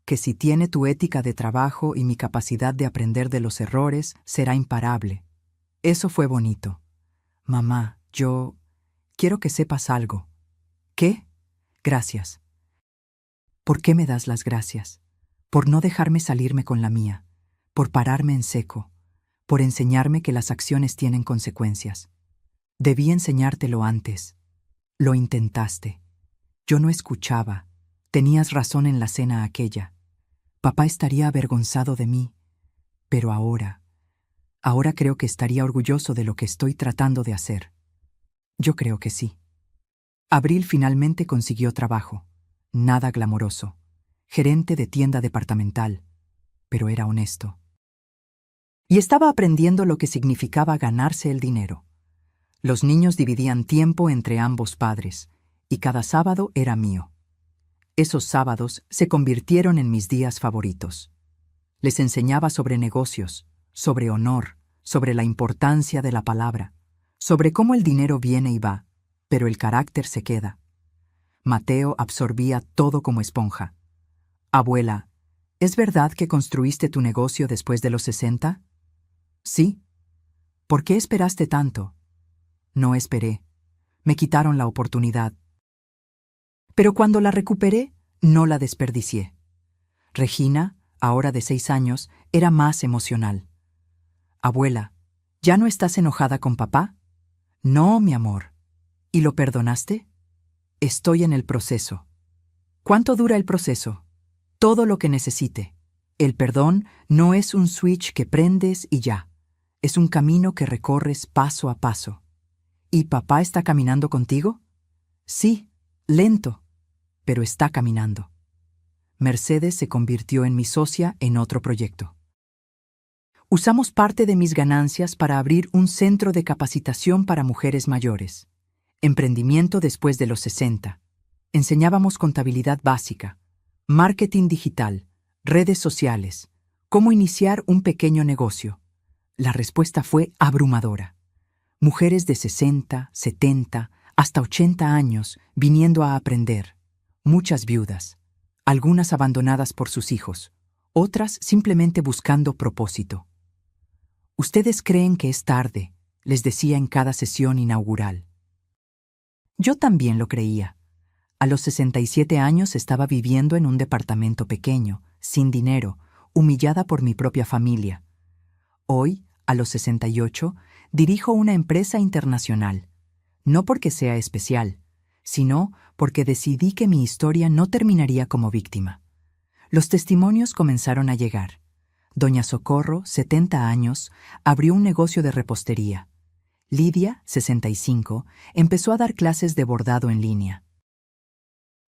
Speaker 1: «Que si tiene tu ética de trabajo y mi capacidad de aprender de los errores, será imparable». Eso fue bonito. «Mamá, yo quiero que sepas algo». «¿Qué?» «Gracias». «¿Por qué me das las gracias?» «Por no dejarme salirme con la mía, por pararme en seco, por enseñarme que las acciones tienen consecuencias. Debí enseñártelo antes. Lo intentaste. Yo no escuchaba. Tenías razón en la cena aquella. Papá estaría avergonzado de mí. Pero ahora creo que estaría orgulloso de lo que estoy tratando de hacer». Yo creo que sí. Abril finalmente consiguió trabajo. Nada glamoroso. Gerente de tienda departamental. Pero era honesto. Y estaba aprendiendo lo que significaba ganarse el dinero. Los niños dividían tiempo entre ambos padres, y cada sábado era mío. Esos sábados se convirtieron en mis días favoritos. Les enseñaba sobre negocios, sobre honor, sobre la importancia de la palabra, sobre cómo el dinero viene y va, pero el carácter se queda. Mateo absorbía todo como esponja. «Abuela, ¿es verdad que construiste tu negocio después de los 60? «Sí». «¿Por qué esperaste tanto?» «No esperé. Me quitaron la oportunidad. Pero cuando la recuperé, no la desperdicié». Regina, ahora de 6 años, era más emocional. «Abuela, ¿ya no estás enojada con papá?» «No, mi amor». «¿Y lo perdonaste?» «Estoy en el proceso». «¿Cuánto dura el proceso?» «Todo lo que necesite. El perdón no es un switch que prendes y ya. Es un camino que recorres paso a paso». «¿Y papá está caminando contigo?» «Sí, lento, pero está caminando». Mercedes se convirtió en mi socia en otro proyecto. Usamos parte de mis ganancias para abrir un centro de capacitación para mujeres mayores. Emprendimiento después de los 60. Enseñábamos contabilidad básica, marketing digital, redes sociales, cómo iniciar un pequeño negocio. La respuesta fue abrumadora. Mujeres de 60, 70, hasta 80 años viniendo a aprender. Muchas viudas, algunas abandonadas por sus hijos, otras simplemente buscando propósito. «Ustedes creen que es tarde», les decía en cada sesión inaugural. Yo también lo creía. A los 67 años estaba viviendo en un departamento pequeño, sin dinero, humillada por mi propia familia. Hoy, a los 68, dirijo una empresa internacional. No porque sea especial, sino porque decidí que mi historia no terminaría como víctima. Los testimonios comenzaron a llegar. Doña Socorro, 70 años, abrió un negocio de repostería. Lidia, 65, empezó a dar clases de bordado en línea.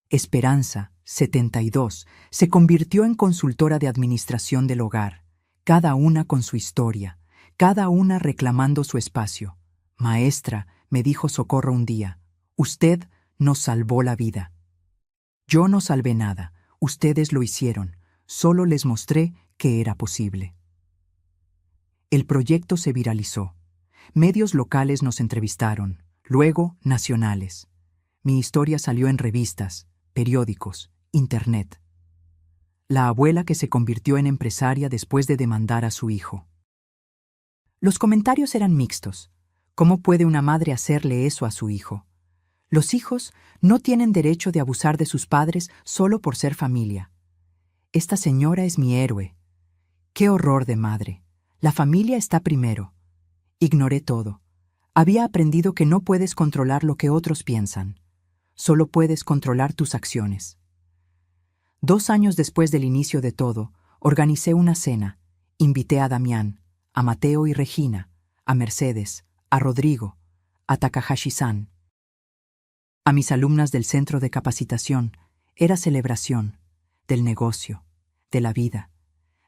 Speaker 1: Esperanza, 72, se convirtió en consultora de administración del hogar, cada una con su historia, cada una reclamando su espacio. «Maestra», me dijo Socorro un día, «usted nos salvó la vida». Yo no salvé nada, ustedes lo hicieron, solo les mostré que era posible. El proyecto se viralizó. Medios locales nos entrevistaron, luego nacionales. Mi historia salió en revistas, periódicos Internet. La abuela que se convirtió en empresaria después de demandar a su hijo. Los comentarios eran mixtos. ¿Cómo puede una madre hacerle eso a su hijo? Los hijos no tienen derecho de abusar de sus padres solo por ser familia. Esta señora es mi héroe. ¡Qué horror de madre! La familia está primero. Ignoré todo. Había aprendido que no puedes controlar lo que otros piensan. Solo puedes controlar tus acciones. 2 años después del inicio de todo, organicé una cena. Invité a Damián, a Mateo y Regina, a Mercedes, a Rodrigo, a Takahashi-san. A mis alumnas del centro de capacitación. Era celebración del negocio, de la vida,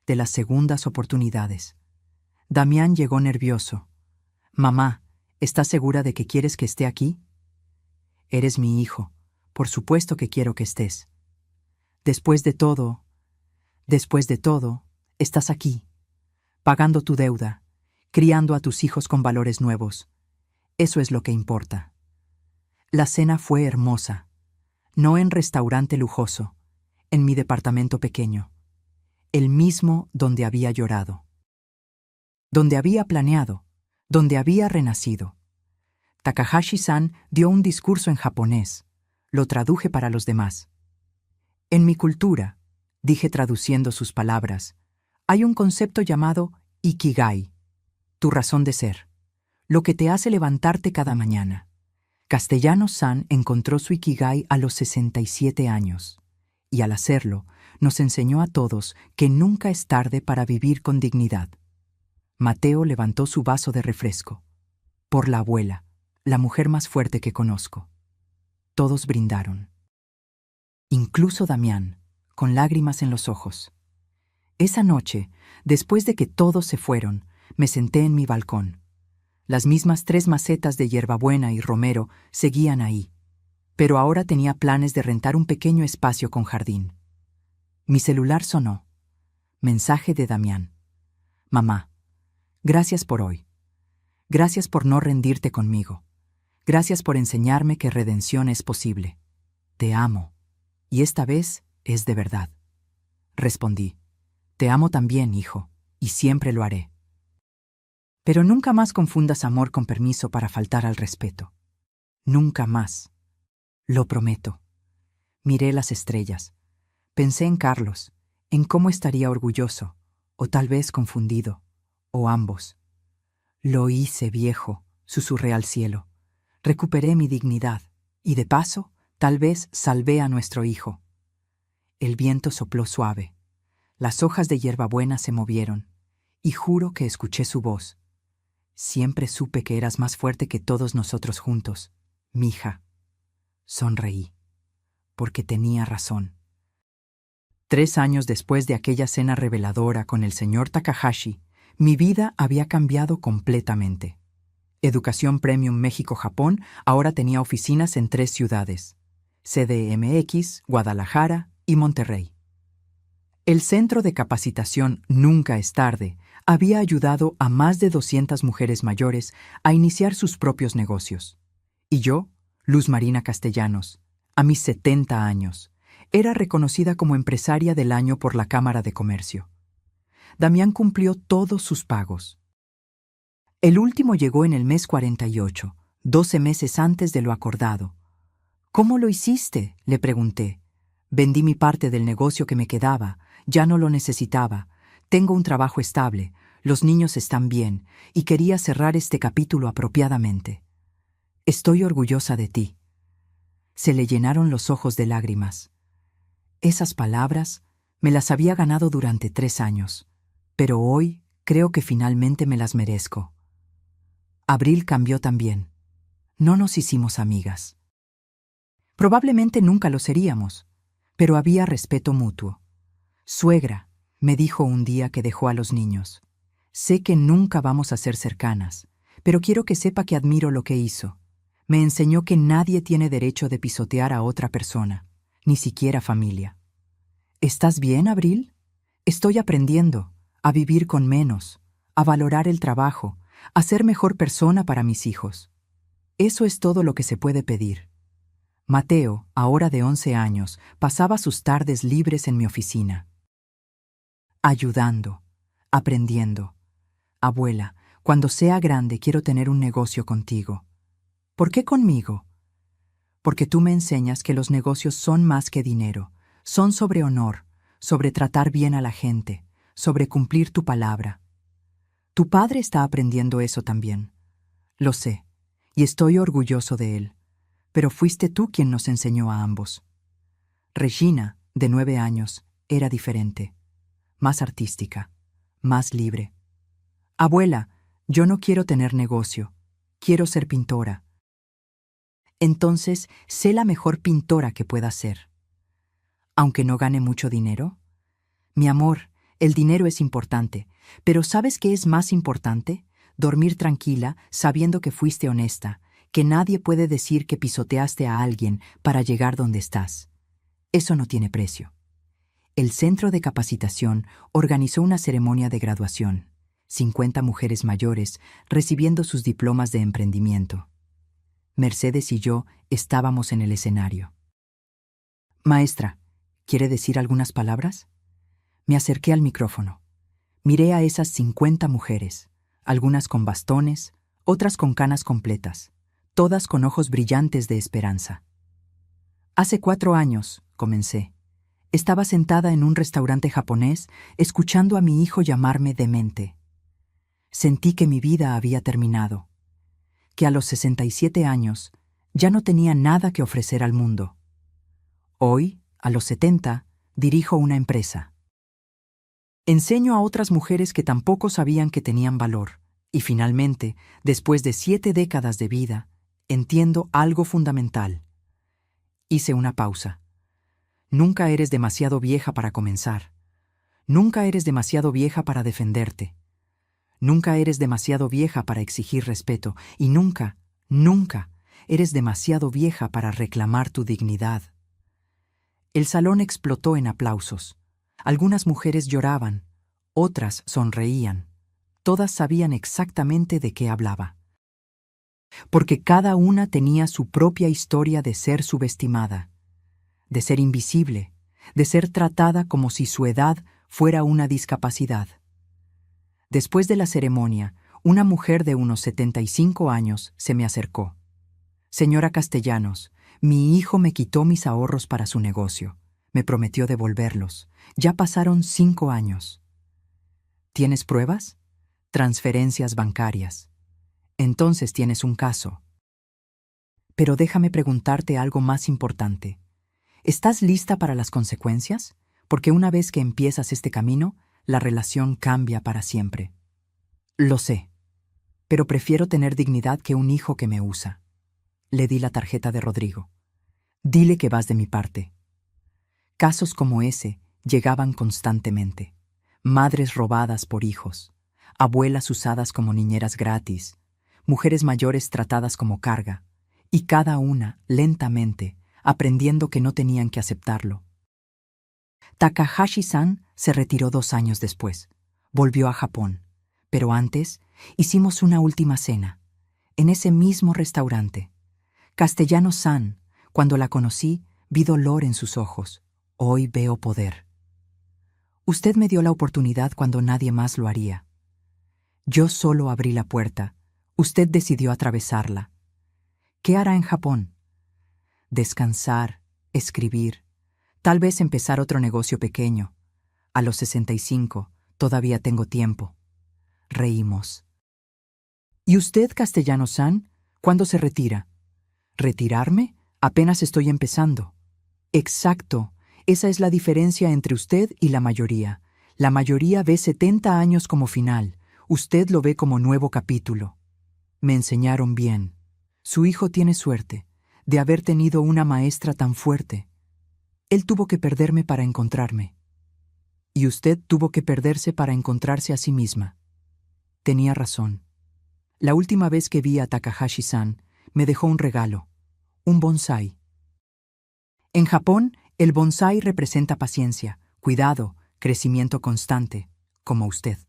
Speaker 1: de las segundas oportunidades. Damián llegó nervioso. «Mamá, ¿estás segura de que quieres que esté aquí?» «Eres mi hijo. Por supuesto que quiero que estés. Después de todo, estás aquí, pagando tu deuda, criando a tus hijos con valores nuevos. Eso es lo que importa». La cena fue hermosa. No en restaurante lujoso, en mi departamento pequeño. El mismo donde había llorado. Donde había planeado, donde había renacido. Takahashi-san dio un discurso en japonés. Lo traduje para los demás. En mi cultura, dije traduciendo sus palabras, hay un concepto llamado Ikigai, tu razón de ser, lo que te hace levantarte cada mañana. Castellanos-san encontró su Ikigai a los 67 años, y al hacerlo, nos enseñó a todos que nunca es tarde para vivir con dignidad. Mateo levantó su vaso de refresco. Por la abuela, la mujer más fuerte que conozco. Todos brindaron. Incluso Damián, con lágrimas en los ojos. Esa noche, después de que todos se fueron, me senté en mi balcón. Las mismas 3 macetas de hierbabuena y romero seguían ahí, pero ahora tenía planes de rentar un pequeño espacio con jardín. Mi celular sonó. Mensaje de Damián. «Mamá, gracias por hoy. Gracias por no rendirte conmigo. Gracias por enseñarme que redención es posible. Te amo. Y esta vez es de verdad». Respondí. «Te amo también, hijo, y siempre lo haré. Pero nunca más confundas amor con permiso para faltar al respeto. Nunca más. Lo prometo». Miré las estrellas. Pensé en Carlos, en cómo estaría orgulloso, o tal vez confundido, o ambos. «Lo hice, viejo», susurré al cielo. «Recuperé mi dignidad, y de paso, tal vez salvé a nuestro hijo». El viento sopló suave. Las hojas de hierbabuena se movieron, y juro que escuché su voz. «Siempre supe que eras más fuerte que todos nosotros juntos, mija». Sonreí, porque tenía razón. 3 años después de aquella cena reveladora con el señor Takahashi, mi vida había cambiado completamente. Educación Premium México-Japón ahora tenía oficinas en 3 ciudades: CDMX, Guadalajara y Monterrey. El Centro de Capacitación Nunca es Tarde había ayudado a más de 200 mujeres mayores a iniciar sus propios negocios. Y yo, Luz Marina Castellanos, a mis 70 años, era reconocida como empresaria del año por la Cámara de Comercio. Damián cumplió todos sus pagos. El último llegó en el mes 48, 12 meses antes de lo acordado. «¿Cómo lo hiciste?», le pregunté. «Vendí mi parte del negocio que me quedaba, ya no lo necesitaba. Tengo un trabajo estable, los niños están bien, y quería cerrar este capítulo apropiadamente. Estoy orgullosa de ti». Se le llenaron los ojos de lágrimas. Esas palabras me las había ganado durante 3 años, pero hoy creo que finalmente me las merezco. Abril cambió también. No nos hicimos amigas. Probablemente nunca lo seríamos, pero había respeto mutuo. «Suegra», me dijo un día que dejó a los niños, «sé que nunca vamos a ser cercanas, pero quiero que sepa que admiro lo que hizo. Me enseñó que nadie tiene derecho de pisotear a otra persona, ni siquiera familia». «¿Estás bien, Abril?» «Estoy aprendiendo a vivir con menos, a valorar el trabajo, a ser mejor persona para mis hijos. Eso es todo lo que se puede pedir». Mateo, ahora de 11 años, pasaba sus tardes libres en mi oficina. Ayudando, aprendiendo. Abuela, cuando sea grande quiero tener un negocio contigo. ¿Por qué conmigo? Porque tú me enseñas que los negocios son más que dinero, son sobre honor, sobre tratar bien a la gente, sobre cumplir tu palabra. Tu padre está aprendiendo eso también. Lo sé, y estoy orgulloso de él, pero fuiste tú quien nos enseñó a ambos. Regina, de 9 años, era diferente, más artística, más libre. Abuela, yo no quiero tener negocio, quiero ser pintora. Entonces, sé la mejor pintora que pueda ser. Aunque no gane mucho dinero. Mi amor, el dinero es importante, pero ¿sabes qué es más importante? Dormir tranquila, sabiendo que fuiste honesta, que nadie puede decir que pisoteaste a alguien para llegar donde estás. Eso no tiene precio. El Centro de Capacitación organizó una ceremonia de graduación. 50 mujeres mayores recibiendo sus diplomas de emprendimiento. Mercedes y yo estábamos en el escenario. Maestra, ¿quiere decir algunas palabras? Me acerqué al micrófono. Miré a esas 50 mujeres, algunas con bastones, otras con canas completas, todas con ojos brillantes de esperanza. Hace 4 años, comencé. Estaba sentada en un restaurante japonés, escuchando a mi hijo llamarme demente. Sentí que mi vida había terminado, que a los 67 años ya no tenía nada que ofrecer al mundo. Hoy, a los 70, dirijo una empresa. Enseño a otras mujeres que tampoco sabían que tenían valor, y finalmente, después de 7 décadas de vida, entiendo algo fundamental. Hice una pausa. Nunca eres demasiado vieja para comenzar. Nunca eres demasiado vieja para defenderte. Nunca eres demasiado vieja para exigir respeto, y nunca, nunca eres demasiado vieja para reclamar tu dignidad. El salón explotó en aplausos. Algunas mujeres lloraban, otras sonreían. Todas sabían exactamente de qué hablaba. Porque cada una tenía su propia historia de ser subestimada, de ser invisible, de ser tratada como si su edad fuera una discapacidad. Después de la ceremonia, una mujer de unos 75 años se me acercó. Señora Castellanos, mi hijo me quitó mis ahorros para su negocio. Me prometió devolverlos. Ya pasaron 5 años. ¿Tienes pruebas? Transferencias bancarias. Entonces tienes un caso. Pero déjame preguntarte algo más importante. ¿Estás lista para las consecuencias? Porque una vez que empiezas este camino, la relación cambia para siempre. Lo sé, pero prefiero tener dignidad que un hijo que me usa. Le di la tarjeta de Rodrigo. Dile que vas de mi parte. Casos como ese llegaban constantemente. Madres robadas por hijos, abuelas usadas como niñeras gratis, mujeres mayores tratadas como carga, y cada una, lentamente, aprendiendo que no tenían que aceptarlo. Takahashi-san se retiró 2 años después. Volvió a Japón. Pero antes, hicimos una última cena, en ese mismo restaurante. Castellanos-san, cuando la conocí, vi dolor en sus ojos. Hoy veo poder. Usted me dio la oportunidad cuando nadie más lo haría. Yo solo abrí la puerta. Usted decidió atravesarla. ¿Qué hará en Japón? Descansar, escribir, tal vez empezar otro negocio pequeño. A los 65, todavía tengo tiempo. Reímos. ¿Y usted, Castellanos-san, cuándo se retira? ¿Retirarme? Apenas estoy empezando. Exacto. Esa es la diferencia entre usted y la mayoría. La mayoría ve 70 años como final. Usted lo ve como nuevo capítulo. Me enseñaron bien. Su hijo tiene suerte de haber tenido una maestra tan fuerte. Él tuvo que perderme para encontrarme. Y usted tuvo que perderse para encontrarse a sí misma. Tenía razón. La última vez que vi a Takahashi-san, me dejó un regalo, un bonsái. En Japón, el bonsái representa paciencia, cuidado, crecimiento constante, como usted.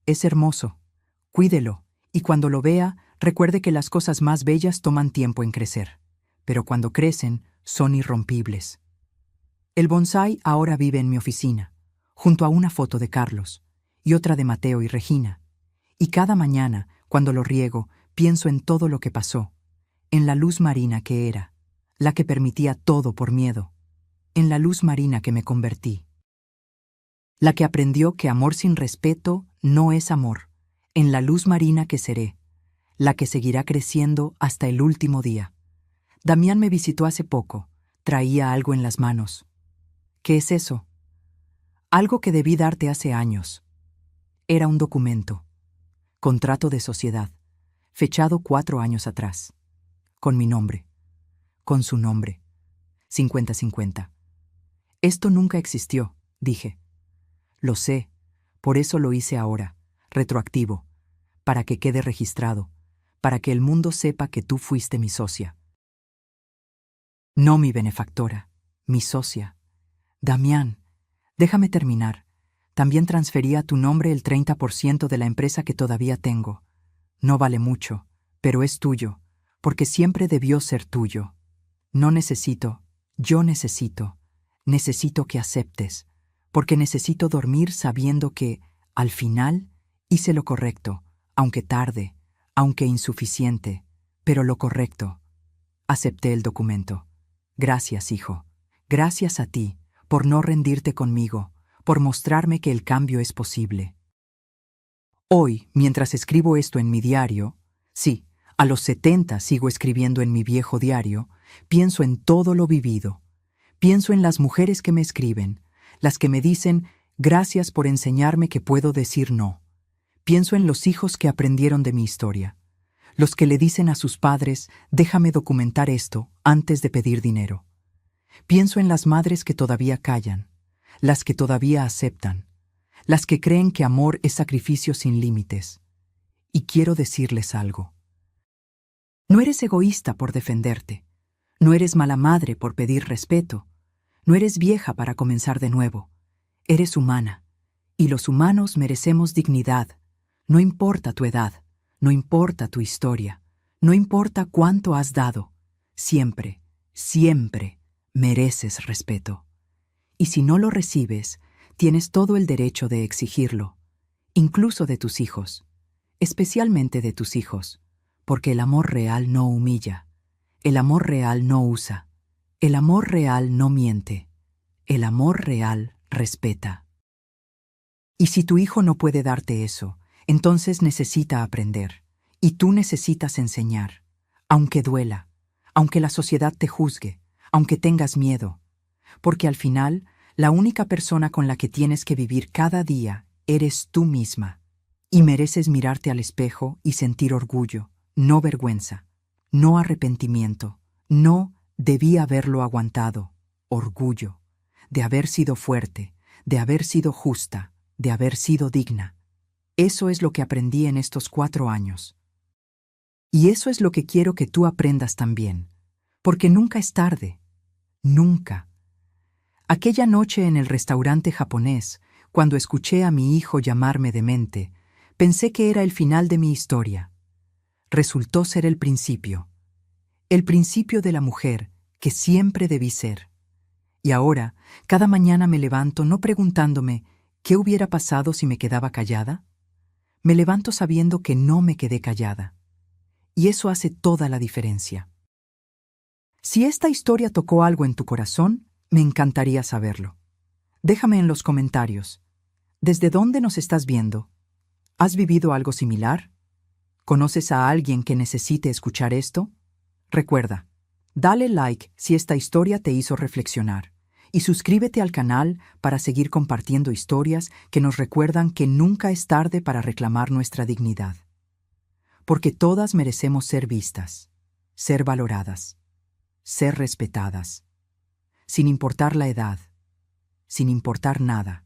Speaker 1: Es hermoso. Cuídelo, y cuando lo vea, recuerde que las cosas más bellas toman tiempo en crecer. pero cuando crecen son irrompibles. El bonsái ahora vive en mi oficina, junto a una foto de Carlos y otra de Mateo y Regina. Y cada mañana, cuando lo riego, pienso en todo lo que pasó, en la luz marina que era, la que permitía todo por miedo, en la luz marina que me convertí, la que aprendió que amor sin respeto no es amor, en la luz marina que seré, la que seguirá creciendo hasta el último día. Damián me visitó hace poco, traía algo en las manos. ¿Qué es eso? Algo que debí darte hace años. Era un documento, contrato de sociedad, fechado 4 años atrás, con mi nombre, con su nombre, 50-50. Esto nunca existió, dije. Lo sé, por eso lo hice ahora, retroactivo, para que quede registrado, para que el mundo sepa que tú fuiste mi socia. No mi benefactora, mi socia. Damián, déjame terminar. También transferí a tu nombre el 30% de la empresa que todavía tengo. No vale mucho, pero es tuyo, porque siempre debió ser tuyo. No necesito, yo necesito que aceptes, porque necesito dormir sabiendo que, al final, hice lo correcto, aunque tarde, aunque insuficiente, pero lo correcto. Acepté el documento. Gracias, hijo. Gracias a ti, por no rendirte conmigo, por mostrarme que el cambio es posible. Hoy, mientras escribo esto en mi diario, sí, a los 70 sigo escribiendo en mi viejo diario, pienso en todo lo vivido. Pienso en las mujeres que me escriben, las que me dicen, gracias por enseñarme que puedo decir no. Pienso en los hijos que aprendieron de mi historia, los que le dicen a sus padres, déjame documentar esto antes de pedir dinero. Pienso en las madres que todavía callan, las que todavía aceptan, las que creen que amor es sacrificio sin límites. Y quiero decirles algo. No eres egoísta por defenderte, no eres mala madre por pedir respeto, no eres vieja para comenzar de nuevo, eres humana, y los humanos merecemos dignidad, no importa tu edad, no importa tu historia, no importa cuánto has dado, siempre, siempre mereces respeto. Y si no lo recibes, tienes todo el derecho de exigirlo, incluso de tus hijos, especialmente de tus hijos, porque el amor real no humilla, el amor real no usa, el amor real no miente, el amor real respeta. Y si tu hijo no puede darte eso, entonces necesita aprender, y tú necesitas enseñar, aunque duela, aunque la sociedad te juzgue, aunque tengas miedo, porque al final, la única persona con la que tienes que vivir cada día eres tú misma, y mereces mirarte al espejo y sentir orgullo, no vergüenza, no arrepentimiento, no debí haberlo aguantado, orgullo, de haber sido fuerte, de haber sido justa, de haber sido digna. Eso es lo que aprendí en estos 4 años. Y eso es lo que quiero que tú aprendas también, porque nunca es tarde, nunca. Aquella noche en el restaurante japonés, cuando escuché a mi hijo llamarme demente, pensé que era el final de mi historia. Resultó ser el principio de la mujer que siempre debí ser. Y ahora, cada mañana me levanto no preguntándome ¿qué hubiera pasado si me quedaba callada? Me levanto sabiendo que no me quedé callada. Y eso hace toda la diferencia. Si esta historia tocó algo en tu corazón, me encantaría saberlo. Déjame en los comentarios. ¿Desde dónde nos estás viendo? ¿Has vivido algo similar? ¿Conoces a alguien que necesite escuchar esto? Recuerda, dale like si esta historia te hizo reflexionar y suscríbete al canal para seguir compartiendo historias que nos recuerdan que nunca es tarde para reclamar nuestra dignidad. Porque todas merecemos ser vistas, ser valoradas, ser respetadas, sin importar la edad, sin importar nada.